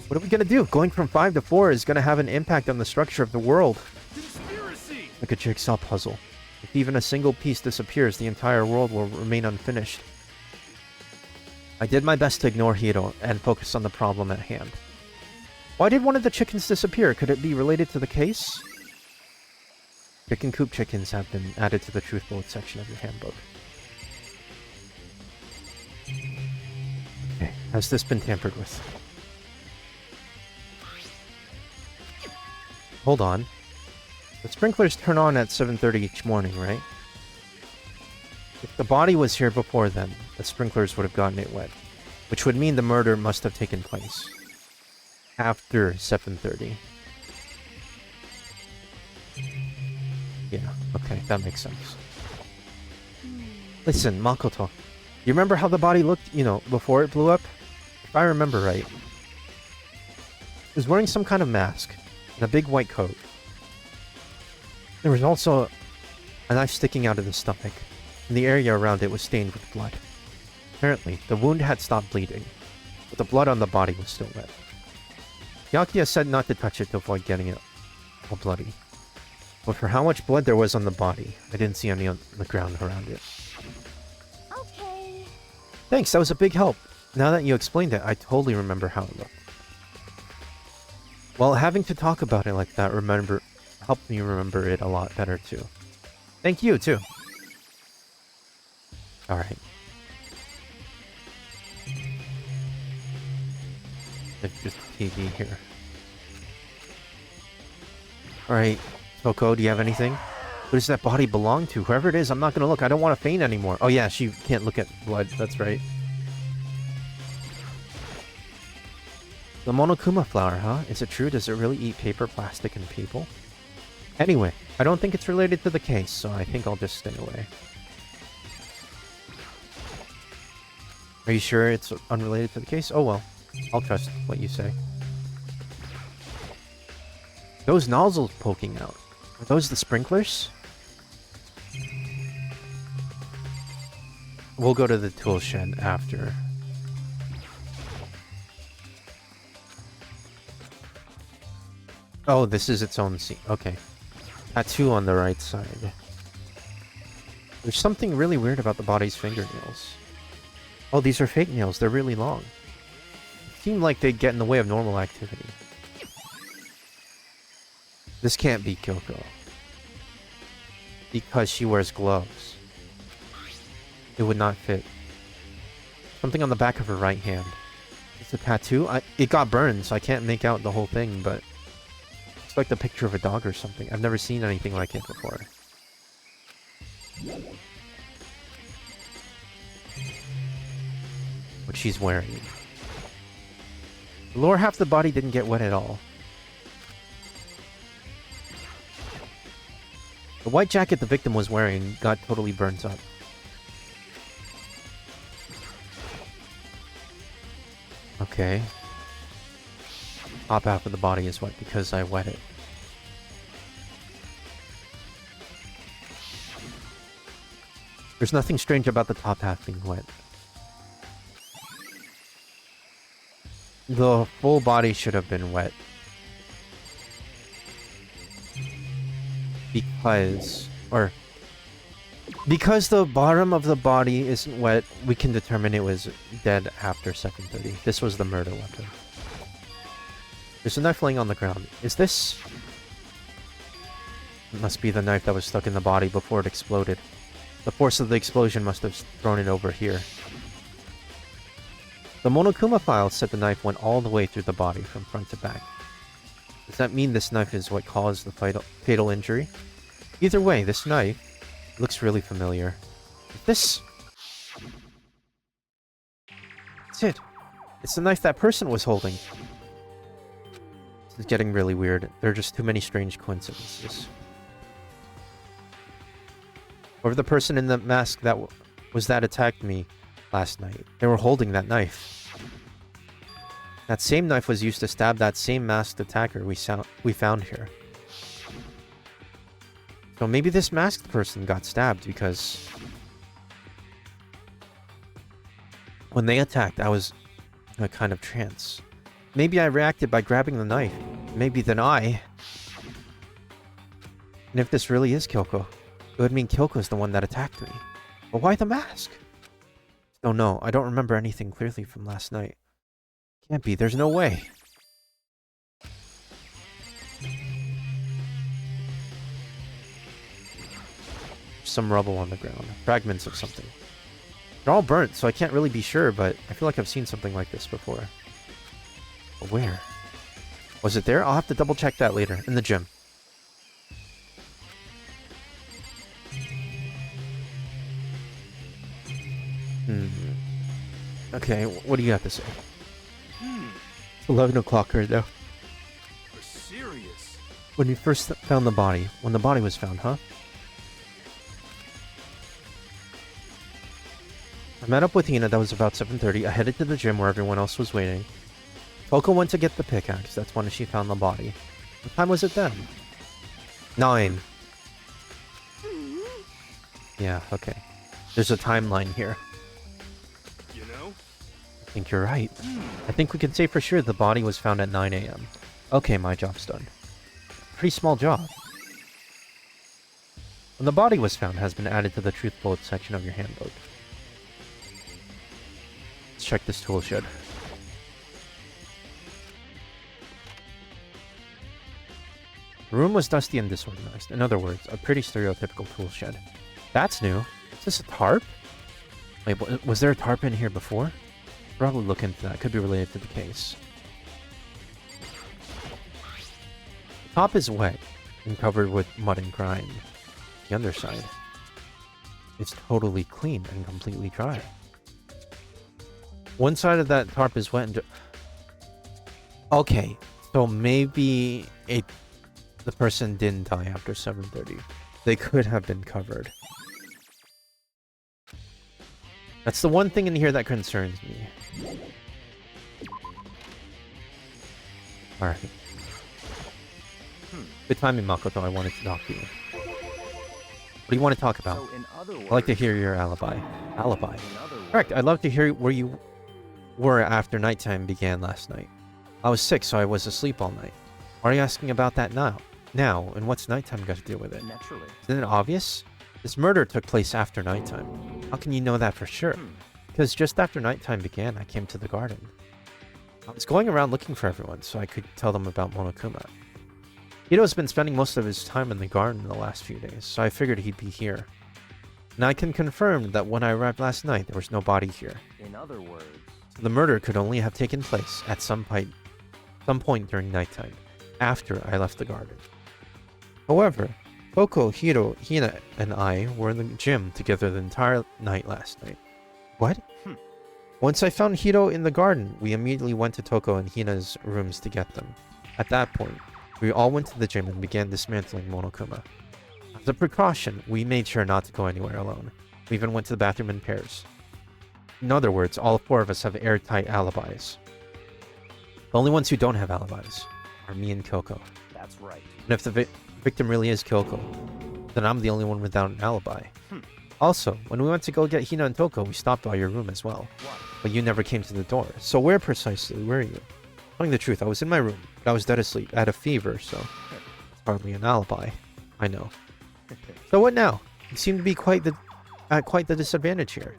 What are we gonna do? Going from 5 to 4 is gonna have an impact on the structure of the world. Conspiracy. Like a jigsaw puzzle. If even a single piece disappears, the entire world will remain unfinished. I did my best to ignore Hiro and focus on the problem at hand. Why did one of the chickens disappear? Could it be related to the case? Chicken coop chickens have been added to the truth bullet section of your handbook. Okay, has this been tampered with? Hold on. The sprinklers turn on at 7:30 each morning, right? If the body was here before then, the sprinklers would have gotten it wet, which would mean the murder must have taken place after 7:30. Yeah, okay, that makes sense. Listen, Makoto, you remember how the body looked, before it blew up? If I remember right, it was wearing some kind of mask and a big white coat. There was also a knife sticking out of the stomach, and the area around it was stained with blood. Apparently, the wound had stopped bleeding, but the blood on the body was still wet. Yakuya said not to touch it to avoid getting it all bloody. But for how much blood there was on the body, I didn't see any on the ground around it. Okay. Thanks, that was a big help. Now that you explained it, I totally remember how it looked. Well, having to talk about it like that helped me remember it a lot better too. Thank you too. Alright. There's just TV here. Alright, Toko, do you have anything? Who does that body belong to? Whoever it is, I'm not gonna look. I don't want to faint anymore. Oh yeah, she can't look at blood. That's right. The Monokuma flower, huh? Is it true? Does it really eat paper, plastic, and people? Anyway, I don't think it's related to the case, so I think I'll just stay away. Are you sure it's unrelated to the case? Oh well, I'll trust what you say. Those nozzles poking out. Are those the sprinklers? We'll go to the tool shed after. Oh, this is its own scene. Okay. Tattoo on the right side. There's something really weird about the body's fingernails. Oh, these are fake nails. They're really long. It seemed like they'd get in the way of normal activity. This can't be Kyoko. Because she wears gloves. It would not fit. Something on the back of her right hand. It's a tattoo? It got burned, so I can't make out the whole thing, but... It's like the picture of a dog or something. I've never seen anything like it before. What she's wearing. The lower half of the body didn't get wet at all. The white jacket the victim was wearing got totally burnt up. Okay. Top half of the body is wet because I wet it. There's nothing strange about the top half being wet. The full body should have been wet. Because the bottom of the body isn't wet, we can determine it was dead after 7:30. This was the murder weapon. There's a knife laying on the ground. Is this... It must be the knife that was stuck in the body before it exploded. The force of the explosion must have thrown it over here. The Monokuma file said the knife went all the way through the body from front to back. Does that mean this knife is what caused the fatal injury? Either way, this knife looks really familiar. This... That's it. It's the knife that person was holding. This is getting really weird. There are just too many strange coincidences. Or the person in the mask that that attacked me last night. They were holding that knife. That same knife was used to stab that same masked attacker we found here. So maybe this masked person got stabbed because when they attacked, I was in a kind of trance. Maybe I reacted by grabbing the knife. Maybe then I... And if this really is Kyoko, it would mean Kyoko's the one that attacked me. But why the mask? Oh no, I don't remember anything clearly from last night. Can't be, there's no way. Some rubble on the ground. Fragments of something. They're all burnt, so I can't really be sure, but I feel like I've seen something like this before. But where? Was it there? I'll have to double check that later, in the gym. Okay, what do you have to say? It's 11 o'clock right now. You're serious? When you first found the body. When the body was found, huh? I met up with Hina, that was about 7:30. I headed to the gym where everyone else was waiting. Coco went to get the pickaxe. That's when she found the body. What time was it then? 9. Yeah, okay. There's a timeline here. You know? I think you're right. I think we can say for sure the body was found at 9 a.m. Okay, my job's done. Pretty small job. When the body was found has been added to the truth bullet section of your handbook. Let's check this tool shed. The room was dusty and disorganized. In other words, a pretty stereotypical tool shed. That's new. Is this a tarp? Wait, was there a tarp in here before? Probably look into that. Could be related to the case. The top is wet and covered with mud and grime. The underside is totally clean and completely dry. One side of that tarp is wet and okay, so maybe the person didn't die after 7:30. They could have been covered. That's the one thing in here that concerns me. Alright. Good timing, Makoto. I wanted to talk to you. What do you want to talk about? So in other words, I'd like to hear your alibi. Alibi? in other words, Correct. I'd love to hear where you were after nighttime began last night. I was sick, so I was asleep all night. Why are you asking about that now? Now, and what's nighttime got to do with it? naturally. Isn't it obvious? This murder took place after nighttime. How can you know that for sure? Because just after nighttime began, I came to the garden. I was going around looking for everyone so I could tell them about Monokuma. Hito's been spending most of his time in the garden the last few days, so I figured he'd be here. And I can confirm that when I arrived last night, there was no body here. In other words, So the murder could only have taken place at some point during nighttime, after I left the garden. However, Coco, Hiro, Hina, and I were in the gym together the entire night last night. What? Once I found Hiro in the garden, we immediately went to Toko and Hina's rooms to get them. At that point, we all went to the gym and began dismantling Monokuma. As a precaution, we made sure not to go anywhere alone. We even went to the bathroom in pairs. In other words, all 4 of us have airtight alibis. The only ones who don't have alibis are me and Kyoko. that's right. And if the victim really is Kyoko, then I'm the only one without an alibi. Also, when we went to go get Hina and Toko, we stopped by your room as well. But you never came to the door. So where precisely were you? Telling the truth, I was in my room, but I was dead asleep. I had a fever, so it's hardly an alibi. I know. So what now? You seem to be at quite the disadvantage here.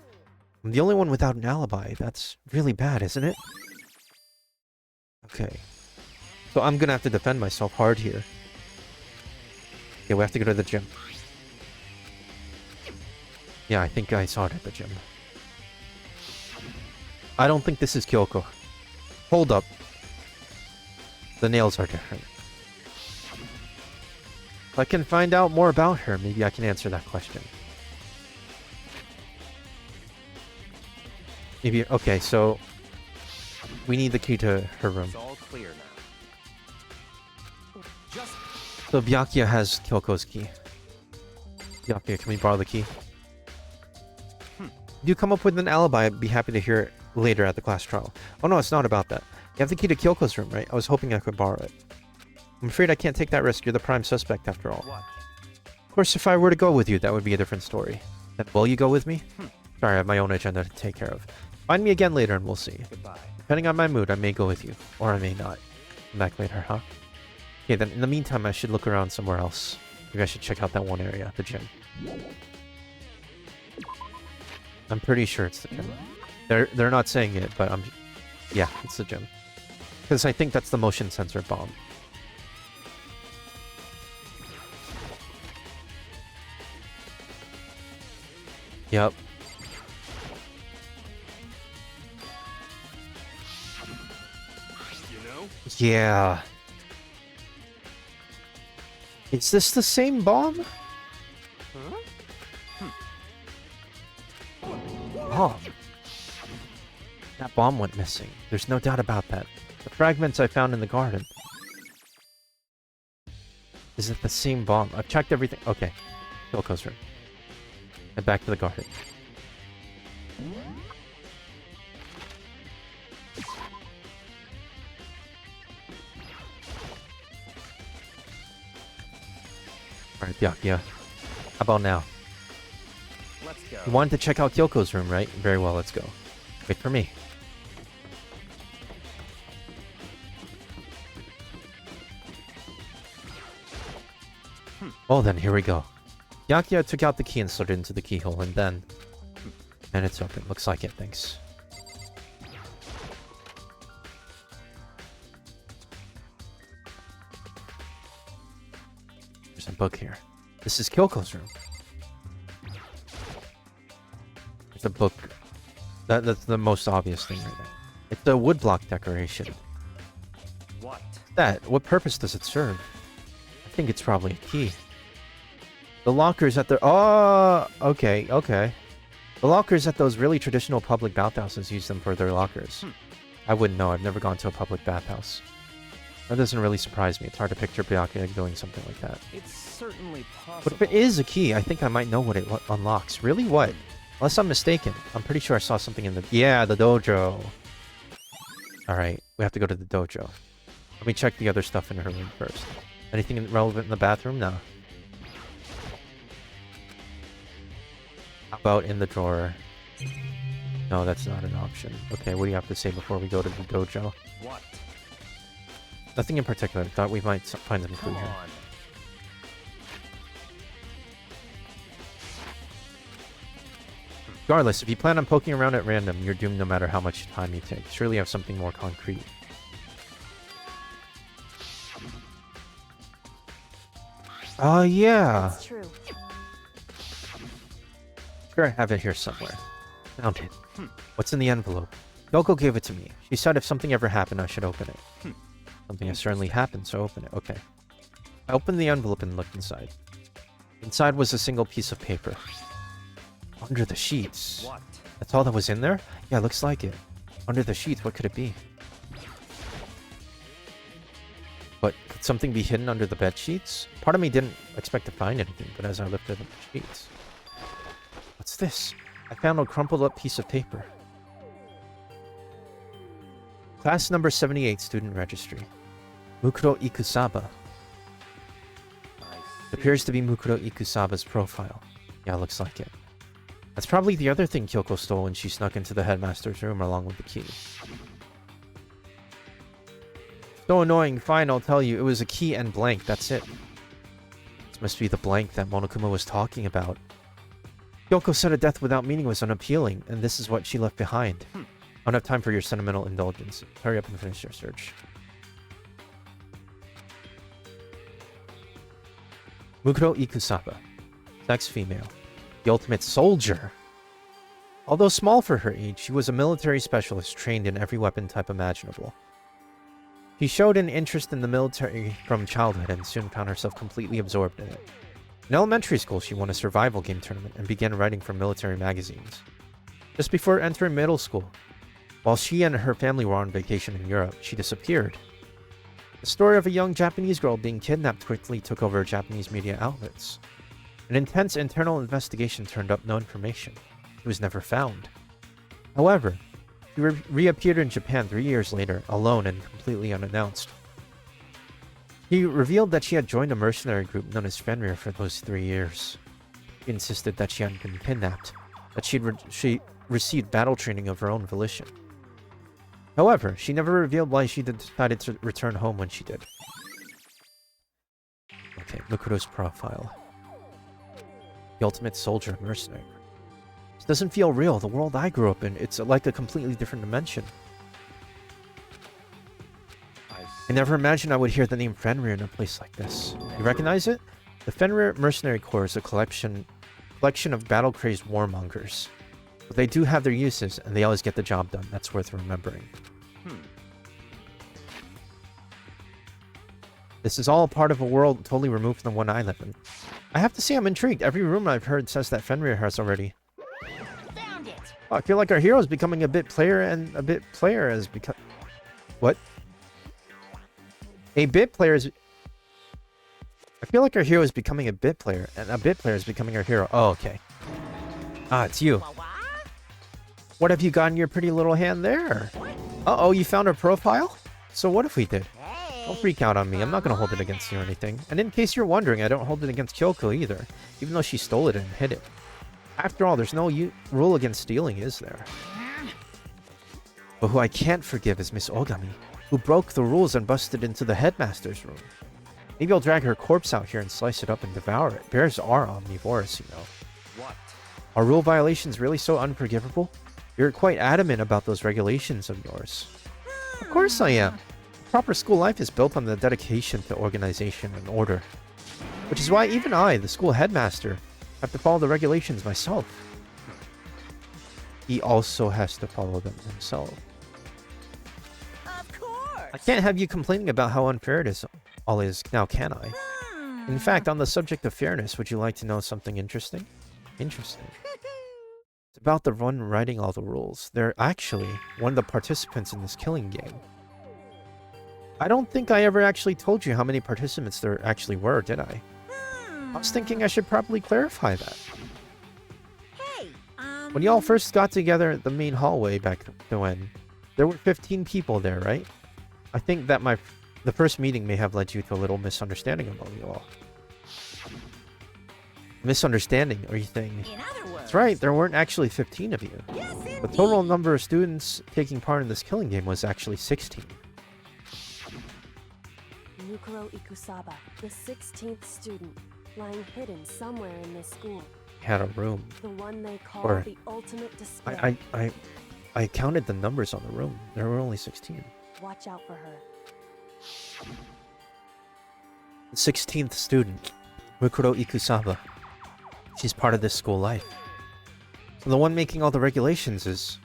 I'm the only one without an alibi. That's really bad, isn't it? Okay. So I'm gonna have to defend myself hard here. Okay, we have to go to the gym. Yeah, I think I saw it at the gym. I don't think this is Kyoko. Hold up. The nails are different. If I can find out more about her, maybe I can answer that question. Maybe, okay, so we need the key to her room. It's all clear now. Just So Byakuya has Kyoko's key. Byakuya, can we borrow the key? If you come up with an alibi, I'd be happy to hear it later at the class trial. Oh no, it's not about that. You have the key to Kyoko's room, right? I was hoping I could borrow it. I'm afraid I can't take that risk. You're the prime suspect after all. what? Of course, if I were to go with you, that would be a different story. Then will you go with me? Sorry, I have my own agenda to take care of. Find me again later and we'll see. Goodbye. Depending on my mood, I may go with you. Or I may not. Come back later, huh? Okay, then in the meantime, I should look around somewhere else. Maybe I should check out that one area, the gym. I'm pretty sure it's the gym. They're not saying it, but yeah, it's the gym. Because I think that's the motion sensor bomb. Yep. You know? Yeah. Is this the same bomb? Oh. That bomb went missing. There's no doubt about that. The fragments I found in the garden. Is it the same bomb? I've checked everything. Okay. Kyoko's room. Head back to the garden. Alright, yeah. How about now? Let's go. You wanted to check out Kyoko's room, right? Very well, let's go. Wait for me. Well then, here we go. Byakuya took out the key and slid it into the keyhole, and then... And it's open. Looks like it, thanks. There's a book here. This is Kyoko's room. There's a book. That's the most obvious thing right there. It's a woodblock decoration. What? What purpose does it serve? I think it's probably a key. The lockers at the... Oh, okay. The lockers at those really traditional public bathhouses use them for their lockers. I wouldn't know. I've never gone to a public bathhouse. That doesn't really surprise me. It's hard to picture Byakuya doing something like that. It's certainly possible. But if it is a key, I think I might know what it unlocks. Really? What? Unless I'm mistaken. I'm pretty sure I saw something in the... Yeah, the dojo. Alright, we have to go to the dojo. Let me check the other stuff in her room first. Anything relevant in the bathroom? No. How about in the drawer? No, that's not an option. Okay, what do you have to say before we go to the dojo? What? Nothing in particular. Thought we might find some clue Come here. on. Regardless, if you plan on poking around at random, you're doomed no matter how much time you take. Surely you have something more concrete. Oh, yeah. It's true. Sure, I have it here somewhere. Found it. What's in the envelope? Yoko gave it to me. She said if something ever happened, I should open it. Something has certainly happened, so open it. Okay. I opened the envelope and looked inside. Inside was a single piece of paper. Under the sheets. What? That's all that was in there? Yeah, looks like it. Under the sheets, what could it be? But could something be hidden under the bed sheets? Part of me didn't expect to find anything, but as I lifted up the sheets... What's this? I found a crumpled up piece of paper. Class number 78 student registry. Mukuro Ikusaba. I It appears to be Mukuro Ikusaba's profile. Yeah, looks like it. That's probably the other thing Kyoko stole when she snuck into the headmaster's room along with the key. So annoying. Fine, I'll tell you. It was a key and blank. That's it. This must be the blank that Monokuma was talking about. Kyoko said a death without meaning was unappealing, and this is what she left behind. I don't have time for your sentimental indulgence. Hurry up and finish your search. Mukuro Ikusaba. Sex female. the ultimate soldier. Although small for her age, she was a military specialist trained in every weapon type imaginable. She showed an interest in the military from childhood and soon found herself completely absorbed in it. In elementary school, she won a survival game tournament and began writing for military magazines. Just before entering middle school, while she and her family were on vacation in Europe, she disappeared. The story of a young Japanese girl being kidnapped quickly took over Japanese media outlets. An intense internal investigation turned up no information. She was never found. However, she reappeared in Japan 3 years later, alone and completely unannounced. He revealed that she had joined a mercenary group known as Fenrir for those 3 years. He insisted that she hadn't been kidnapped, that she received battle training of her own volition. However, she never revealed why she decided to return home when she did. Okay, Mukuro's profile. The ultimate soldier mercenary. This doesn't feel real. The world I grew up in, it's like a completely different dimension. I never imagined I would hear the name Fenrir in a place like this. You recognize it? The Fenrir Mercenary Corps is a collection of battle-crazed warmongers. But they do have their uses, and they always get the job done. That's worth remembering. This is all part of a world totally removed from the one I live in. I have to say I'm intrigued. Every rumor I've heard says that Fenrir has already. Found it. Oh, I feel like our hero is becoming a bit player and a bit player has become... What? A bit player is... I feel like our hero is becoming a bit player, and a bit player is becoming our hero. Oh, okay. Ah, it's you. What have you got in your pretty little hand there? Uh-oh, you found her profile? So what if we did? Don't freak out on me. I'm not going to hold it against you or anything. And in case you're wondering, I don't hold it against Kyoko either, even though she stole it and hid it. After all, there's no rule against stealing, is there? But who I can't forgive is Miss Ogami, who broke the rules and busted into the headmaster's room. Maybe I'll drag her corpse out here and slice it up and devour it. Bears are omnivorous, you know. What? Are rule violations really so unforgivable? You're quite adamant about those regulations of yours. Of course I am. Proper school life is built on the dedication to organization and order. Which is why even I, the school headmaster, have to follow the regulations myself. He also has to follow them himself. Of course. I can't have you complaining about how unfair it is all is now, can I? In fact, on the subject of fairness, would you like to know something interesting? Interesting. It's about the one writing all the rules. They're actually one of the participants in this killing game. I don't think I ever actually told you how many participants there actually were, did I? I was thinking I should probably clarify that. Hey, When y'all first got together at the main hallway back when, there were 15 people there, right? I think that the first meeting may have led you to a little misunderstanding among you all. Misunderstanding, are you saying? in other words. That's right, there weren't actually 15 of you. Yes, The total number of students taking part in this killing game was actually 16. Mukuro Ikusaba, the 16th student, lying hidden somewhere in this school. Had a room. The one they call Or- the ultimate despair. I counted the numbers on the room. There were only 16. Watch out for her. The 16th student, Mukuro Ikusaba. She's part of this school life. So the one making all the regulations is...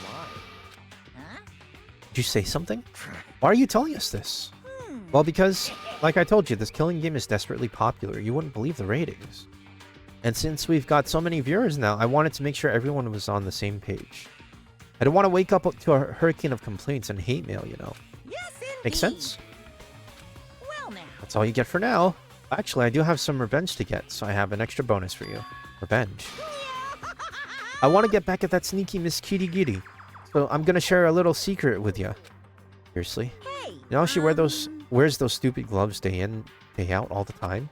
Huh? Did you say something? Why are you telling us this? Well, because, like I told you, this killing game is desperately popular. You wouldn't believe the ratings. And since we've got so many viewers now, I wanted to make sure everyone was on the same page. I don't want to wake up to a hurricane of complaints and hate mail, you know. Yes, indeed. Make sense? Well, now. That's all you get for now. Actually, I do have some revenge to get, so I have an extra bonus for you. Revenge. I want to get back at that sneaky Miss Kitty Giddy, so I'm gonna share a little secret with you. Seriously? Hey. You know how she wears those stupid gloves day in, day out all the time?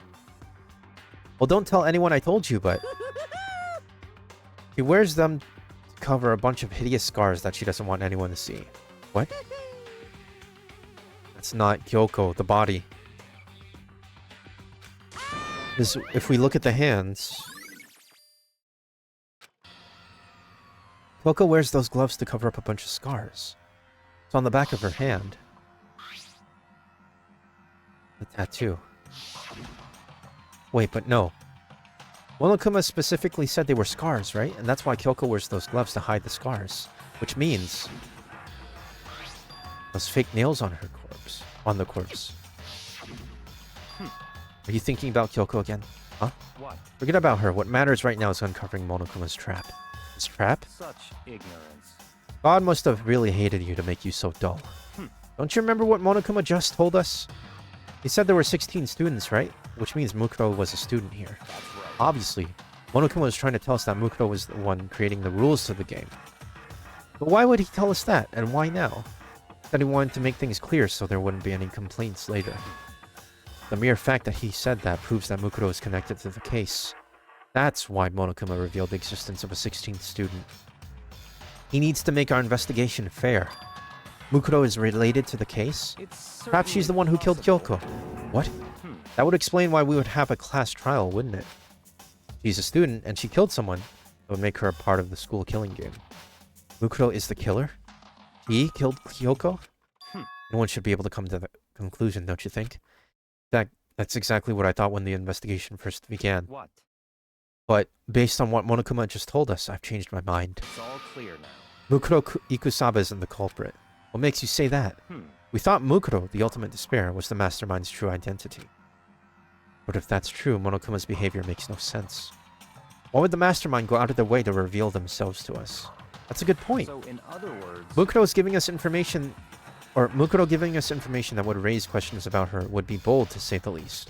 Well, don't tell anyone I told you, but she wears them to cover a bunch of hideous scars that she doesn't want anyone to see. What? That's not Kyoko, the body. If we look at the hands... Kyoko wears those gloves to cover up a bunch of scars. It's on the back of her hand. The tattoo. Wait, but no. Monokuma specifically said they were scars, right? And that's why Kyoko wears those gloves to hide the scars. Which means... those fake nails on her corpse. On the corpse. Are you thinking about Kyoko again? Huh? What? Forget about her. What matters right now is uncovering Monokuma's trap. His trap? Such ignorance. God must have really hated you to make you so dull. Don't you remember what Monokuma just told us? He said there were 16 students, right? Which means Mukuro was a student here. That's right. Obviously, Monokuma was trying to tell us that Mukuro was the one creating the rules to the game. But why would he tell us that, and why now? That he wanted to make things clear so there wouldn't be any complaints later. The mere fact that he said that proves that Mukuro is connected to the case. That's why Monokuma revealed the existence of a 16th student. He needs to make our investigation fair. Mukuro is related to the case? It's Perhaps she's the one who killed possible. Kyoko. What? That would explain why we would have a class trial, wouldn't it? She's a student, and she killed someone. It would make her a part of the school killing game. Mukuro is the killer? He killed Kyoko? No one should be able to come to that conclusion, don't you think? That's exactly what I thought when the investigation first began. What? But based on what Monokuma just told us, I've changed my mind. It's all clear now. Mukuro Ikusaba isn't the culprit. What makes you say that? We thought Mukuro, the ultimate despair, was the mastermind's true identity. But if that's true, Monokuma's behavior makes no sense. Why would the mastermind go out of their way to reveal themselves to us? That's a good point. So, in other words... Mukuro giving us information that would raise questions about her would be bold, to say the least.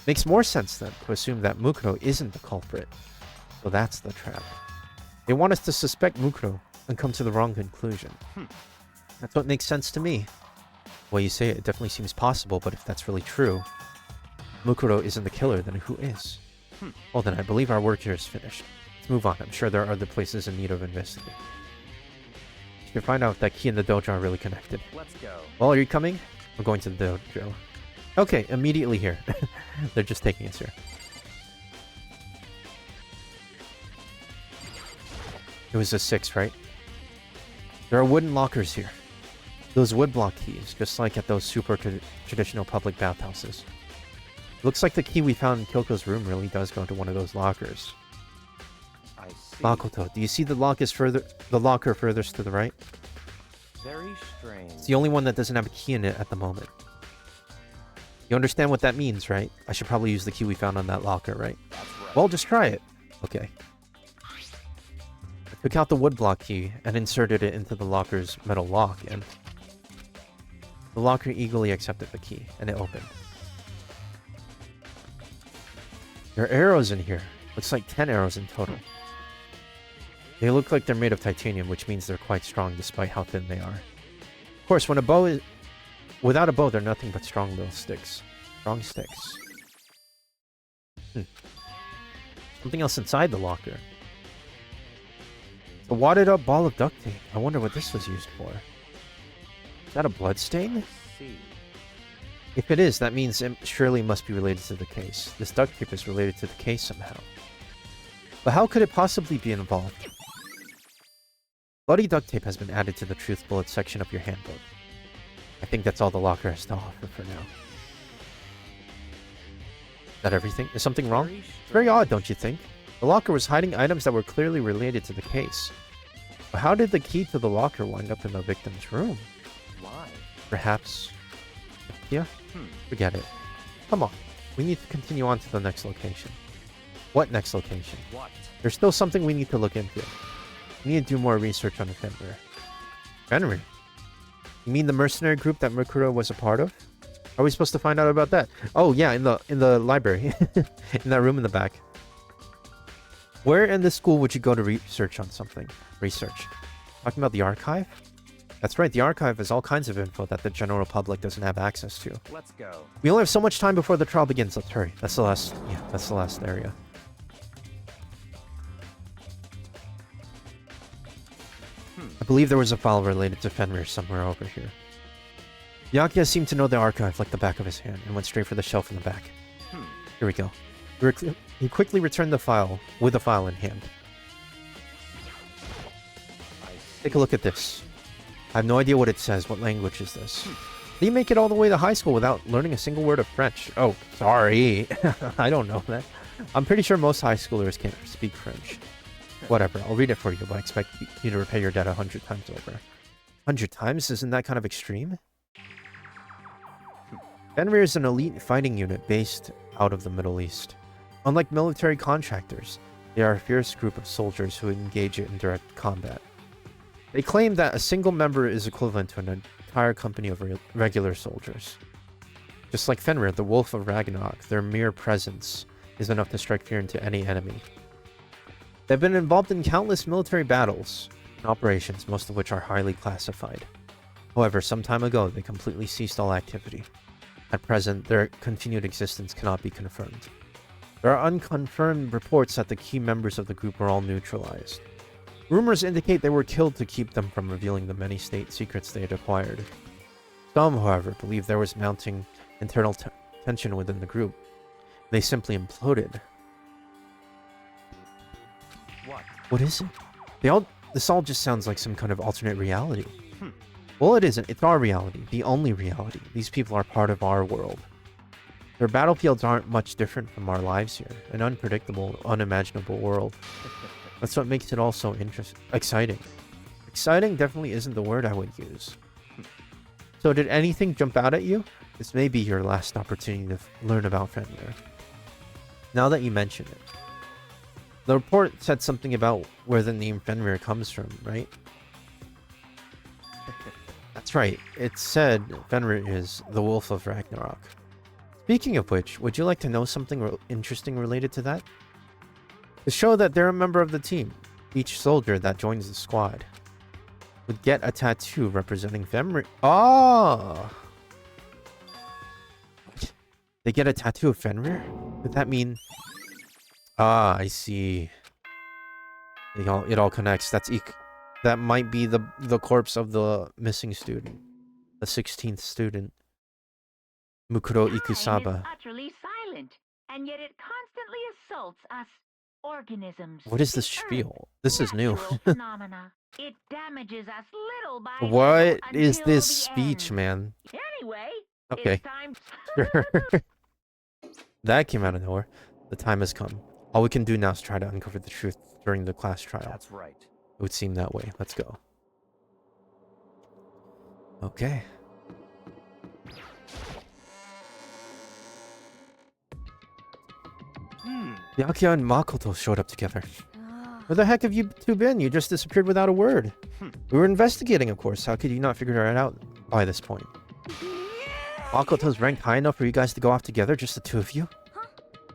Makes more sense, then, to assume that Mukuro isn't the culprit. So that's the trap. They want us to suspect Mukuro and come to the wrong conclusion. That's what makes sense to me. Well, you say it definitely seems possible, but if that's really true, Mukuro isn't the killer, then who is? Well then, I believe our work here is finished. Let's move on. I'm sure there are other places in need of investigating. You can find out if that key and the dojo are really connected. Let's go. Well, are you coming? We're going to the dojo. Okay, immediately here. They're just taking us here. It was a 6, right? There are wooden lockers here. Those woodblock keys, just like at those super traditional public bathhouses. Looks like the key we found in Kyoko's room really does go into one of those lockers. I see. Makoto, do you see the locker furthest to the right? Very strange. It's the only one that doesn't have a key in it at the moment. You understand what that means, right? I should probably use the key we found on that locker, right? That's right. Well, just try it. Okay. I took out the woodblock key and inserted it into the locker's metal lock, and the locker eagerly accepted the key, and it opened. There are arrows in here. Looks like 10 arrows in total. They look like they're made of titanium, which means they're quite strong despite how thin they are. Of course, when a bow is... without a bow, they're nothing but strong little sticks. Strong sticks. Something else inside the locker. A wadded up ball of duct tape. I wonder what this was used for. Is that a blood stain? See. If it is, that means it surely must be related to the case. This duct tape is related to the case somehow. But how could it possibly be involved? Bloody duct tape has been added to the truth bullet section of your handbook. I think that's all the locker has to offer for now. Is that everything? Is something wrong? It's very odd, don't you think? The locker was hiding items that were clearly related to the case. But how did the key to the locker wind up in the victim's room? Why? Perhaps... yeah? Forget it. Come on. We need to continue on to the next location. What next location? What? There's still something we need to look into. We need to do more research on the Fenrir. Fenrir? You mean the mercenary group that Mukuro was a part of? How are we supposed to find out about that? Oh yeah, in the library. In that room in the back. Where in this school would you go to research on something? Research. Talking about the archive? That's right, the archive has all kinds of info that the general public doesn't have access to. Let's go. We only have so much time before the trial begins. Let's hurry. That's the last area. I believe there was a file related to Fenrir somewhere over here. Yakuya seemed to know the archive like the back of his hand and went straight for the shelf in the back. Here we go. He quickly returned the file with the file in hand. Take a look at this. I have no idea what it says. What language is this? Did he make it all the way to high school without learning a single word of French? Oh, sorry. I don't know that. I'm pretty sure most high schoolers can't speak French. Whatever, I'll read it for you, but I expect you to repay your debt 100 times over. 100 times? Isn't that kind of extreme? Fenrir is an elite fighting unit based out of the Middle East. Unlike military contractors, they are a fierce group of soldiers who engage in direct combat. They claim that a single member is equivalent to an entire company of regular soldiers. Just like Fenrir, the Wolf of Ragnarok, their mere presence is enough to strike fear into any enemy. They've been involved in countless military battles and operations, most of which are highly classified. However, some time ago, they completely ceased all activity. At present, their continued existence cannot be confirmed. There are unconfirmed reports that the key members of the group were all neutralized. Rumors indicate they were killed to keep them from revealing the many state secrets they had acquired. Some, however, believe there was mounting internal tension within the group. They simply imploded. What is it? This all just sounds like some kind of alternate reality. Well, it isn't. It's our reality. The only reality. These people are part of our world. Their battlefields aren't much different from our lives here. An unpredictable, unimaginable world. That's what makes it all so exciting. Exciting definitely isn't the word I would use. So did anything jump out at you? This may be your last opportunity to learn about Fenrir. Now that you mention it. The report said something about where the name Fenrir comes from, right? That's right. It said Fenrir is the Wolf of Ragnarok. Speaking of which, would you like to know something interesting related to that? To show that they're a member of the team, each soldier that joins the squad would get a tattoo representing Fenrir. Oh! They get a tattoo of Fenrir? Would that mean... Ah, I see. It all connects. That might be the corpse of the missing student. The 16th student. Mukuro Time Ikusaba. is utterly silent, and yet it constantly assaults us organisms. What is this the Earth. spiel? This is new. Natural phenomena. It damages us little by What little is until this the speech, end. man? Anyway, Okay. it's time. Sure. That came out of nowhere. The time has come. All we can do now is try to uncover the truth during the class trial. That's right. It would seem that way. Let's go. Okay. Byakuya and Makoto showed up together. Where the heck have you two been? You just disappeared without a word. We were investigating, of course. How could you not figure it out by this point? Makoto's ranked high enough for you guys to go off together, just the two of you?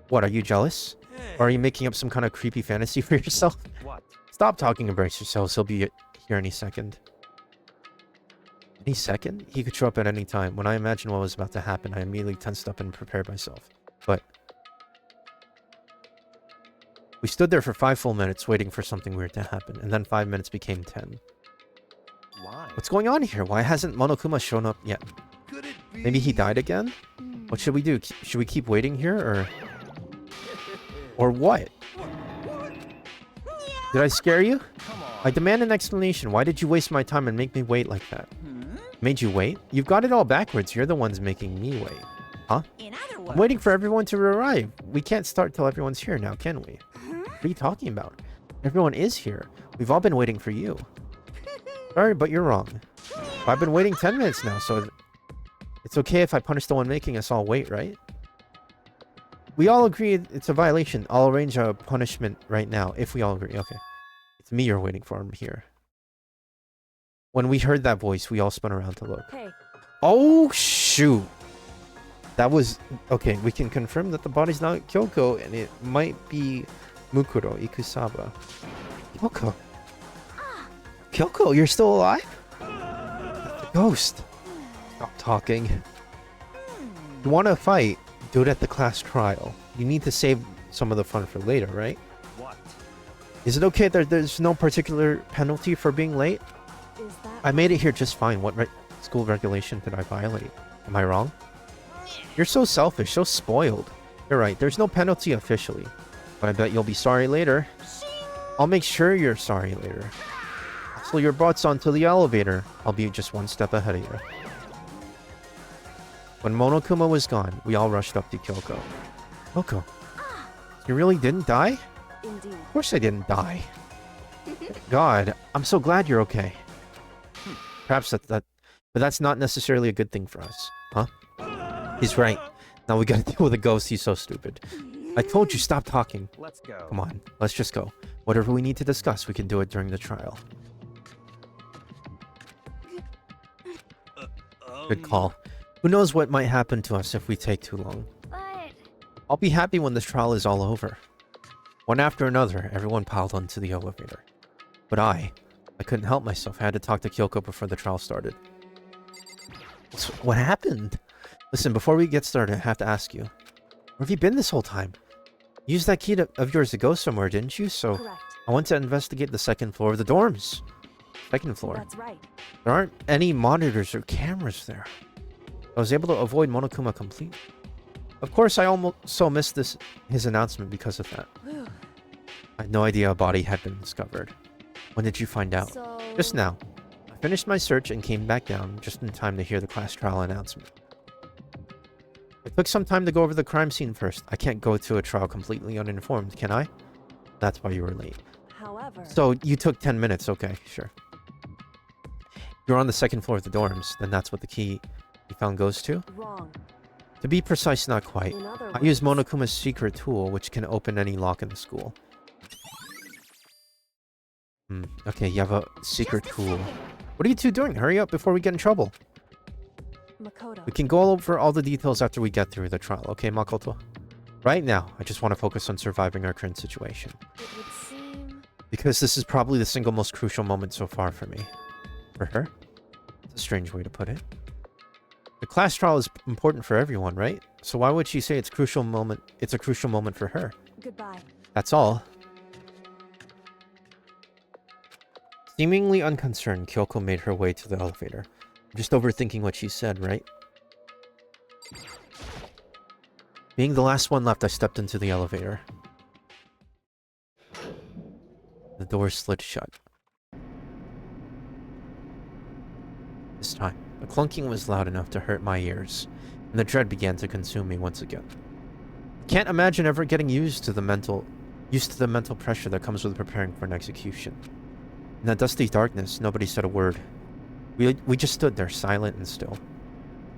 What, are you jealous? Or are you making up some kind of creepy fantasy for yourself? What? Stop talking and brace yourselves. He'll be here any second. Any second? He could show up at any time. When I imagined what was about to happen, I immediately tensed up and prepared myself. But... we stood there for 5 full minutes waiting for something weird to happen, and then 5 minutes became 10. Why? What's going on here? Why hasn't Monokuma shown up yet? Could it be? Maybe he died again? What should we do? Should we keep waiting here, or... or what? Did I scare you? Come on. I demand an explanation. Why did you waste my time and make me wait like that? Made you wait? You've got it all backwards. You're the ones making me wait. Huh? In other words, I'm waiting for everyone to arrive. We can't start till everyone's here now, can we? What are you talking about? Everyone is here. We've all been waiting for you. Sorry, but you're wrong. I've been waiting 10 minutes now, so... it's okay if I punish the one making us all wait, right? We all agree it's a violation. I'll arrange a punishment right now, if we all agree. Okay. It's me you're waiting for. I'm here. When we heard that voice, we all spun around to look. Hey, Oh, shoot. That was... okay, we can confirm that the body's not Kyoko, and it might be Mukuro Ikusaba. Kyoko. Kyoko, you're still alive? The ghost. Stop talking. You want to fight? Do it at the class trial. You need to save some of the fun for later, right? What? Is it okay that there's no particular penalty for being late? is that... I made it here just fine. What school regulation did I violate? Am I wrong? You're so selfish, so spoiled. You're right, there's no penalty officially. But I bet you'll be sorry later. I'll make sure you're sorry later. So your butts onto the elevator. I'll be just one step ahead of you. When Monokuma was gone, we all rushed up to Kyoko. Kyoko. You really didn't die? Indeed. Of course I didn't die. God, I'm so glad you're okay. Perhaps but that's not necessarily a good thing for us, huh? He's right. Now we gotta deal with a ghost. He's so stupid. I told you, stop talking. Let's go. Come on, let's just go. Whatever we need to discuss, we can do it during the trial. Good call. Who knows what might happen to us if we take too long. But I'll be happy when this trial is all over. One after another, everyone piled onto the elevator. But I couldn't help myself. I had to talk to Kyoko before the trial started. What happened? Listen, before we get started, I have to ask you. Where have you been this whole time? You used that key of yours to go somewhere, didn't you? So Correct. I went to investigate the second floor of the dorms. Second floor. That's right. There aren't any monitors or cameras there. I was able to avoid Monokuma completely. Of course, I almost missed his announcement because of that. Whew. I had no idea a body had been discovered. When did you find out? So... Just now. I finished my search and came back down just in time to hear the class trial announcement. It took some time to go over the crime scene first. I can't go to a trial completely uninformed, can I? That's why you were late. However... So, you took 10 minutes. Okay, sure. You're on the second floor of the dorms. Then that's what the key you found goes to? Wrong. To be precise, not quite. In other I words... use Monokuma's secret tool, which can open any lock in the school. Okay, you have a secret tool. What are you two doing? Hurry up before we get in trouble. Makoto. We can go over all the details after we get through the trial, okay, Makoto? Right now, I just want to focus on surviving our current situation. It would seem... Because this is probably the single most crucial moment so far for me. For her? It's a strange way to put it. The class trial is important for everyone, right? So why would she say it's a crucial moment for her? Goodbye. That's all. Seemingly unconcerned, Kyoko made her way to the elevator. I'm just overthinking what she said, right? Being the last one left, I stepped into the elevator. The door slid shut. This time, the clunking was loud enough to hurt my ears, and the dread began to consume me once again. Can't imagine ever getting used to the mental pressure that comes with preparing for an execution. In that dusty darkness, nobody said a word. We just stood there, silent and still.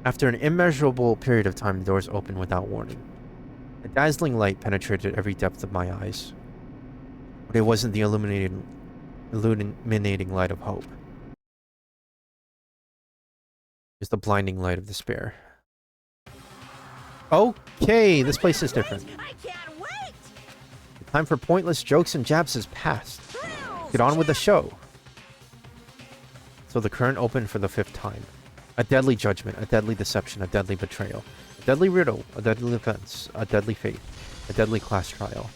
After an immeasurable period of time, the doors opened without warning. A dazzling light penetrated every depth of my eyes. But it wasn't the illuminating light of hope. Just the blinding light of despair. Okay, this place is different. I can't wait! The time for pointless jokes and jabs has passed. Get on with the show. So the current opened for the 5th time. A deadly judgment, a deadly deception, a deadly betrayal, a deadly riddle, a deadly offense, a deadly fate, a deadly class trial.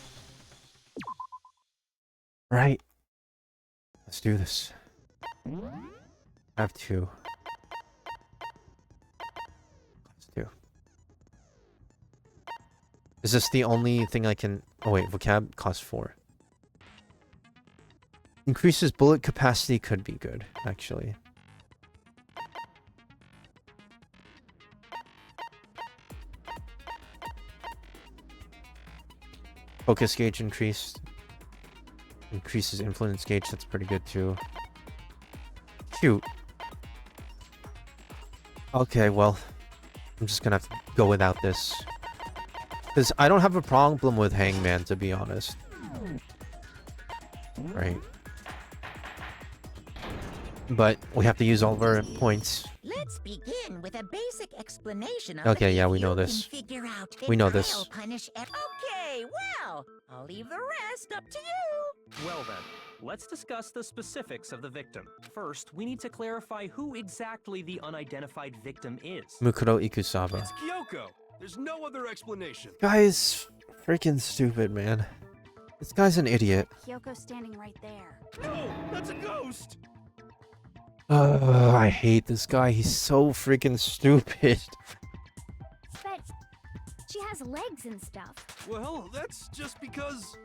Right. Let's do this. I have 2. Let's do. Is this the only thing I can... Oh wait, vocab costs 4. Increases bullet capacity could be good, actually. Focus gauge increased. Increases influence gauge, that's pretty good too. Shoot. Okay, well, I'm just gonna have to go without this. Because I don't have a problem with Hangman, to be honest. Right. But we have to use all of our points. Let's begin with a basic explanation of Okay, the yeah, we know you can this. figure out We know if this. I'll punish okay, well, I'll leave the rest up to you. Well then, let's discuss the specifics of the victim. First, we need to clarify who exactly the unidentified victim is. Mukuro Ikusaba. It's Kyoko. There's no other explanation. Guy's freaking stupid, man. This guy's an idiot. Kyoko's standing right there. No, that's a ghost. I hate this guy. He's so freaking stupid. But she has legs and stuff. Well, that's just because...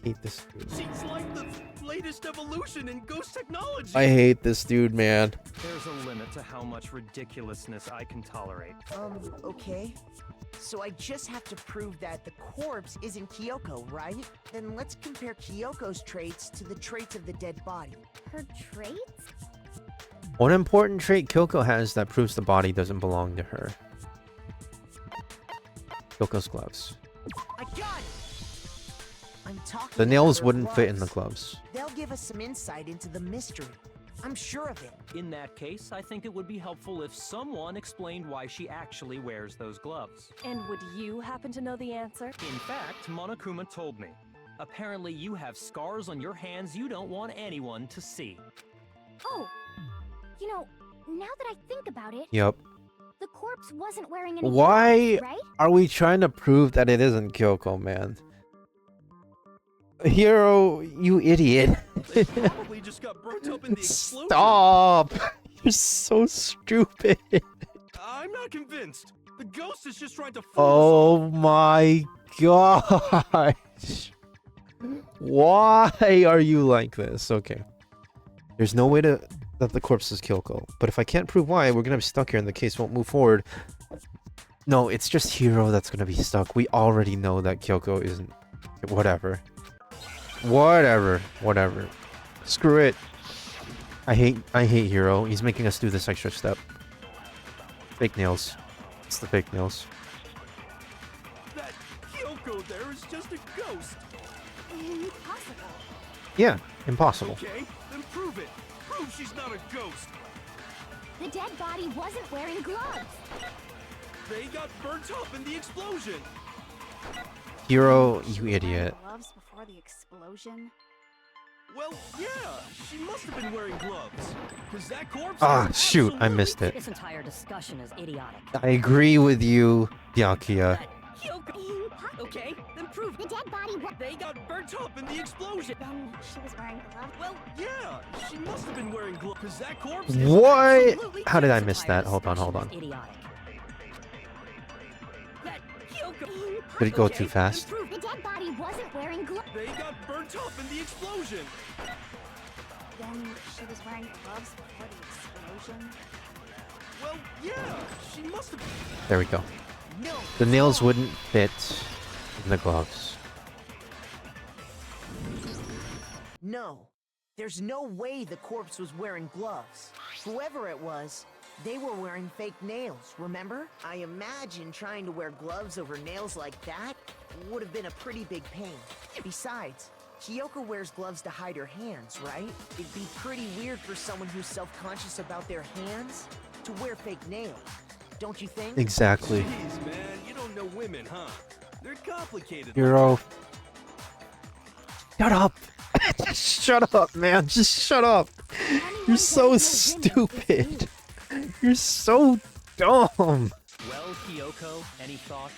hate this dude. She's like the latest evolution in ghost technology. I hate this dude, man. There's a limit to how much ridiculousness I can tolerate. Okay. So I just have to prove that the corpse isn't Kyoko, right? Then let's compare Kyoko's traits to the traits of the dead body. Her traits? One important trait Kyoko has that proves the body doesn't belong to her. Kyoko's gloves. I got it! I'm talking The nails about her wouldn't fit in the gloves. gloves. They'll give us some insight into the mystery. I'm sure of it. In that case, I think it would be helpful if someone explained why she actually wears those gloves. And would you happen to know the answer? In fact, Monokuma told me. Apparently you have scars on your hands you don't want anyone to see. Oh, you know, now that I think about it, Yep. the corpse wasn't wearing any Why gloves, right? are we trying to prove that it isn't Kyoko, man? Hero, you idiot. They probably just got burnt up in the explosion. Stop! You're so stupid. I'm not convinced. The ghost is just trying to fool Oh my gosh. Why are you like this? Okay. There's no way that the corpse is Kyoko. But if I can't prove why, we're gonna be stuck here and the case won't move forward. No, it's just Hiro that's gonna be stuck. We already know that Kyoko isn't... Whatever. Whatever. Screw it. I hate Hiro. He's making us do this extra step. Fake nails. It's the fake nails. That Kyoko there is just a ghost. Impossible. Yeah, impossible. Okay, then prove it. Prove she's not a ghost. The dead body wasn't wearing gloves. They got burnt up in the explosion. Hiro, you idiot. Gloves before the explosion. Well, yeah, she must have been wearing gloves. Cause that corpse. Ah, is shoot, I absolutely- missed it. This entire discussion is idiotic. I agree with you, Byakuya. Kyoko. Okay, then prove The dead body was... They got burnt up in the explosion. Then she was wearing gloves. Well, yeah, she must have been wearing gloves. Cause that corpse. is What? absolutely- How did I This miss entire that? Hold on. discussion is idiotic. That Kyoko. Did it go Okay, too then fast? prove The dead body wasn't wearing gloves. They got burnt up in the explosion. Then she was wearing gloves before the explosion. Well, yeah, she must have. There we go. No. The nails wouldn't fit in the gloves. No. There's no way the corpse was wearing gloves. Whoever it was, they were wearing fake nails, remember? I imagine trying to wear gloves over nails like that would have been a pretty big pain. Besides, Kyoko wears gloves to hide her hands, right? It'd be pretty weird for someone who's self-conscious about their hands to wear fake nails. Don't you think? Exactly. Jeez, man, you don't know women, huh? They're complicated. Hiro. Shut up. Just shut up, man. Just shut up. You're so stupid. You're so dumb. Well, Kyoko, any thoughts?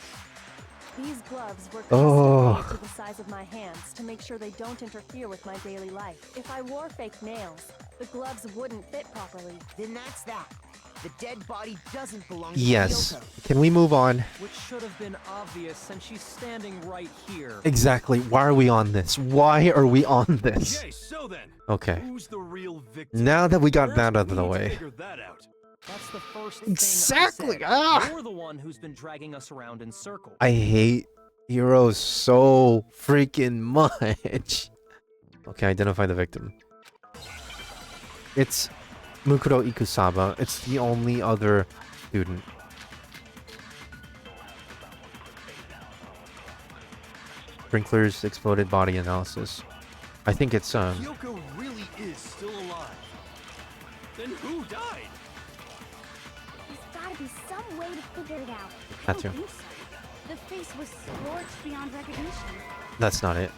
These gloves were Oh. custom made to the size of my hands to make sure they don't interfere with my daily life. If I wore fake nails, the gloves wouldn't fit properly. Then that's that. The dead body doesn't belong to Yes. Kyoko. Can we move on? Which should have been obvious since she's standing right here. Exactly. Why are we on this? Why are we on this? Okay, so then, Okay. who's the real victim? Now that we got First, that out of we the need to way. figure that out. That's the first thing Exactly, I said. ah! You're the one who's been dragging us around in circles. I hate Hiro so freaking much. Okay, identify the victim. It's Mukuro Ikusaba. It's the only other student. Sprinklers, exploded body analysis. I think it's Kyoko really is still alive. Then who died? There's gotta be some way to figure it out. That I too. don't think so. The face was scorched beyond recognition. That's not it.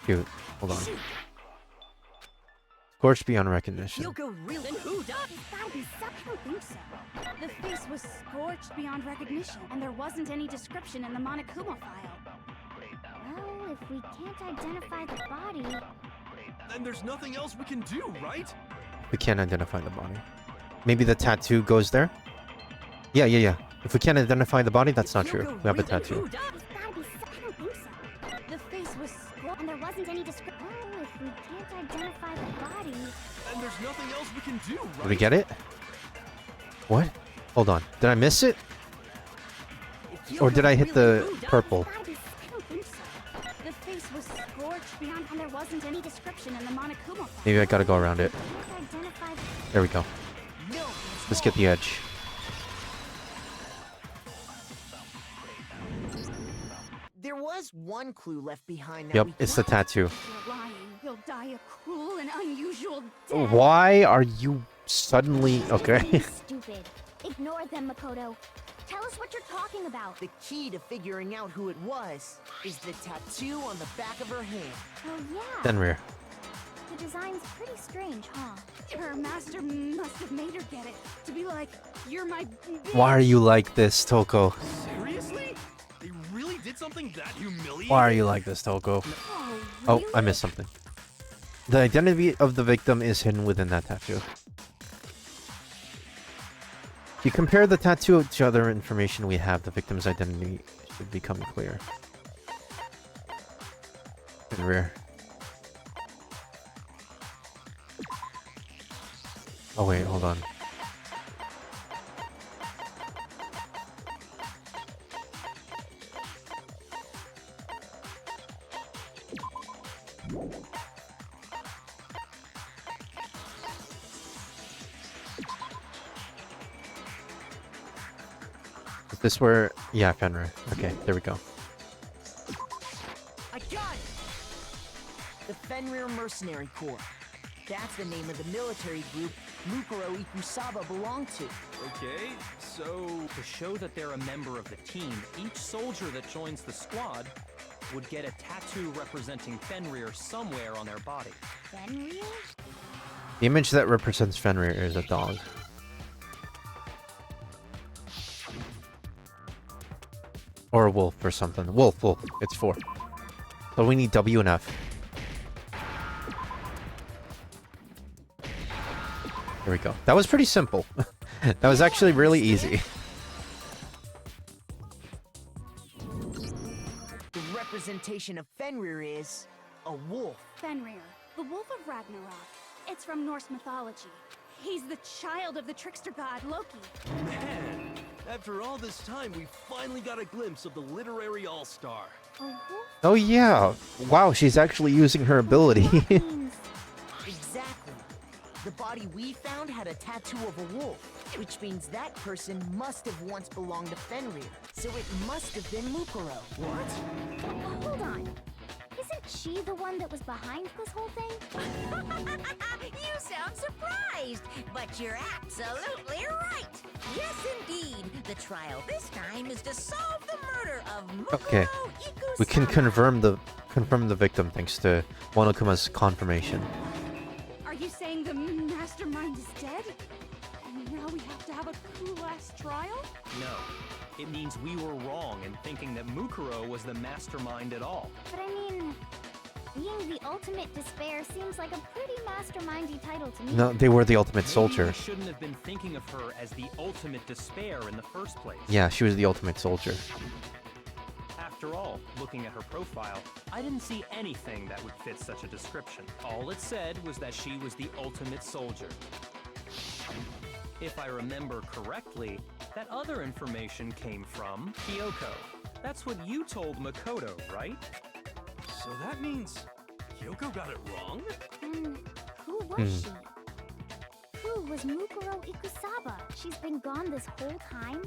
Cute. Hold on. Scorched beyond recognition. Kyoko really? Then who died? There's gotta be some. I don't think so. The face was scorched beyond recognition, and there wasn't any description in the Monokuma file. Well, if we can't identify the body, Then there's nothing else we can do, right? We can't identify the body. Maybe the tattoo goes there? Yeah. If we can't identify the body, that's not true. We have a tattoo. there's gotta be some. I don't think so. The face was scorched, and there identify the body... And there's nothing else we can do, right? Did we get it? What? Hold on. Did I miss it? Or did I hit the purple? Gotta be... I don't think so. The face was scorched beyond, and there wasn't any description in the Monokuma file. Maybe I gotta go around it. Can't identify the... There we go. Let's get the edge. There was one clue left behind that Yep, we it's the tattoo. You're lying. You'll die a cruel and unusual death. Why are you suddenly... Okay. Stupid. Ignore them, Makoto. Tell us what you're talking about. The key to figuring out who it was is the tattoo on the back of her hand. Oh, yeah. Fenrir. The design's pretty strange, huh? Her master must have made her get it. To be like, you're my... Why are you like this, Toko? Seriously? They really did something that humiliating? Why are you like this, Toko? Oh, I missed something. The identity of the victim is hidden within that tattoo. If you compare the tattoo to other information we have, the victim's identity should become clear. Fenrir. Oh wait, hold on. Is this where... Yeah, Fenrir. Okay, there we go. I got it! The Fenrir Mercenary Corps. That's the name of the military group Mukuro Ikusaba belonged to. Okay, so... To show that they're a member of the team, each soldier that joins the squad would get a tattoo representing Fenrir somewhere on their body. Fenrir? The image that represents Fenrir is a dog. Or a wolf or something. Wolf. It's 4. So we need W and F. There we go. That was pretty simple. That was actually really easy. The representation of Fenrir is a wolf. Fenrir, the wolf of Ragnarok. It's from Norse mythology. He's the child of the trickster god Loki. Man, after all this time, we finally got a glimpse of the literary all-star. A wolf? Oh yeah. Wow, she's actually using her ability. Means Exactly. The body we found had a tattoo of a wolf, which means that person must have once belonged to Fenrir. So it must have been Mukuro. What? hold on. Isn't she the one that was behind this whole thing? You sound surprised, but you're absolutely right. Yes, indeed. The trial this time is to solve the murder of Mukuro Okay. We can Ikusaba. confirm the victim thanks to Monokuma's confirmation. Are you saying the mastermind is dead? And now we have to have a cool-ass trial? No. It means we were wrong in thinking that Mukuro was the mastermind at all. But I mean, being the ultimate despair seems like a pretty mastermindy title to me. No, they were the ultimate Maybe soldier. we shouldn't have been thinking of her as the ultimate despair in the first place. Yeah, she was the ultimate soldier. After all, looking at her profile, I didn't see anything that would fit such a description. All it said was that she was the ultimate soldier. If I remember correctly, that other information came from Kyoko. That's what you told Makoto, right? So that means Kyoko got it wrong? Then who was she? Who was Mukuro Ikusaba? She's been gone this whole time?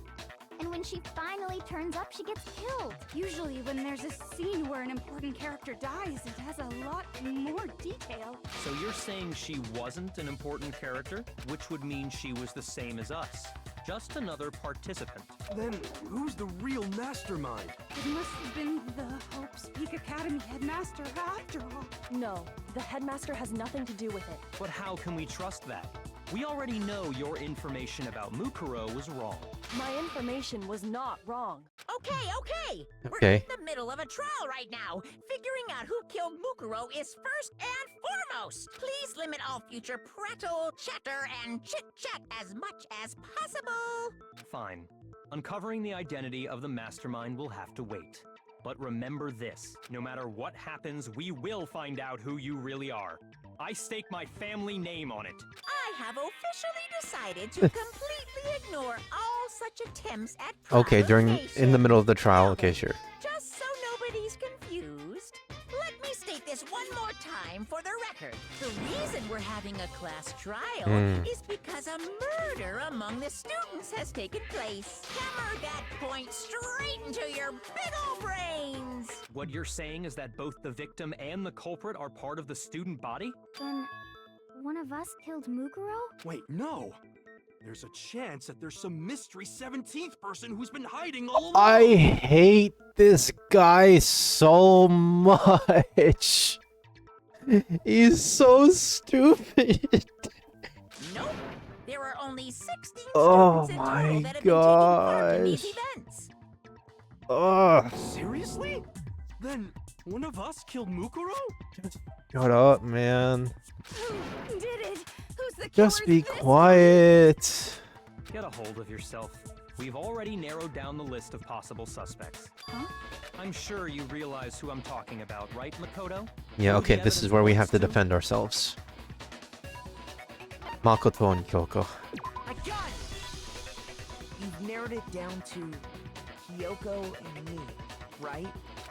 And when she finally turns up, she gets killed. Usually when there's a scene where an important character dies, it has a lot more detail. So you're saying she wasn't an important character, which would mean she was the same as us. Just another participant. Then who's the real mastermind? It must have been the Hope's Peak Academy headmaster after all. No, the headmaster has nothing to do with it. But how can we trust that? We already know your information about Mukuro was wrong. My information was not wrong. Okay. We're Okay. in the middle of a trial right now. Figuring out who killed Mukuro is first and foremost. Please limit all future prattle, chatter, and chit-chat as much as possible. Fine. Uncovering the identity of the mastermind will have to wait. But remember this, no matter what happens, we will find out who you really are. I stake my family name on it. I have officially decided to completely ignore all such attempts at Okay, in the provocation. middle of the trial. Now Okay, then, sure. Just so nobody's confused, let me state this one more time for the record. The reason we're having a class trial is because a murder among the students has taken place. Hammer that point straight into your big ol' brains! What you're saying is that both the victim and the culprit are part of the student body? Then, one of us killed Mukuro? Wait, no. There's a chance that there's some mystery 17th person who's been hiding all along. I hate this guy so much. He's so stupid. Nope. There are only 16 Oh students in my total that have been taking part in these gosh. events. Ugh. Seriously? Then one of us killed Mukuro? Shut up, man. Who did it? Who's the Just killer be this quiet. Get a hold of yourself. We've already narrowed down the list of possible suspects. Huh? I'm sure you realize who I'm talking about, right, Makoto? Yeah, Who okay, the this is evidence where we have points to defend ourselves. Makoto and Kyoko. I got it! You've narrowed it down to Kyoko and me, right?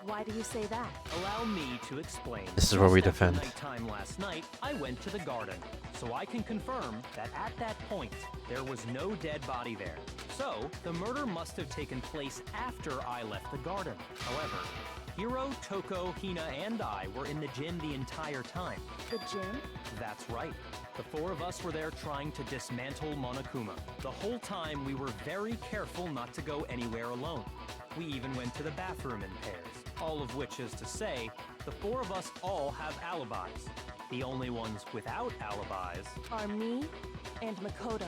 Why do you say that? Allow me to explain. This is where we Just after defend. nighttime last night, I went to the garden, so I can confirm that at that point, there was no dead body there. So, the murder must have taken place after I left the garden. However, Hiro, Toko, Hina, and I were in the gym the entire time. The gym? That's right. The four of us were there trying to dismantle Monokuma. The whole time, we were very careful not to go anywhere alone. We even went to the bathroom in pairs. All of which is to say, the four of us all have alibis. The only ones without alibis. Are me and Makoto.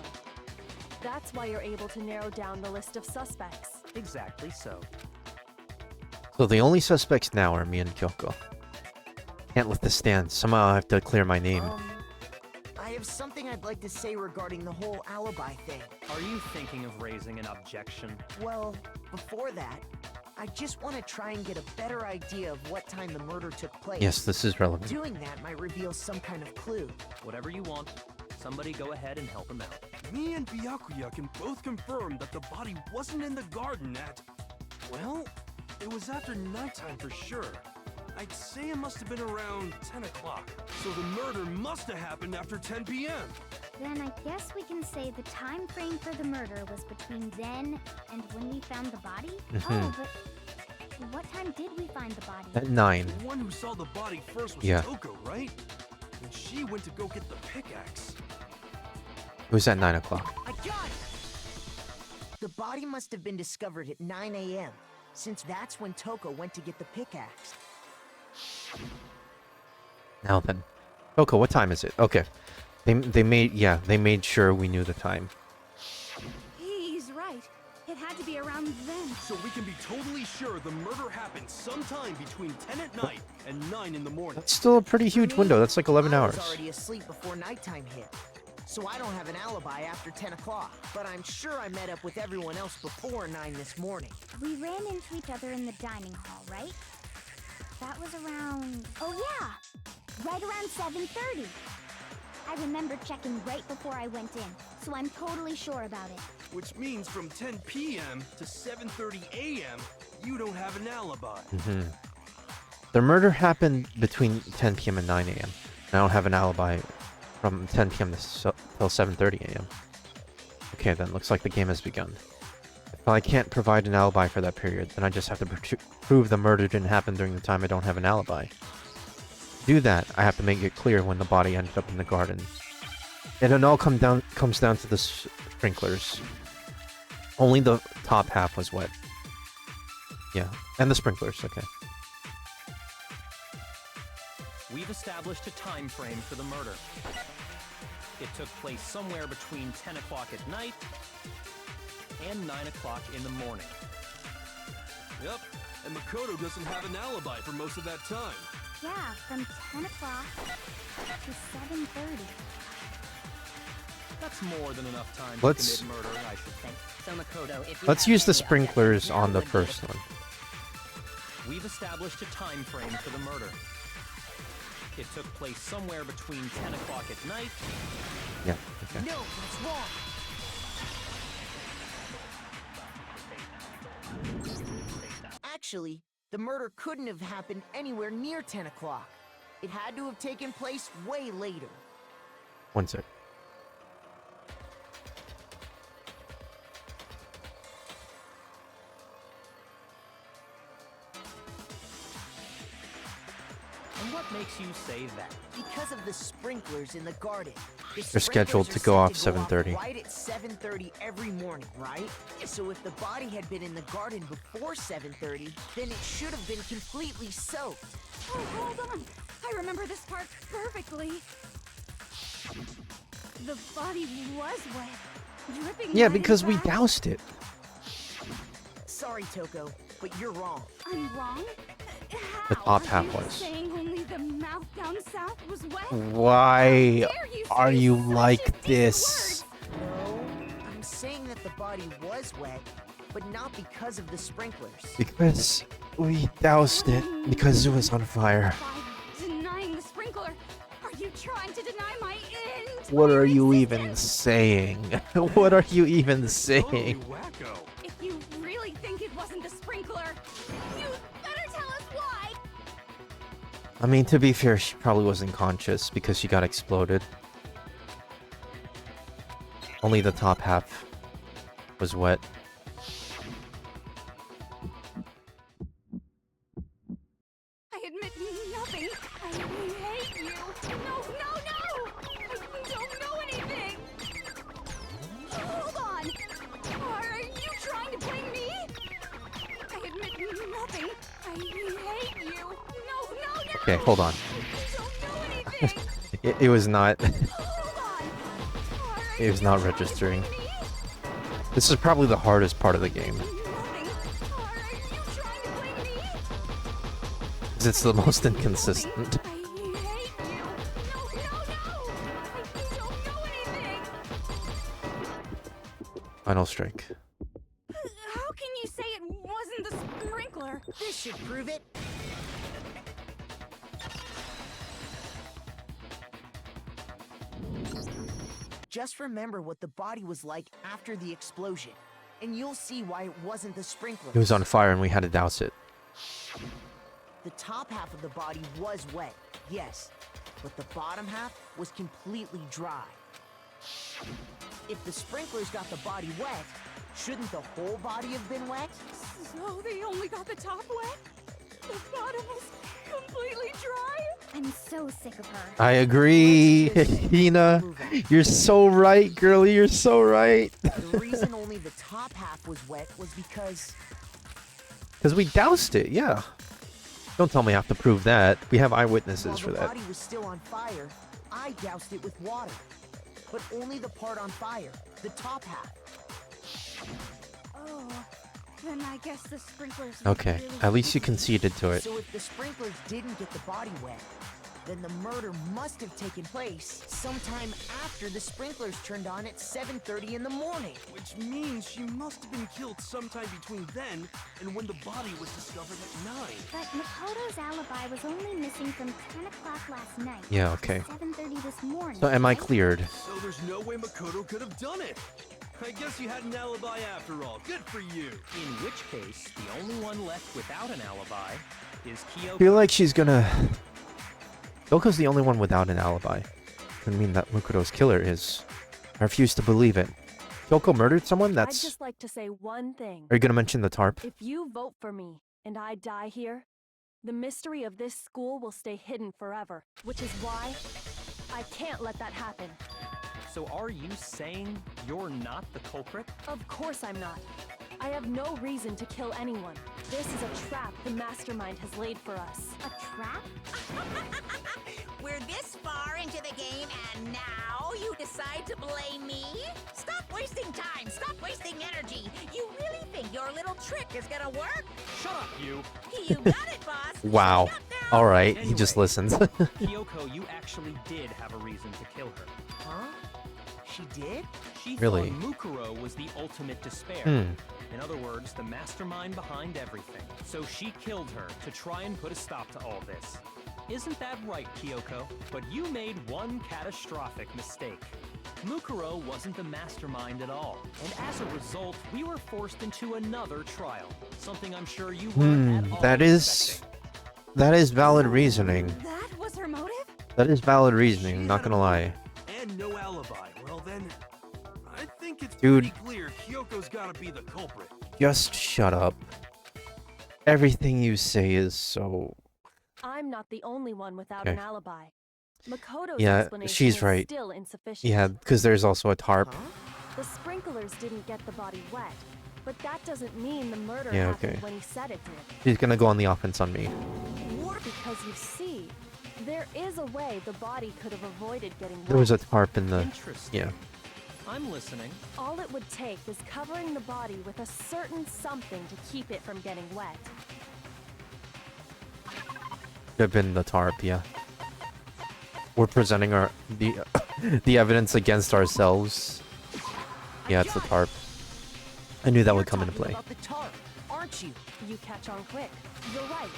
That's why you're able to narrow down the list of suspects. Exactly so. So the only suspects now are me and Kyoko. Can't let this stand. Somehow I have to clear my name. I have something I'd like to say regarding the whole alibi thing. Are you thinking of raising an objection? Well, before that, I just want to try and get a better idea of what time the murder took place. Yes, this is relevant. Doing that might reveal some kind of clue. Whatever you want. Somebody go ahead and help him out. Me and Byakuya can both confirm that the body wasn't in the garden at... Well, it was after nighttime for sure. I'd say it must have been around 10 o'clock. So the murder must have happened after 10 p.m. Then I guess we can say the time frame for the murder was between then and when we found the body? Oh, but what time did we find the body? At 9. The one who saw the body first was Yeah. Toko, right? And she went to go get the pickaxe. It was at 9 o'clock. I got it! The body must have been discovered at 9 a.m., since that's when Toko went to get the pickaxe. Now then. Kyoko, what time is it? Okay. They made sure we knew the time. He's right. It had to be around then. So we can be totally sure the murder happened sometime between 10 at night and 9 in the morning. That's still a pretty huge window. That's like 11 I hours. was already asleep before nighttime hit, so I don't have an alibi after 10 o'clock. But I'm sure I met up with everyone else before 9 this morning. We ran into each other in the dining hall, right? That was around... Oh yeah! Right around 7:30. I remember checking right before I went in, so I'm totally sure about it. Which means from 10 p.m. to 7:30 a.m., you don't have an alibi. The murder happened between 10 p.m. and 9 a.m. I don't have an alibi from 10 p.m. till 7:30 a.m. Okay, then looks like the game has begun. If I can't provide an alibi for that period, then I just have to prove the murder didn't happen during the time I don't have an alibi. To do that, I have to make it clear when the body ended up in the garden. And it all comes down to the sprinklers. Only the top half was wet. Yeah, and the sprinklers, okay. We've established a time frame for the murder. It took place somewhere between 10 o'clock at night and 9 o'clock in the morning. Yep, and Makoto doesn't have an alibi for most of that time. Yeah, from 10 o'clock to 7:30. That's more than enough time Let's- to commit murder, I should think. So Makoto, if you Let's have use the any sprinklers objections, on the now would be first one. We've established a time frame for the murder. It took place somewhere between 10 o'clock at night. Yeah, okay. No, that's wrong. Actually, the murder couldn't have happened anywhere near 10 o'clock. It had to have taken place way later. One sec. And what makes you say that? Because of the sprinklers in the garden. They're scheduled to go off 7:30. Right at 7:30 every morning, right? So if the body had been in the garden before 7:30, then it should have been completely soaked. Oh, hold on. I remember this part perfectly. The body was wet, dripping. Yeah, wet because and we fast. doused it. Sorry, Toko, but you're wrong. I'm wrong. The How? top half Are you was. saying only the mouth down south was wet? Why How dare you are say you such like indecent this? words? No, I'm saying that the body was wet, but not because of the sprinklers. Because we doused it because it was on fire. By denying the sprinkler, are you trying to deny my What entire are you existence? even saying? What are you even Totally saying? wacko. If you really think it wasn't the sprinkler, you better tell us why. I mean, to be fair, she probably wasn't conscious because she got exploded. Only the top half was wet. I admit nothing. I hate you. No, no, no! I don't know anything. Hold on. Are you trying to blame me? I admit nothing. I hate you. No, no, no! Okay, hold on. I don't know anything. It was not. Hold on. Are It was you not trying to registering. blame me? This is probably the hardest part of the game. Nothing. Are you trying to blame me? 'Cause it's the most inconsistent. I hate you. No, no, no! I don't know anything. Final strike. How can you say it wasn't the sprinkler? This should prove it. Just remember what the body was like after the explosion, and you'll see why it wasn't the sprinkler. It was on fire and we had to douse it. The top half of the body was wet, yes, but the bottom half was completely dry. If the sprinklers got the body wet, shouldn't the whole body have been wet? So they only got the top wet? The bottom was completely dry? I'm so sick of her. I agree, Hina. You're so right, girlie. You're so right. The reason only the top half was wet was because Because we doused it, yeah. Don't tell me I have to prove that. We have while eyewitnesses for the that. body was still on fire, I doused it with water. But only the part on fire, the top half. Oh, then I guess the sprinklers. were Okay, really at least you easy. conceded to it. So if the sprinklers didn't get the body wet, then the murder must have taken place sometime after the sprinklers turned on at 7:30 in the morning. Which means she must have been killed sometime between then and when the body was discovered at 9. But Makoto's alibi was only missing from 10 o'clock last night. Yeah, okay. 7:30 this morning. So am I right? cleared? So there's no way Makoto could have done it. I guess you had an alibi after all. Good for you. In which case, the only one left without an alibi is I Kyoko. feel like she's gonna... Yoko's the only one without an alibi. Doesn't mean that Mukuro's killer is. I refuse to believe it. Yoko murdered someone? I'd That's... just like to say one thing. Are you gonna mention the tarp? If you vote for me and I die here, the mystery of this school will stay hidden forever, which is why I can't let that happen. So are you saying you're not the culprit? Of course I'm not. I have no reason to kill anyone. This is a trap the mastermind has laid for us. A trap? We're this far into the game and now you decide to blame me? Stop wasting time! Stop wasting energy! You really think your little trick is gonna work? Shut up, you! You got it, boss! Wow. Shut up now. Alright, he just Anyway. listens. Kyoko, you actually did have a reason to kill her. Huh? She did? She Really? thought Mukuro was the ultimate despair. Hmm. In other words, the mastermind behind everything. So she killed her to try and put a stop to all this. Isn't that right, Kyoko? But you made one catastrophic mistake. Mukuro wasn't the mastermind at all, and as a result, we were forced into another trial. Something I'm sure you weren't at all That is valid reasoning. That was her motive? That is valid reasoning, She I'm not had a gonna lie. motive And no alibi. Well then, I think it's Dude. pretty clear Kyoko's gotta be the culprit. Just shut up. Everything you say is so... I'm not the only one without Okay. an alibi. Makoto's Yeah, explanation she's is right. still insufficient. Yeah, because there's also a tarp. The sprinklers didn't get the body wet, but that doesn't mean the murder Yeah, happened okay. when he said it did. She's gonna go on the offense on me. Because you see, there is a way the body could have avoided getting wet. There was a tarp in the... Interesting. Yeah. I'm listening. All it would take is covering the body with a certain something to keep it from getting wet. Could have been the tarp, yeah. We're presenting the evidence against ourselves. Yeah, it's the tarp. I knew that would come into play. About the tarp, aren't you? You catch on quick. You're right.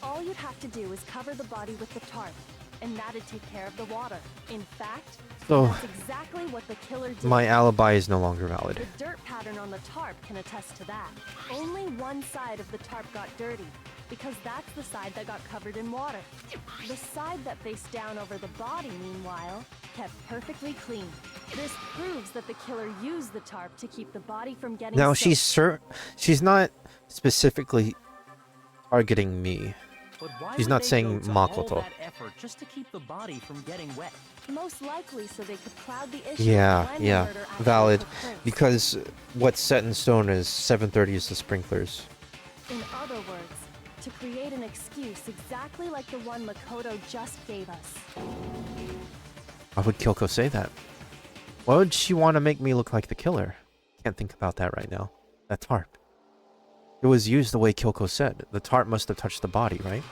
All you'd have to do is cover the body with the tarp, and that'd take care of the water. In fact, So, that's exactly what the killer did. my alibi is no longer valid. The dirt pattern on the tarp can attest to that. Only one side of the tarp got dirty, because that's the side that got covered in water. The side that faced down over the body, meanwhile, kept perfectly clean. This proves that the killer used the tarp to keep the body from getting Now, soaked. she's not specifically targeting me. But why She's would not they saying go to all Makoto. that effort just to keep the body from getting wet? Most likely so they could cloud the issue Yeah, when the yeah, murder actually valid. took place. Because what's set in stone is 7:30 is the sprinklers. In other words, to create an excuse exactly like the one Makoto just gave us. Why would Kyoko say that? Why would she want to make me look like the killer? Can't think about that right now. That tarp. It was used the way Kyoko said. The tarp must have touched the body, right?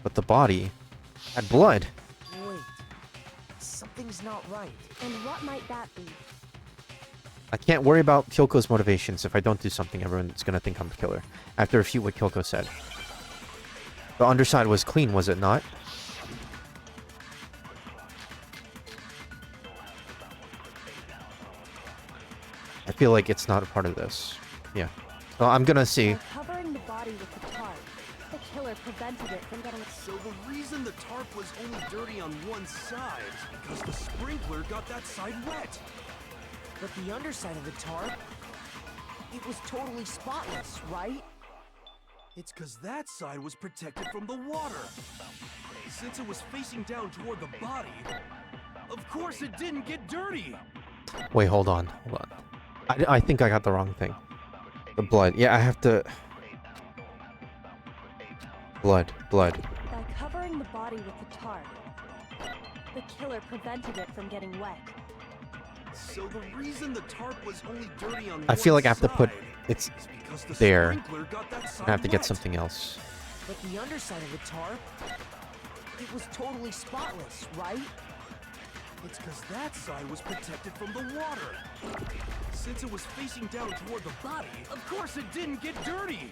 But the body had blood. Wait, something's not right. And what might that be? I can't worry about Kyoko's motivations. If I don't do something, everyone's gonna think I'm the killer. I have to refute what Kyoko said. The underside was clean, was it not? I feel like it's not a part of this. Yeah. Well, I'm gonna see. By covering the body with the tarp, the killer prevented it from getting So the reason the tarp was only dirty on one side is because the sprinkler got that side wet. But the underside of the tarp, it was totally spotless, right? It's because that side was protected from the water. Since it was facing down toward the body, of course it didn't get dirty. Wait, hold on. I think I got the wrong thing. The blood. Yeah, I have to... Blood. By covering the body with the tarp, the killer prevented it from getting wet. So the reason the tarp was only dirty on I feel one like I have to put side it's is because the there. sprinkler got that side I have to get wet. something else. But the underside of the tarp, it was totally spotless, right? It's because that side was protected from the water. Since it was facing down toward the body, of course it didn't get dirty.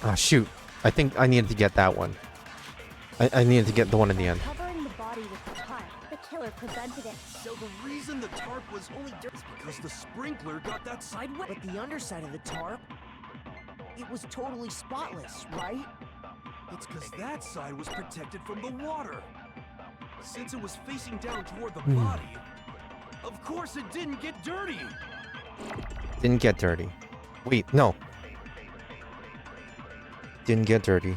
Ah, shoot. I think I needed to get that one. I needed to get the one in the end. Covering the body with the tarp, the killer prevented it. So the reason the tarp was only dirty is because the sprinkler got that side wet. But the underside of the tarp, it was totally spotless, right? It's because that side was protected from the water. Since it was facing down toward the body, of course it didn't get dirty. Didn't get dirty. Wait, no. Didn't get dirty.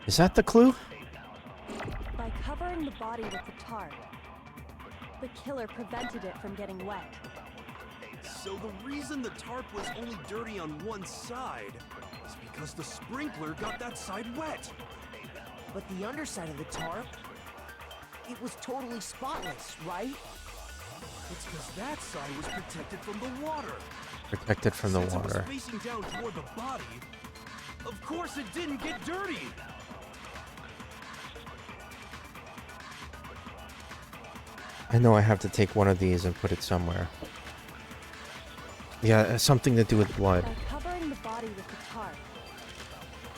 Is that the clue? By covering the body with the tarp, the killer prevented it from getting wet. So the reason the tarp was only dirty on one side is because the sprinkler got that side wet. But the underside of the tarp, it was totally spotless, right? It's because that side was protected from the water. Protected from the Since water. it was facing down toward the body, of course it didn't get dirty. I know I have to take one of these and put it somewhere. Yeah, it has something to do with blood. By covering the body with the tarp,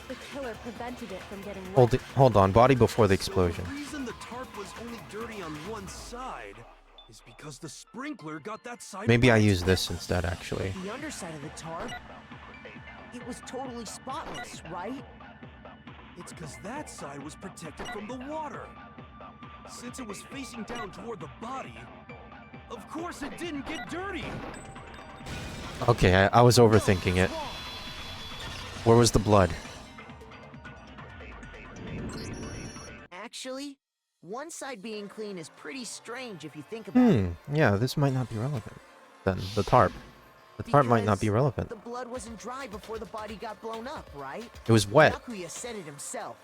the killer prevented it from getting wet. Hold on. Body before the explosion. So the reason the tarp was only dirty on one side is because the sprinkler got that side. Maybe I wet. use this instead, actually. The underside of the tarp, it was totally spotless, right? It's because that side was protected from the water. Since it was facing down toward the body, of course it didn't get dirty. Okay, I was overthinking it. Where was the blood? Actually, one side being clean is pretty strange if you think about it. Yeah, this might not be relevant. Then the tarp. The tarp might not be Because relevant. The blood wasn't dry before the body got blown up, right? It was wet. Yakuya said it himself.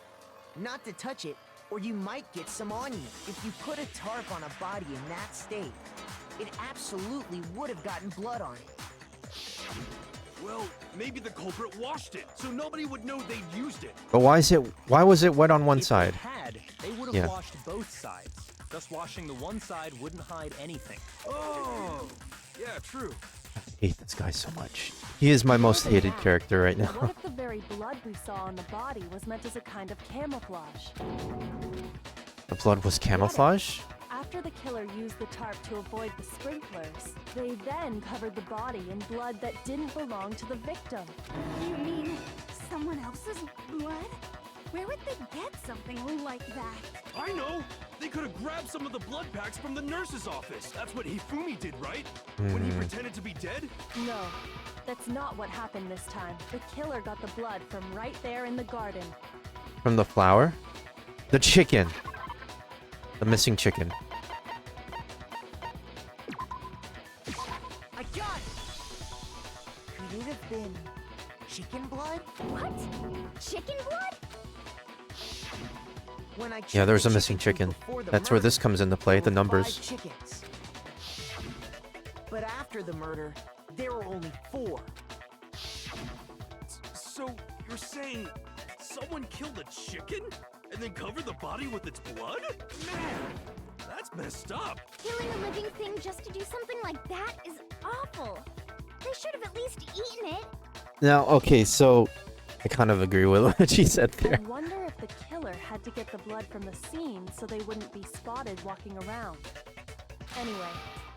Not to touch it, or you might get some on you. If you put a tarp on a body in that state, it absolutely would have gotten blood on it. Well, maybe the culprit washed it, so nobody would know they'd used it. But why was it wet on one If side? They had, they would have Yeah. washed both sides. Just washing the one side wouldn't hide anything. Oh, yeah, true. I hate this guy so much. He is my most hated character right now. What if the very blood we saw on the body was meant as a kind of camouflage? The blood was camouflage? After the killer used the tarp to avoid the sprinklers, they then covered the body in blood that didn't belong to the victim. You mean someone else's blood? Where would they get something like that? I know! They could have grabbed some of the blood packs from the nurse's office. That's what Hifumi did, right? When he pretended to be dead? No, that's not what happened this time. The killer got the blood from right there in the garden. From the flower? The chicken. The missing chicken. I got it! Could it have been chicken blood? What? Chicken blood? When I Yeah, checked there's the a missing chicken chicken. coop before the That's where this murder, comes into play, the there were 5 numbers. chickens. But after the murder, there were only 4. So, you're saying someone killed a chicken and then covered the body with its blood? Man, that's messed up. Killing a living thing just to do something like that is awful. They should have at least eaten it. Now, okay, so I kind of agree with what she said I there. wonder if the killer had to get the blood from the scene so they wouldn't be spotted walking around. Anyway,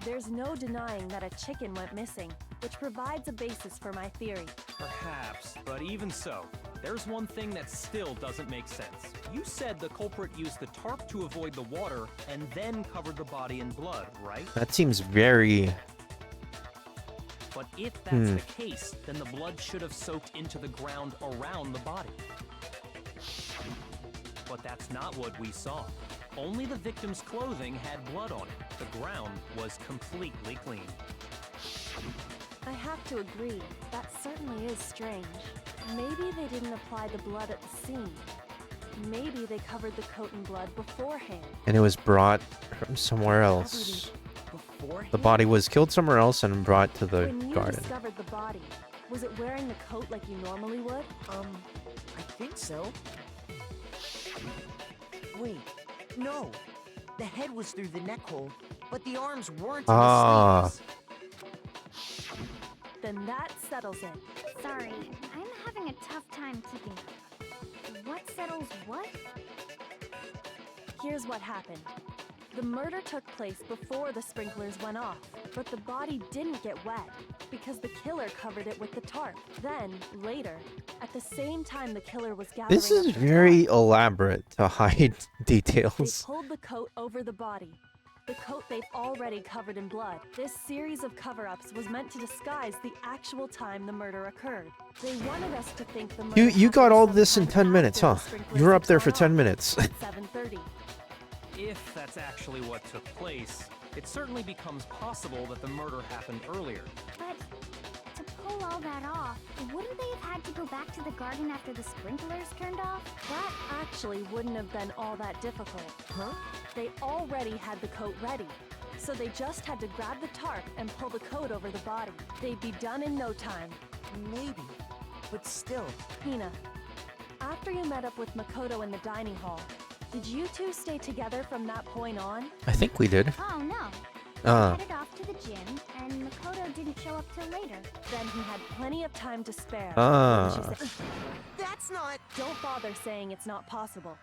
there's no denying that a chicken went missing, which provides a basis for my theory. Perhaps, but even so, there's one thing that still doesn't make sense. You said the culprit used the tarp to avoid the water and then covered the body in blood, right? That seems very... But if that's the case, then the blood should have soaked into the ground around the body. But that's not what we saw. Only the victim's clothing had blood on it. The ground was completely clean. I have to agree, that certainly is strange. Maybe they didn't apply the blood at the scene. Maybe they covered the coat in blood beforehand. And it was brought from somewhere else. Beforehand? The body was killed somewhere else and brought to the When you garden. discovered the body, was it wearing the coat like you normally would? I think so. Wait, no. The head was through the neck hole, but the arms weren't in Ah. the sleeves. Then that settles it. Sorry, I'm having a tough time keeping up. What settles what? Here's what happened. The murder took place before the sprinklers went off, but the body didn't get wet because the killer covered it with the tarp. Then, later, at the same time the killer was gathering This is up the very tarp, elaborate to hide they details. pulled the coat over the body. The coat they've already covered in blood. This series of cover-ups was meant to disguise the actual time the murder occurred. They wanted us to think the murder You got happened all this in sometime 10 minutes, after huh? the sprinklers You were had up there for gone 10 off minutes. at 7:30. If that's actually what took place, it certainly becomes possible that the murder happened earlier. But to pull all that off, wouldn't they have had to go back to the garden after the sprinklers turned off? That actually wouldn't have been all that difficult. Huh? They already had the coat ready, so they just had to grab the tarp and pull the coat over the body. They'd be done in no time. Maybe, but still. Hina, after you met up with Makoto in the dining hall, Did you two stay together from that point on? I think we did. Oh no. Ah. Headed off to the gym, and Makoto didn't show up till later. Then he had plenty of time to spare. Ah. Wouldn't you say? That's not. Don't bother saying it's not possible.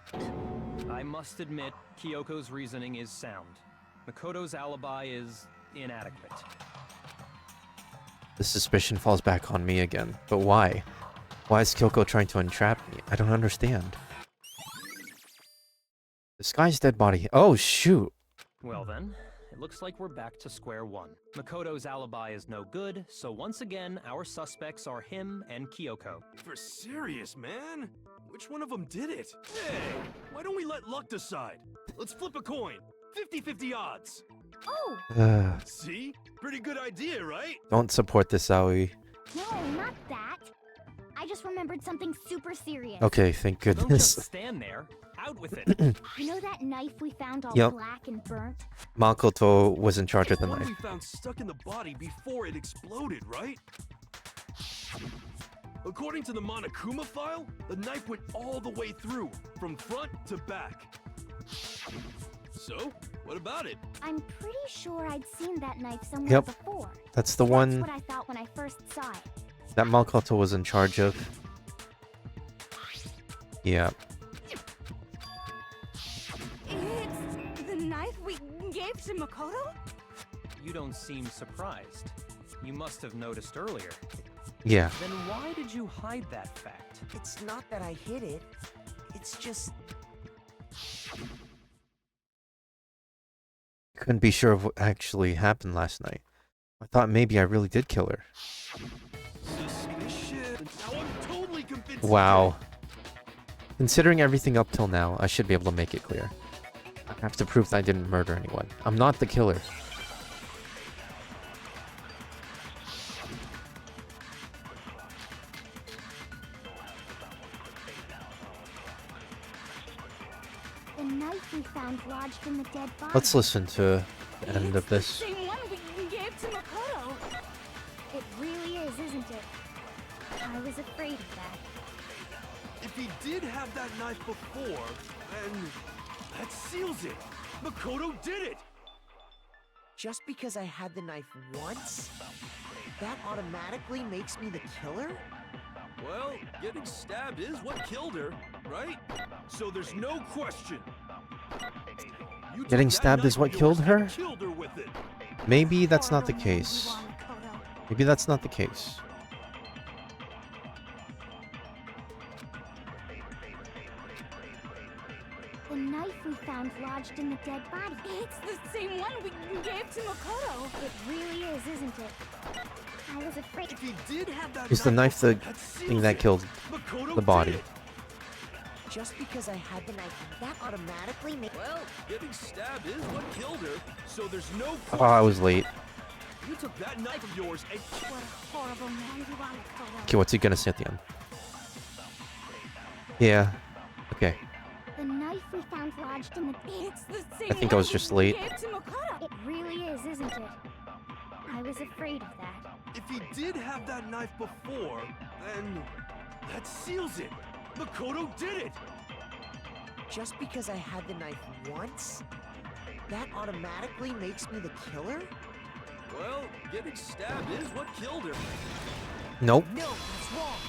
I must admit, Kyoko's reasoning is sound. Makoto's alibi is inadequate. The suspicion falls back on me again. But why? Why is Kyoko trying to entrap me? I don't understand. This guy's dead body. Oh, shoot. Well then, it looks like we're back to square one. Makoto's alibi is no good, so once again, our suspects are him and Kyoko. For serious, man? Which one of them did it? Hey, why don't we let luck decide? Let's flip a coin. 50-50 odds. Oh, See? Pretty good idea, right? Don't support this, Aoi. no, not that. I just remembered something super serious. Okay, thank Don't goodness. just stand there. Out with it. You know that knife we found all Yep. black and burnt? Makoto was in charge of the One knife. we found stuck in the body before it exploded, right? According to the Monokuma file, the knife went all the way through, from front to back. So, what about it? I'm pretty sure I'd seen that knife somewhere Yep. before. That's the That's one what I thought when I first saw it. that Makoto was in charge of. Yeah. It's the knife we gave to Makoto? You don't seem surprised. You must have noticed earlier. Yeah. Then why did you hide that fact? It's not that I hid it. It's just. Couldn't be sure of what actually happened last night. I thought maybe I really did kill her. Suspicion. Now I'm totally convinced. Wow. Considering everything up till now, I should be able to make it clear. I have to prove that I didn't murder anyone. I'm not the killer. The knife we found lodged in the dead body. Let's listen to the end of this. Same one we gave to Makoto. It really is, isn't it? I was afraid of that. If he did have that knife before, then that seals it. Makoto did it. Just because I had the knife once? That automatically makes me the killer? Well, getting stabbed is what killed her, right? So there's no question. You took Getting that stabbed is knife what of killed yours her? and killed her with it. Maybe that's not the Horrible man you case. are, Makoto. Maybe that's not the case. The knife we found lodged in the dead body. It's the same one we gave to Makoto. It really is, isn't it? I was afraid. If he did have that Is the knife the that thing seals that it. killed Makoto the body? did it. Just because I had the knife, that automatically makes. Well, getting stabbed is what killed her, so there's no Oh, question. I was late. You took that knife of yours and What a horrible man you are, Makoto. Okay, what's he gonna say at the end? Yeah. Okay. The knife we found lodged in the. It's the same I think I one was just we late. gave to Makoto. It really is, isn't it? I was afraid of that. if he did have that knife before, then that seals it. Makoto did it. Just because I had the knife once? That automatically makes me the killer? Well, getting stabbed is what killed her. Nope. No, that's wrong.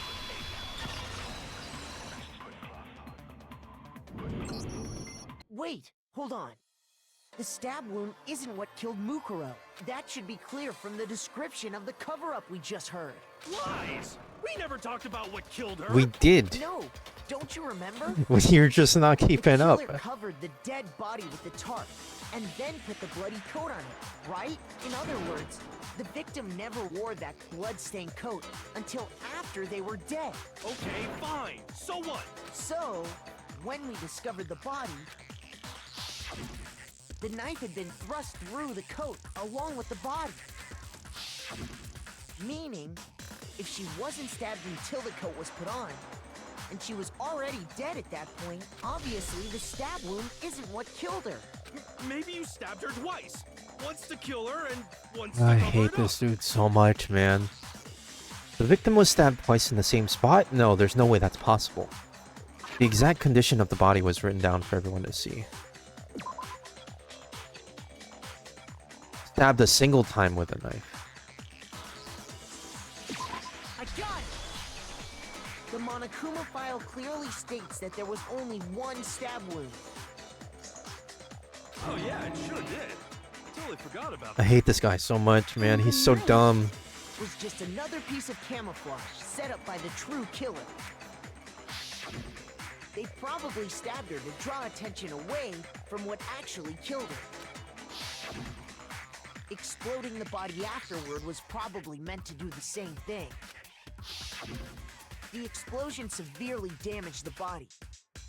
Wait, hold on. The stab wound isn't what killed Mukuro. That should be clear from the description of the cover-up we just heard. Lies! We never talked about what killed her. We did. No, don't you remember? You're just not keeping The up. killer covered the dead body with the tarp, and then put the bloody coat on it, right? In other words, the victim never wore that blood-stained coat until after they were dead. Okay, fine. So what? So, when we discovered the body, the knife had been thrust through the coat along with the body. Meaning, if she wasn't stabbed until the coat was put on, and she was already dead at that point, obviously the stab wound isn't what killed her. Maybe you stabbed her twice. Once to kill her and once to I cover hate it this up. dude so much, man. The victim was stabbed twice in the same spot? No, there's no way that's possible. The exact condition of the body was written down for everyone to see. Stabbed a single time with a knife. I got it! The Monokuma file clearly states that there was only one stab wound. Oh yeah, it sure did. Totally forgot about I that. hate this guy so much, man. He's so dumb. Was just another piece of camouflage set up by the true killer. They probably stabbed her to draw attention away from what actually killed her. Exploding the body afterward was probably meant to do the same thing. The explosion severely damaged the body,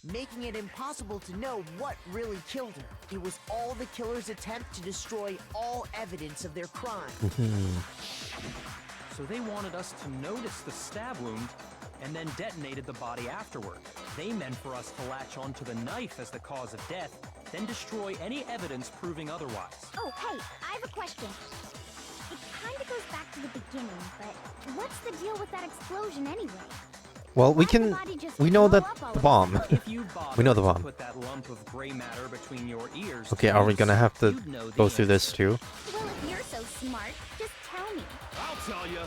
making it impossible to know what really killed her. It was all the killer's attempt to destroy all evidence of their crime. So they wanted us to notice the stab wound and then detonated the body afterward. They meant for us to latch onto the knife as the cause of death, then destroy any evidence proving otherwise. Oh, hey, I have a question. It kind of goes back to the beginning, but what's the deal with that explosion anyway? Well, we Why'd the can. body just We know blow that up all the of a bomb. sudden? If you We know the bothered bomb. to put that lump of gray matter between your ears, Okay, are we gonna have to you'd know the go through this answer. too? Well, if you're so smart, just tell me. I'll tell you.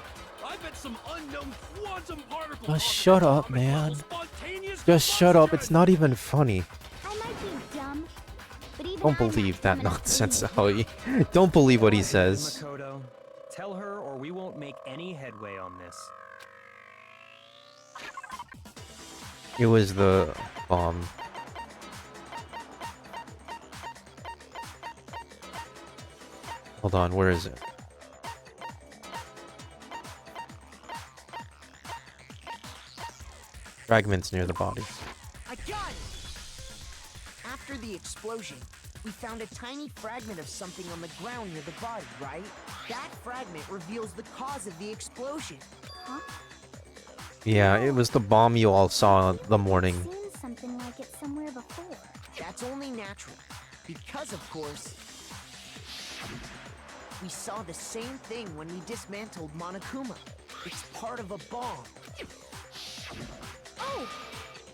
I bet some unknown quantum particle. Just shut up, man. Spontaneous Just shut up. combustion. It's not even funny. I might be dumb, but even Don't I'm not believe that dumb enough to nonsense, believe it. Aoi. Don't believe what he Alright, says. Makoto, tell her or we won't make any headway on this. It was the bomb. Hold on, where is it? Fragments near the body. I got it! After the explosion, we found a tiny fragment of something on the ground near the body, right? That fragment reveals the cause of the explosion. Huh? Yeah, it was the bomb you all saw the morning. Seen something like it somewhere before. That's only natural, because of course, we saw the same thing when we dismantled Monokuma. It's part of a bomb. Oh!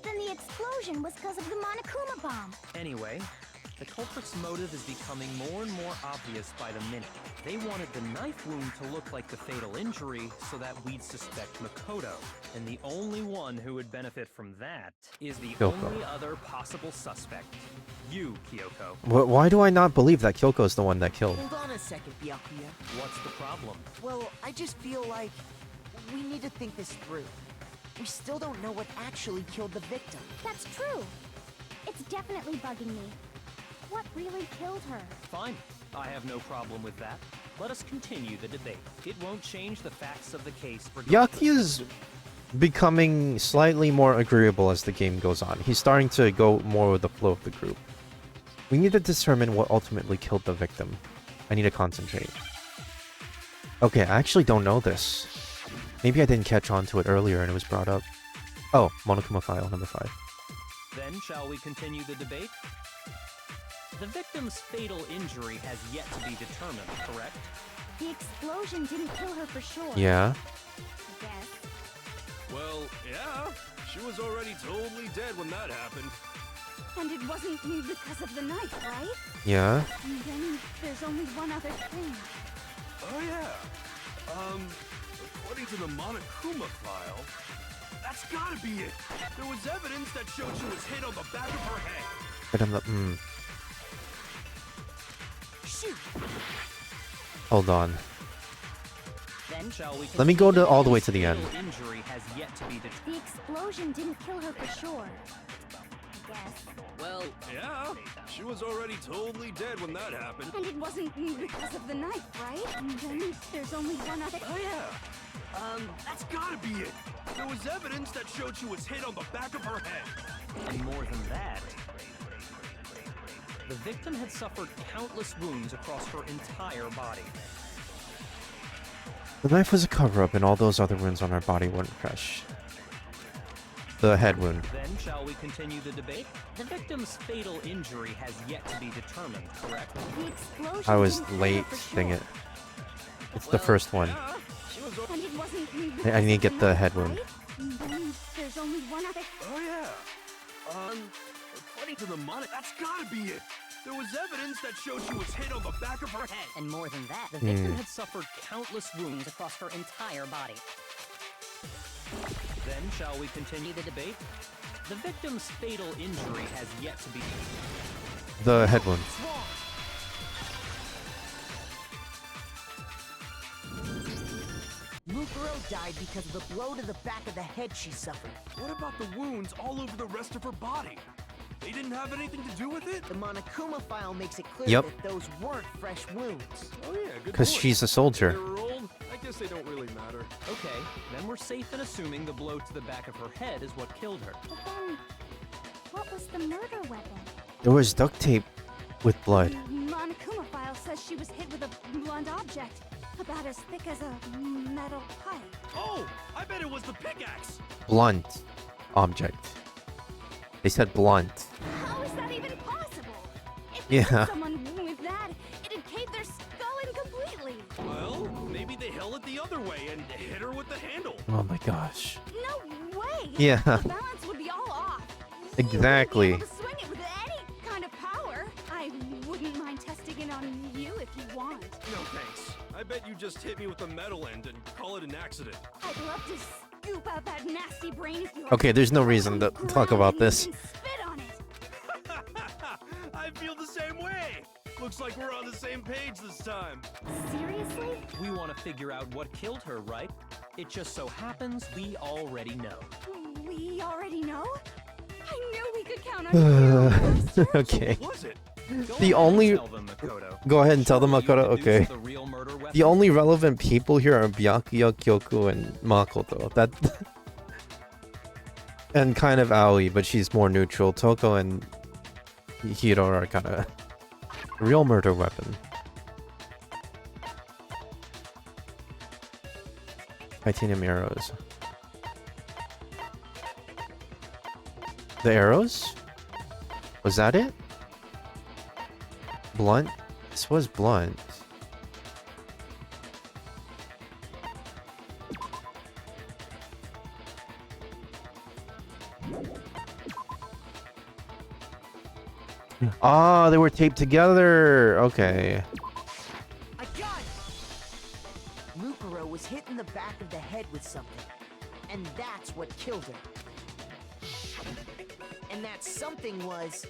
Then the explosion was because of the Monokuma bomb. Anyway, the culprit's motive is becoming more and more obvious by the minute. They wanted the knife wound to look like the fatal injury so that we'd suspect Makoto. And the only one who would benefit from that is the Kyoko. only other possible suspect. You, Kyoko. Why do I not believe that Kyoko's the one that killed? Hold on a second, Byakuya. What's the problem? Well, I just feel like we need to think this through. We still don't know what actually killed the victim. That's true. It's definitely bugging me. What really killed her? Fine. I have no problem with that. Let us continue the debate. It won't change the facts of the case regardless. Yaki is becoming slightly more agreeable as the game goes on. He's starting to go more with the flow of the group. We need to determine what ultimately killed the victim. I need to concentrate. Okay, I actually don't know this. Maybe I didn't catch on to it earlier and it was brought up. Oh, Monokuma file number 5. Then shall we continue the debate? The victim's fatal injury has yet to be determined, correct? The explosion didn't kill her for sure. Yeah. I guess. Well, yeah. She was already totally dead when that happened. And it wasn't because of the knife, right? Yeah. And then there's only one other thing. Oh yeah. According to the Monokuma file, that's gotta be it. There was evidence that showed she was hit on the back of her head. But I'm the Shoot! Hold on. Then shall we Let me go continue? all the way to the Fatal end. Injury has yet to be determined. The explosion didn't kill her for sure. I guess. Well, yeah. She was already totally dead when that happened. And it wasn't because of the knife, right? And then there's only one other. Oh yeah. That's gotta be it. There was evidence that showed she was hit on the back of her head. And more than that, the victim had suffered countless wounds across her entire body. The knife was a cover-up and all those other wounds on her body weren't fresh. The head wound. Then shall we continue the debate? The victim's fatal injury has yet to be determined, correct? The explosion I was didn't kill her late, for dang sure. it. It's the first one. Yeah. She was. And it wasn't I need to because get of the knife, head wound. right? And then there's only one other. Oh yeah. According to the monitor, that's gotta be it. There was evidence that showed she was hit on the back of her head. And more than that, the victim had suffered countless wounds across her entire body. Then, shall we continue the debate? The victim's fatal injury has yet to be... The head wound. Mukuro died because of the blow to the back of the head she suffered. What about the wounds all over the rest of her body? They didn't have anything to do with it? The Monokuma file makes it clear Yep. that those weren't fresh wounds. Oh yeah, good Because point. she's a They soldier. were old. I guess they don't really matter. Okay, then we're safe in assuming the blow to the back of her head is what killed her. But then, what was the murder weapon? There was duct tape with blood. Monokuma file says she was hit with a blunt object, about as thick as a metal pipe. Oh, I bet it was the pickaxe. Blunt object. They said blunt. How is that even possible? If Yeah. you hit someone with that, it'd cave their skull in completely. Well, maybe they held it the other way and hit her with the handle. Oh my gosh. No way! Yeah. The balance would be all off. Exactly. You wouldn't be able to swing it with any kind of power. I wouldn't mind testing it on you if you want. No thanks. I bet you just hit me with the metal end and call it an accident. I'd love to scoop out that nasty brain if you Okay, there's no reason to talk about this. Spit on it. I feel the same way. Looks like we're on the same page this time. Seriously? We want to figure out what killed her, right? It just so happens we already know. We already know? I knew we could count on you, Master. Okay. What was it? Go The ahead only- and tell them, Makoto. Go ahead and tell them, Surely you Makoto. deduced Okay. The real murder weapon? The only relevant people here are Byakuya, Kyoku, and Makoto. That and kind of Aoi, but she's more neutral. Toko and Hiro are kind of real murder weapon. Titanium arrows. The arrows? Was that it? Blunt? This was blunt. Ah, they were taped together. Okay. I got it! Mukuro was hit in the back of the head with something. And that's what killed her. And that something was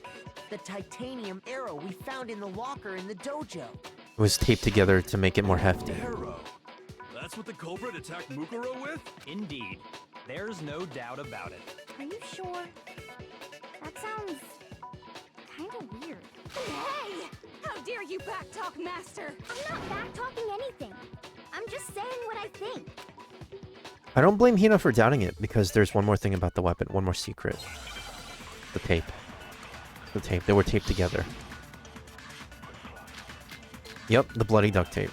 the titanium arrow we found in the locker in the dojo. It was taped together to make it more hefty. Arrow. That's what the culprit attacked Mukuro with? Indeed. There's no doubt about it. Are you sure? That sounds kind of weird. Hey! How dare you backtalk, Master? I'm not backtalking anything. I'm just saying what I think. I don't blame Hina for doubting it because there's one more thing about the weapon, one more secret. The tape. The tape. They were taped together. Yep, the bloody duct tape.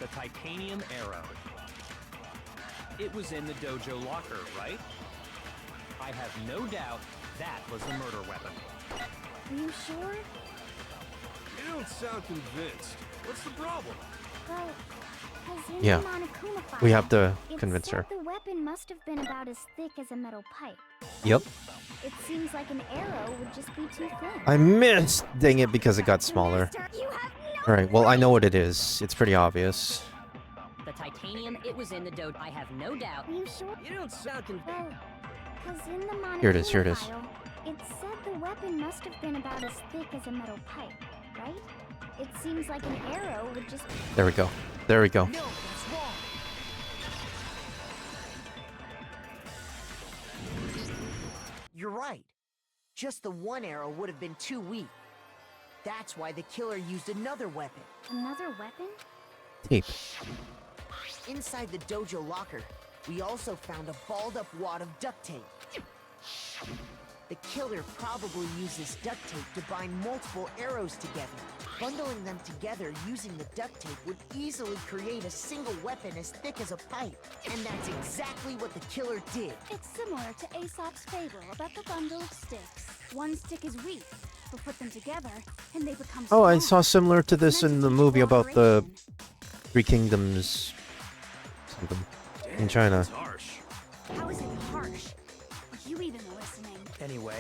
The titanium arrow. It was in the dojo locker, right? I have no doubt that was the murder weapon. Are you sure? You don't sound convinced. What's the problem? Well, 'cause in Yeah. the Monokuma file, We have to it convince said her. the weapon must have been about as thick as a metal pipe. Yep. It seems like an arrow would just be too thin. I missed! Dang it, because it got smaller. Master, you have no Alright, well, I know what it is. It's pretty obvious. The titanium, it was in the dojo. I have no doubt. Are you sure? You don't sound Well, 'cause in the Monokuma Here it is, here it is. file, it said the weapon must have been about as thick as a metal pipe, right? It seems like an arrow would just... There we go. There we go. No, that's wrong. You're right. Just the one arrow would have been too weak. That's why the killer used another weapon. Another weapon? Tape. Inside the dojo locker, we also found a balled up wad of duct tape. The killer probably used this duct tape to bind multiple arrows together. Bundling them together using the duct tape would easily create a single weapon as thick as a pipe. And that's exactly what the killer did. It's similar to Aesop's fable about the bundle of sticks. One stick is weak, but put them together, and they become Oh, I strong. saw similar to this It's meant in to the teach movie about the cooperation. Three Kingdoms something in China. That's harsh. How is it harsh?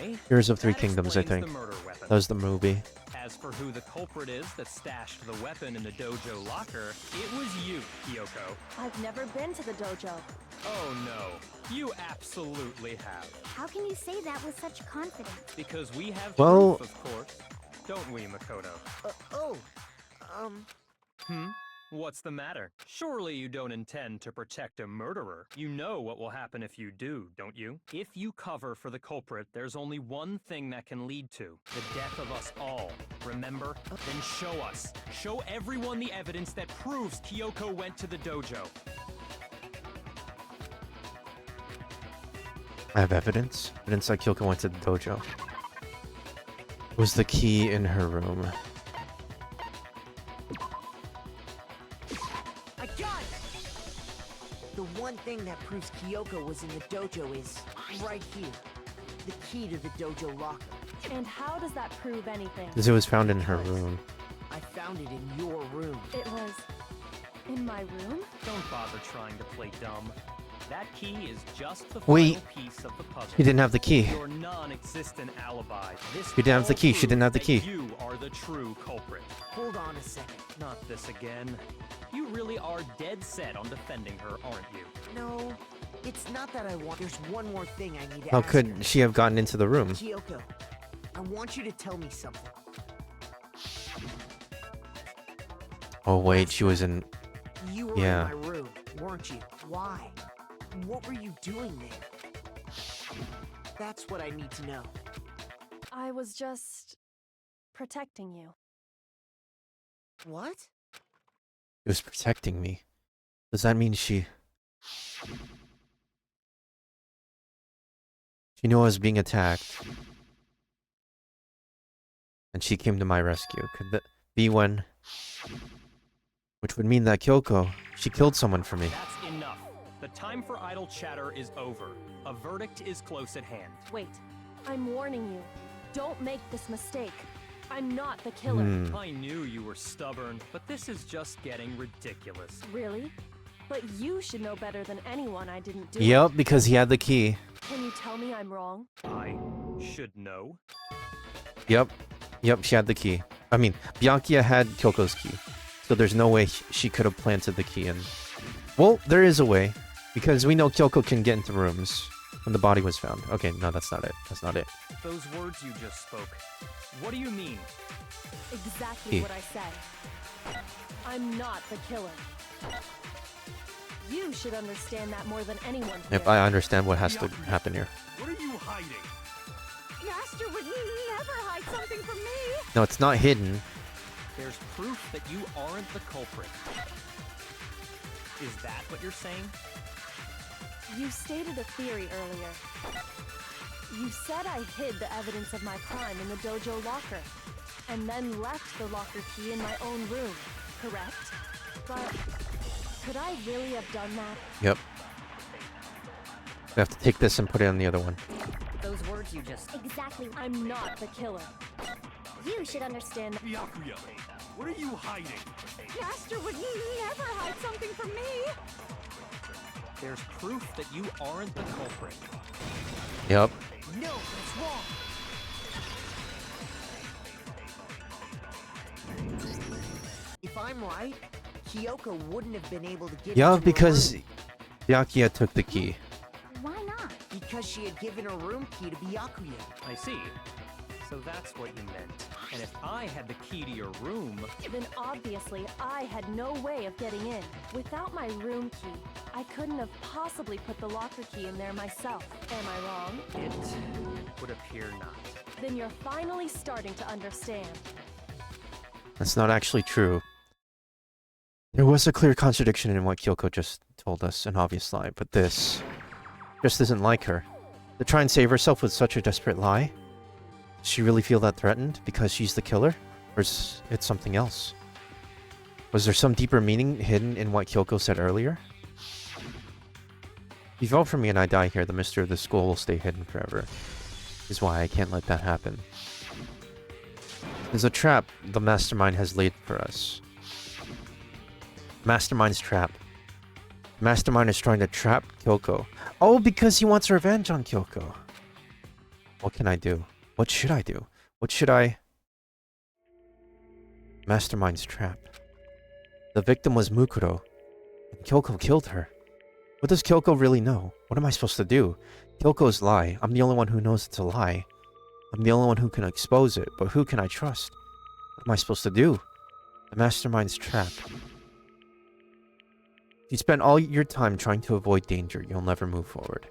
Anyway, Heroes of Three that Kingdoms, I explains think. the murder weapon. That was the movie. As for who the culprit is that stashed the weapon in the dojo locker, it was you, Kyoko. I've never been to the dojo. Oh no, you absolutely have. How can you say that with such confidence? Because we have Well- proof, of course. Don't we, Makoto? Oh, What's the matter? Surely you don't intend to protect a murderer. You know what will happen if you do, don't you? If you cover for the culprit, there's only one thing that can lead to the death of us all. Remember? Then show us. Show everyone the evidence that proves Kyoko went to the dojo. I have evidence. Evidence that Kyoko went to the dojo. Was the key in her room? I got it! The one thing that proves Kyoko was in the dojo is right here. The key to the dojo locker. And how does that prove anything? Because it was found in her room. I found it in your room. It was in my room? Don't bother trying to play dumb. That key is just the Wait. final piece of the puzzle. She didn't have the key. Your non-existent alibi. This She didn't have the all key, she didn't have the proves key. that You are the true culprit. Hold on a second. Not this again. You really are dead set on defending her, aren't you? No, it's not that I want. There's one more thing I need to How ask could her. she have gotten into the room? Kyoko, I want you to tell me something. Oh wait, she was in... You were Yeah. in my room, weren't you? Why? What were you doing there? That's what I need to know. I was just protecting you. What? She was protecting me. Does that mean she... She knew I was being attacked. And she came to my rescue. Could that be when... Which would mean that Kyoko, she killed someone for me. That's enough. The time for idle chatter is over. A verdict is close at hand. Wait, I'm warning you. Don't make this mistake. I'm not the killer. I knew you were stubborn, but this is just getting ridiculous. Really? But you should know better than anyone I didn't do it. Yep, because he had the key. Can you tell me I'm wrong? I should know. Yep. Yep, she had the key. I mean, Byakuya had Kyoko's key. So there's no way she could have planted the key in. Well, there is a way. Because we know Kyoko can get into rooms when the body was found. Okay, no, that's not it. That's not it. Those words you just spoke. What do you mean? Exactly He. what I said. I'm not the killer. You should understand that more than anyone here. Yep, I understand what has to happen here. What are you hiding? Master would never hide something from me! No, it's not hidden. There's proof that you aren't the culprit. Is that what you're saying? You stated a theory earlier. You said I hid the evidence of my crime in the dojo locker, and then left the locker key in my own room, correct? But could I really have done that? Yep. We have to take this and put it on the other one. Those words you just... Exactly. I'm not the killer. You should understand that. Byakuya, what are you hiding? Master would never hide something from me! There's proof that you aren't the culprit. Yep. No, that's wrong. If I'm right, Kyoko wouldn't have been able to get Yeah, into her because room Byakuya took the key. Why not? because she had given her room key to Byakuya. I see. So that's what you meant. And if I had the key to your room... Then obviously I had no way of getting in. Without my room key, I couldn't have possibly put the locker key in there myself. Am I wrong? It would appear not. Then you're finally starting to understand. That's not actually true. There was a clear contradiction in what Kyoko just told us, an obvious lie, but this just isn't like her. To try and save herself with such a desperate lie? Does she really feel that threatened because she's the killer? Or is it something else? Was there some deeper meaning hidden in what Kyoko said earlier? If you vote for me and I die here, the mystery of the school will stay hidden forever. Is why I can't let that happen. There's a trap the mastermind has laid for us. Mastermind's trap. Mastermind is trying to trap Kyoko. Oh, because he wants revenge on Kyoko. What can I do? What should I do? What should I... Mastermind's trap. The victim was Mukuro, and Kyoko killed her. What does Kyoko really know? What am I supposed to do? Kyoko's lie. I'm the only one who knows it's a lie. I'm the only one who can expose it, but who can I trust? What am I supposed to do? The Mastermind's trap. If you spend all your time trying to avoid danger, you'll never move forward.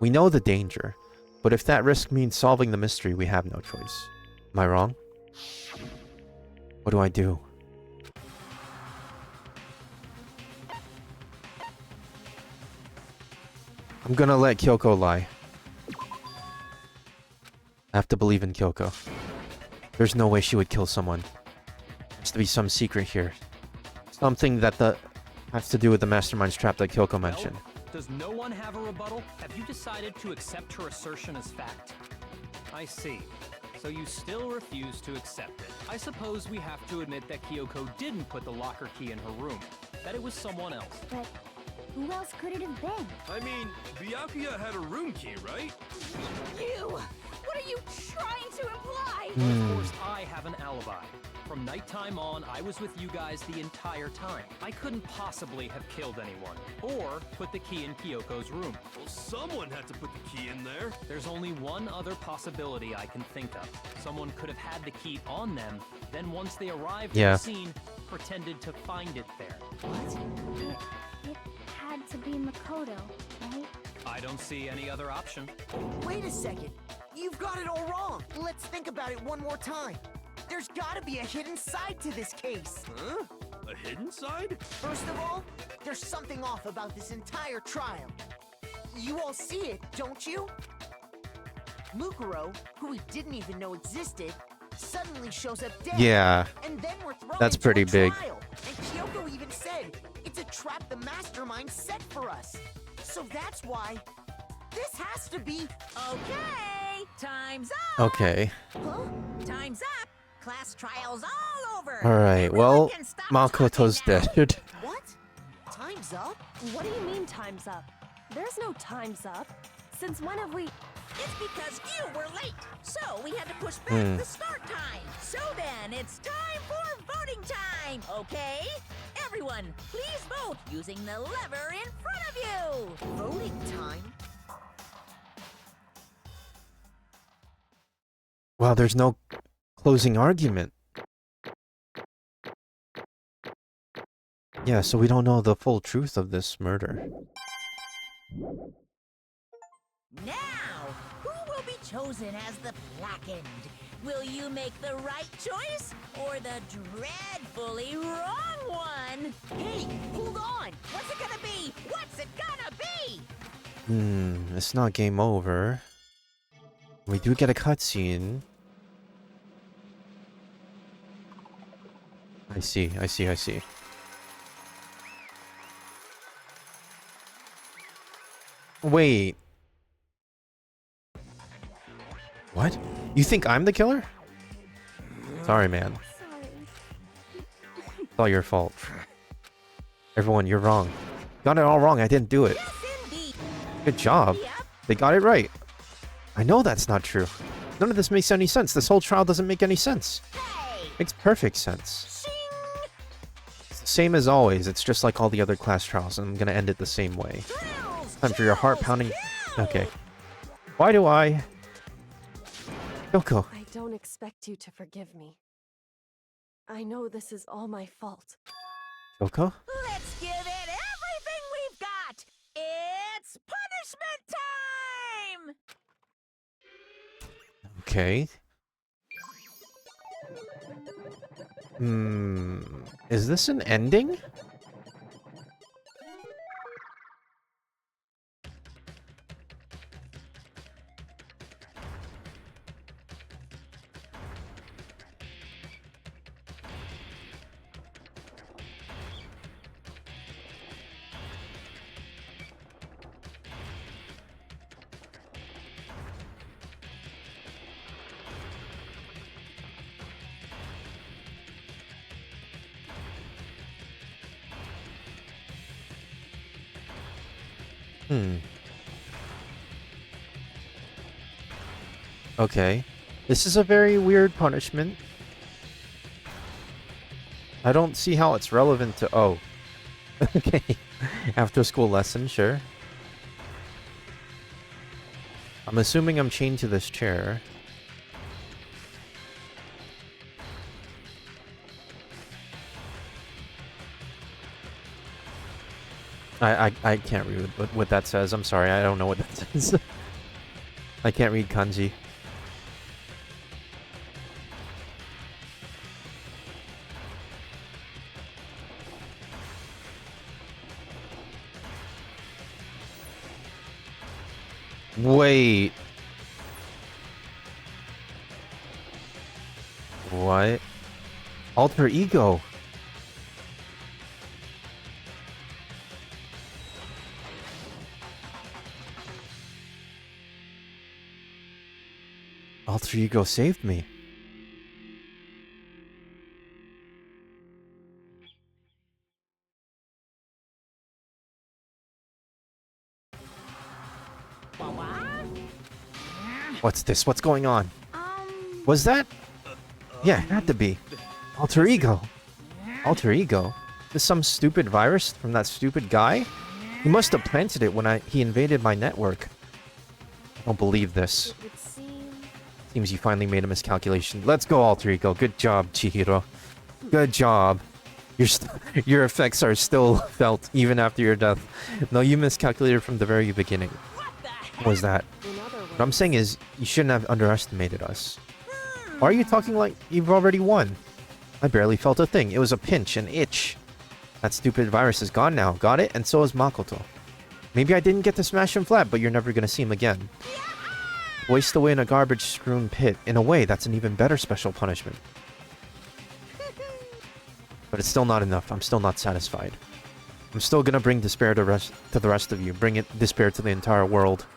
We know the danger, but if that risk means solving the mystery, we have no choice. Am I wrong? What do I do? I'm gonna let Kyoko lie. I have to believe in Kyoko. There's no way she would kill someone. There has to be some secret here. Something that has to do with the Mastermind's trap that Kyoko mentioned. Does no one have a rebuttal? Have you decided to accept her assertion as fact? I see. So you still refuse to accept it. I suppose we have to admit that Kyoko didn't put the locker key in her room. That it was someone else. But who else could it have been? I mean, Byakuya had a room key, right? You! What are you trying to imply? Of course, I have an alibi. From nighttime on, I was with you guys the entire time. I couldn't possibly have killed anyone, or put the key in Kyoko's room. Well, someone had to put the key in there. There's only one other possibility I can think of. Someone could have had the key on them, then once they arrived at the scene, pretended to find it there. What? It had to be Makoto, right? I don't see any other option. Wait a second. You've got it all wrong. Let's think about it one more time. There's gotta be a hidden side to this case. Huh? A hidden side? First of all, there's something off about this entire trial. You all see it, don't you? Mukuro, who we didn't even know existed, suddenly shows up dead. Yeah. And then we're thrown That's into pretty a big. trial. And Kyoko even said, it's a trap the Mastermind set for us. So that's why this has to be... Okay, time's up. Okay. Huh? Time's up. Class trials all over. Alright, Everyone well, can stop Makoto's talking now. dead. What? Time's up? What do you mean time's up? There's no time's up. Since when have we... It's because you were late, so we had to push back the start time. So then, it's time for voting time, okay? Everyone, please vote using the lever in front of you. Voting time? Wow, there's no closing argument. Yeah, so we don't know the full truth of this murder. Now, who will be chosen as the blackened? Will you make the right choice or the dreadfully wrong one? Hey, hold on! What's it gonna be? What's it gonna be? It's not game over. We do get a cutscene. I see. Wait. What? You think I'm the killer? Sorry, man. Sorry. It's all your fault. Everyone, you're wrong. Got it all wrong. I didn't do it. Yes, indeed. Good job. Yep. They got it right. I know that's not true. None of this makes any sense. This whole trial doesn't make any sense. Hey! Makes perfect sense. Shing! It's the same as always. It's just like all the other class trials, and I'm gonna end it the same way. Thrills, Time for your heart chills, pounding. kills! Okay. Why do I? Kyoko. I don't expect you to forgive me. I know this is all my fault. Kyoko? Let's give it everything we've got! It's punishment time! Okay. Is this an ending? Okay. This is a very weird punishment. I don't see how it's relevant to... Oh. Okay. After school lesson, sure. I'm assuming I'm chained to this chair. I can't read what that says. I'm sorry, I don't know what that says. I can't read kanji. Wait. What? Alter ego. Alter ego saved me. What's this? What's going on? Was that? Yeah, it had to be. Alter ego. Alter ego? Is some stupid virus from that stupid guy? He must have planted it when he invaded my network. I don't believe this. It would seem... Seems you finally made a miscalculation. Let's go, Alter ego. Good job, Chihiro. Good job. Your effects are still felt even after your death. No, you miscalculated from the very beginning. What was that? In other words, What I'm saying is, you shouldn't have underestimated us. Why are you talking like you've already won? I barely felt a thing. It was a pinch, an itch. That stupid virus is gone now. Got it? And so is Makoto. Maybe I didn't get to smash him flat, but you're never gonna see him again. Waste away in a garbage-strewn pit. In a way, that's an even better special punishment. But it's still not enough. I'm still not satisfied. I'm still gonna bring despair to the rest of you. Bring despair to the entire world.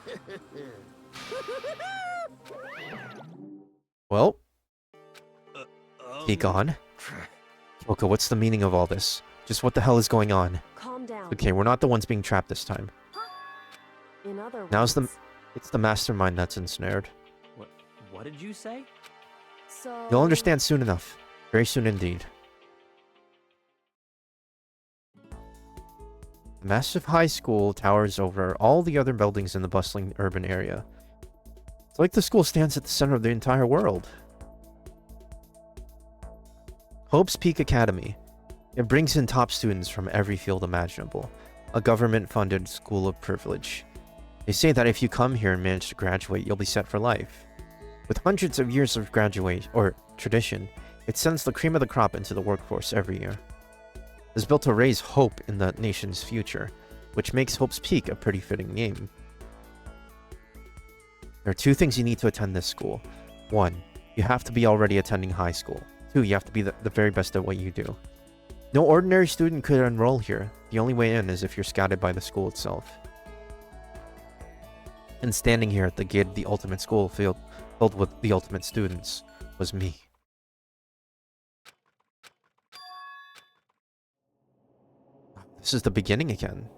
Well, be gone. Kyoko, what's the meaning of all this? Just what the hell is going on? calm down. Okay, we're not the ones being trapped this time. In other words, Now's the... It's the mastermind that's ensnared. What did you say? So... You'll understand soon enough. Very soon indeed. The massive high school towers over all the other buildings in the bustling urban area. It's like the school stands at the center of the entire world. Hope's Peak Academy. It brings in top students from every field imaginable. A government-funded school of privilege. They say that if you come here and manage to graduate, you'll be set for life. With hundreds of years of tradition, it sends the cream of the crop into the workforce every year. It's built to raise hope in the nation's future, which makes Hope's Peak a pretty fitting name. There are two things you need to attend this school. 1, you have to be already attending high school. 2, you have to be the very best at what you do. No ordinary student could enroll here. The only way in is if you're scouted by the school itself. And standing here at the gate of the ultimate school filled with the ultimate students was me. This is the beginning again.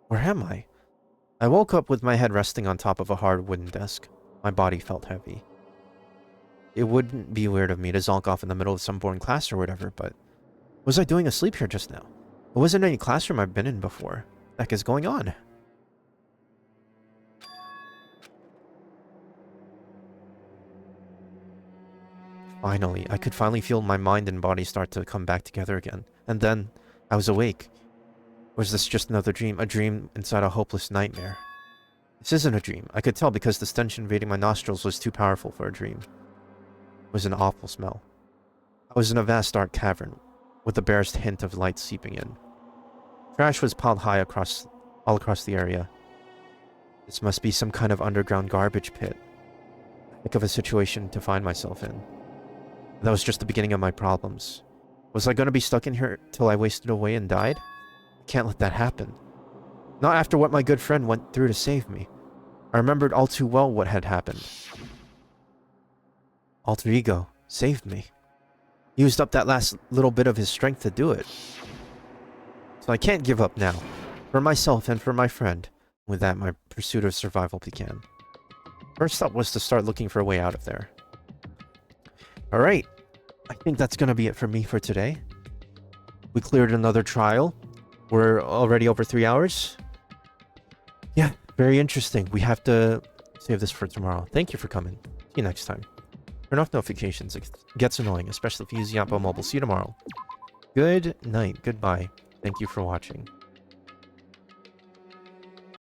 Where am I? I woke up with my head resting on top of a hard wooden desk. My body felt heavy. It wouldn't be weird of me to zonk off in the middle of some boring class or whatever, but... What was I doing asleep here just now? It wasn't any classroom I've been in before. What the heck is going on? Finally, I could finally feel my mind and body start to come back together again. And then, I was awake. Was this just another dream? A dream inside a hopeless nightmare? This isn't a dream. I could tell because the stench invading my nostrils was too powerful for a dream. It was an awful smell. I was in a vast dark cavern, with the barest hint of light seeping in. Trash was piled high all across the area. This must be some kind of underground garbage pit. Heck of a situation to find myself in. That was just the beginning of my problems. Was I going to be stuck in here till I wasted away and died? I can't let that happen. Not after what my good friend went through to save me. I remembered all too well what had happened. Alter ego saved me. He used up that last little bit of his strength to do it. So I can't give up now. For myself and for my friend. With that, my pursuit of survival began. First step was to start looking for a way out of there. Alright. I think that's gonna be it for me for today. We cleared another trial. We're already over 3 hours. Yeah, very interesting. We have to save this for tomorrow. Thank you for coming. See you next time. Turn off notifications. It gets annoying, especially if you use Yappa Mobile. See you tomorrow. Good night. Goodbye. Thank you for watching.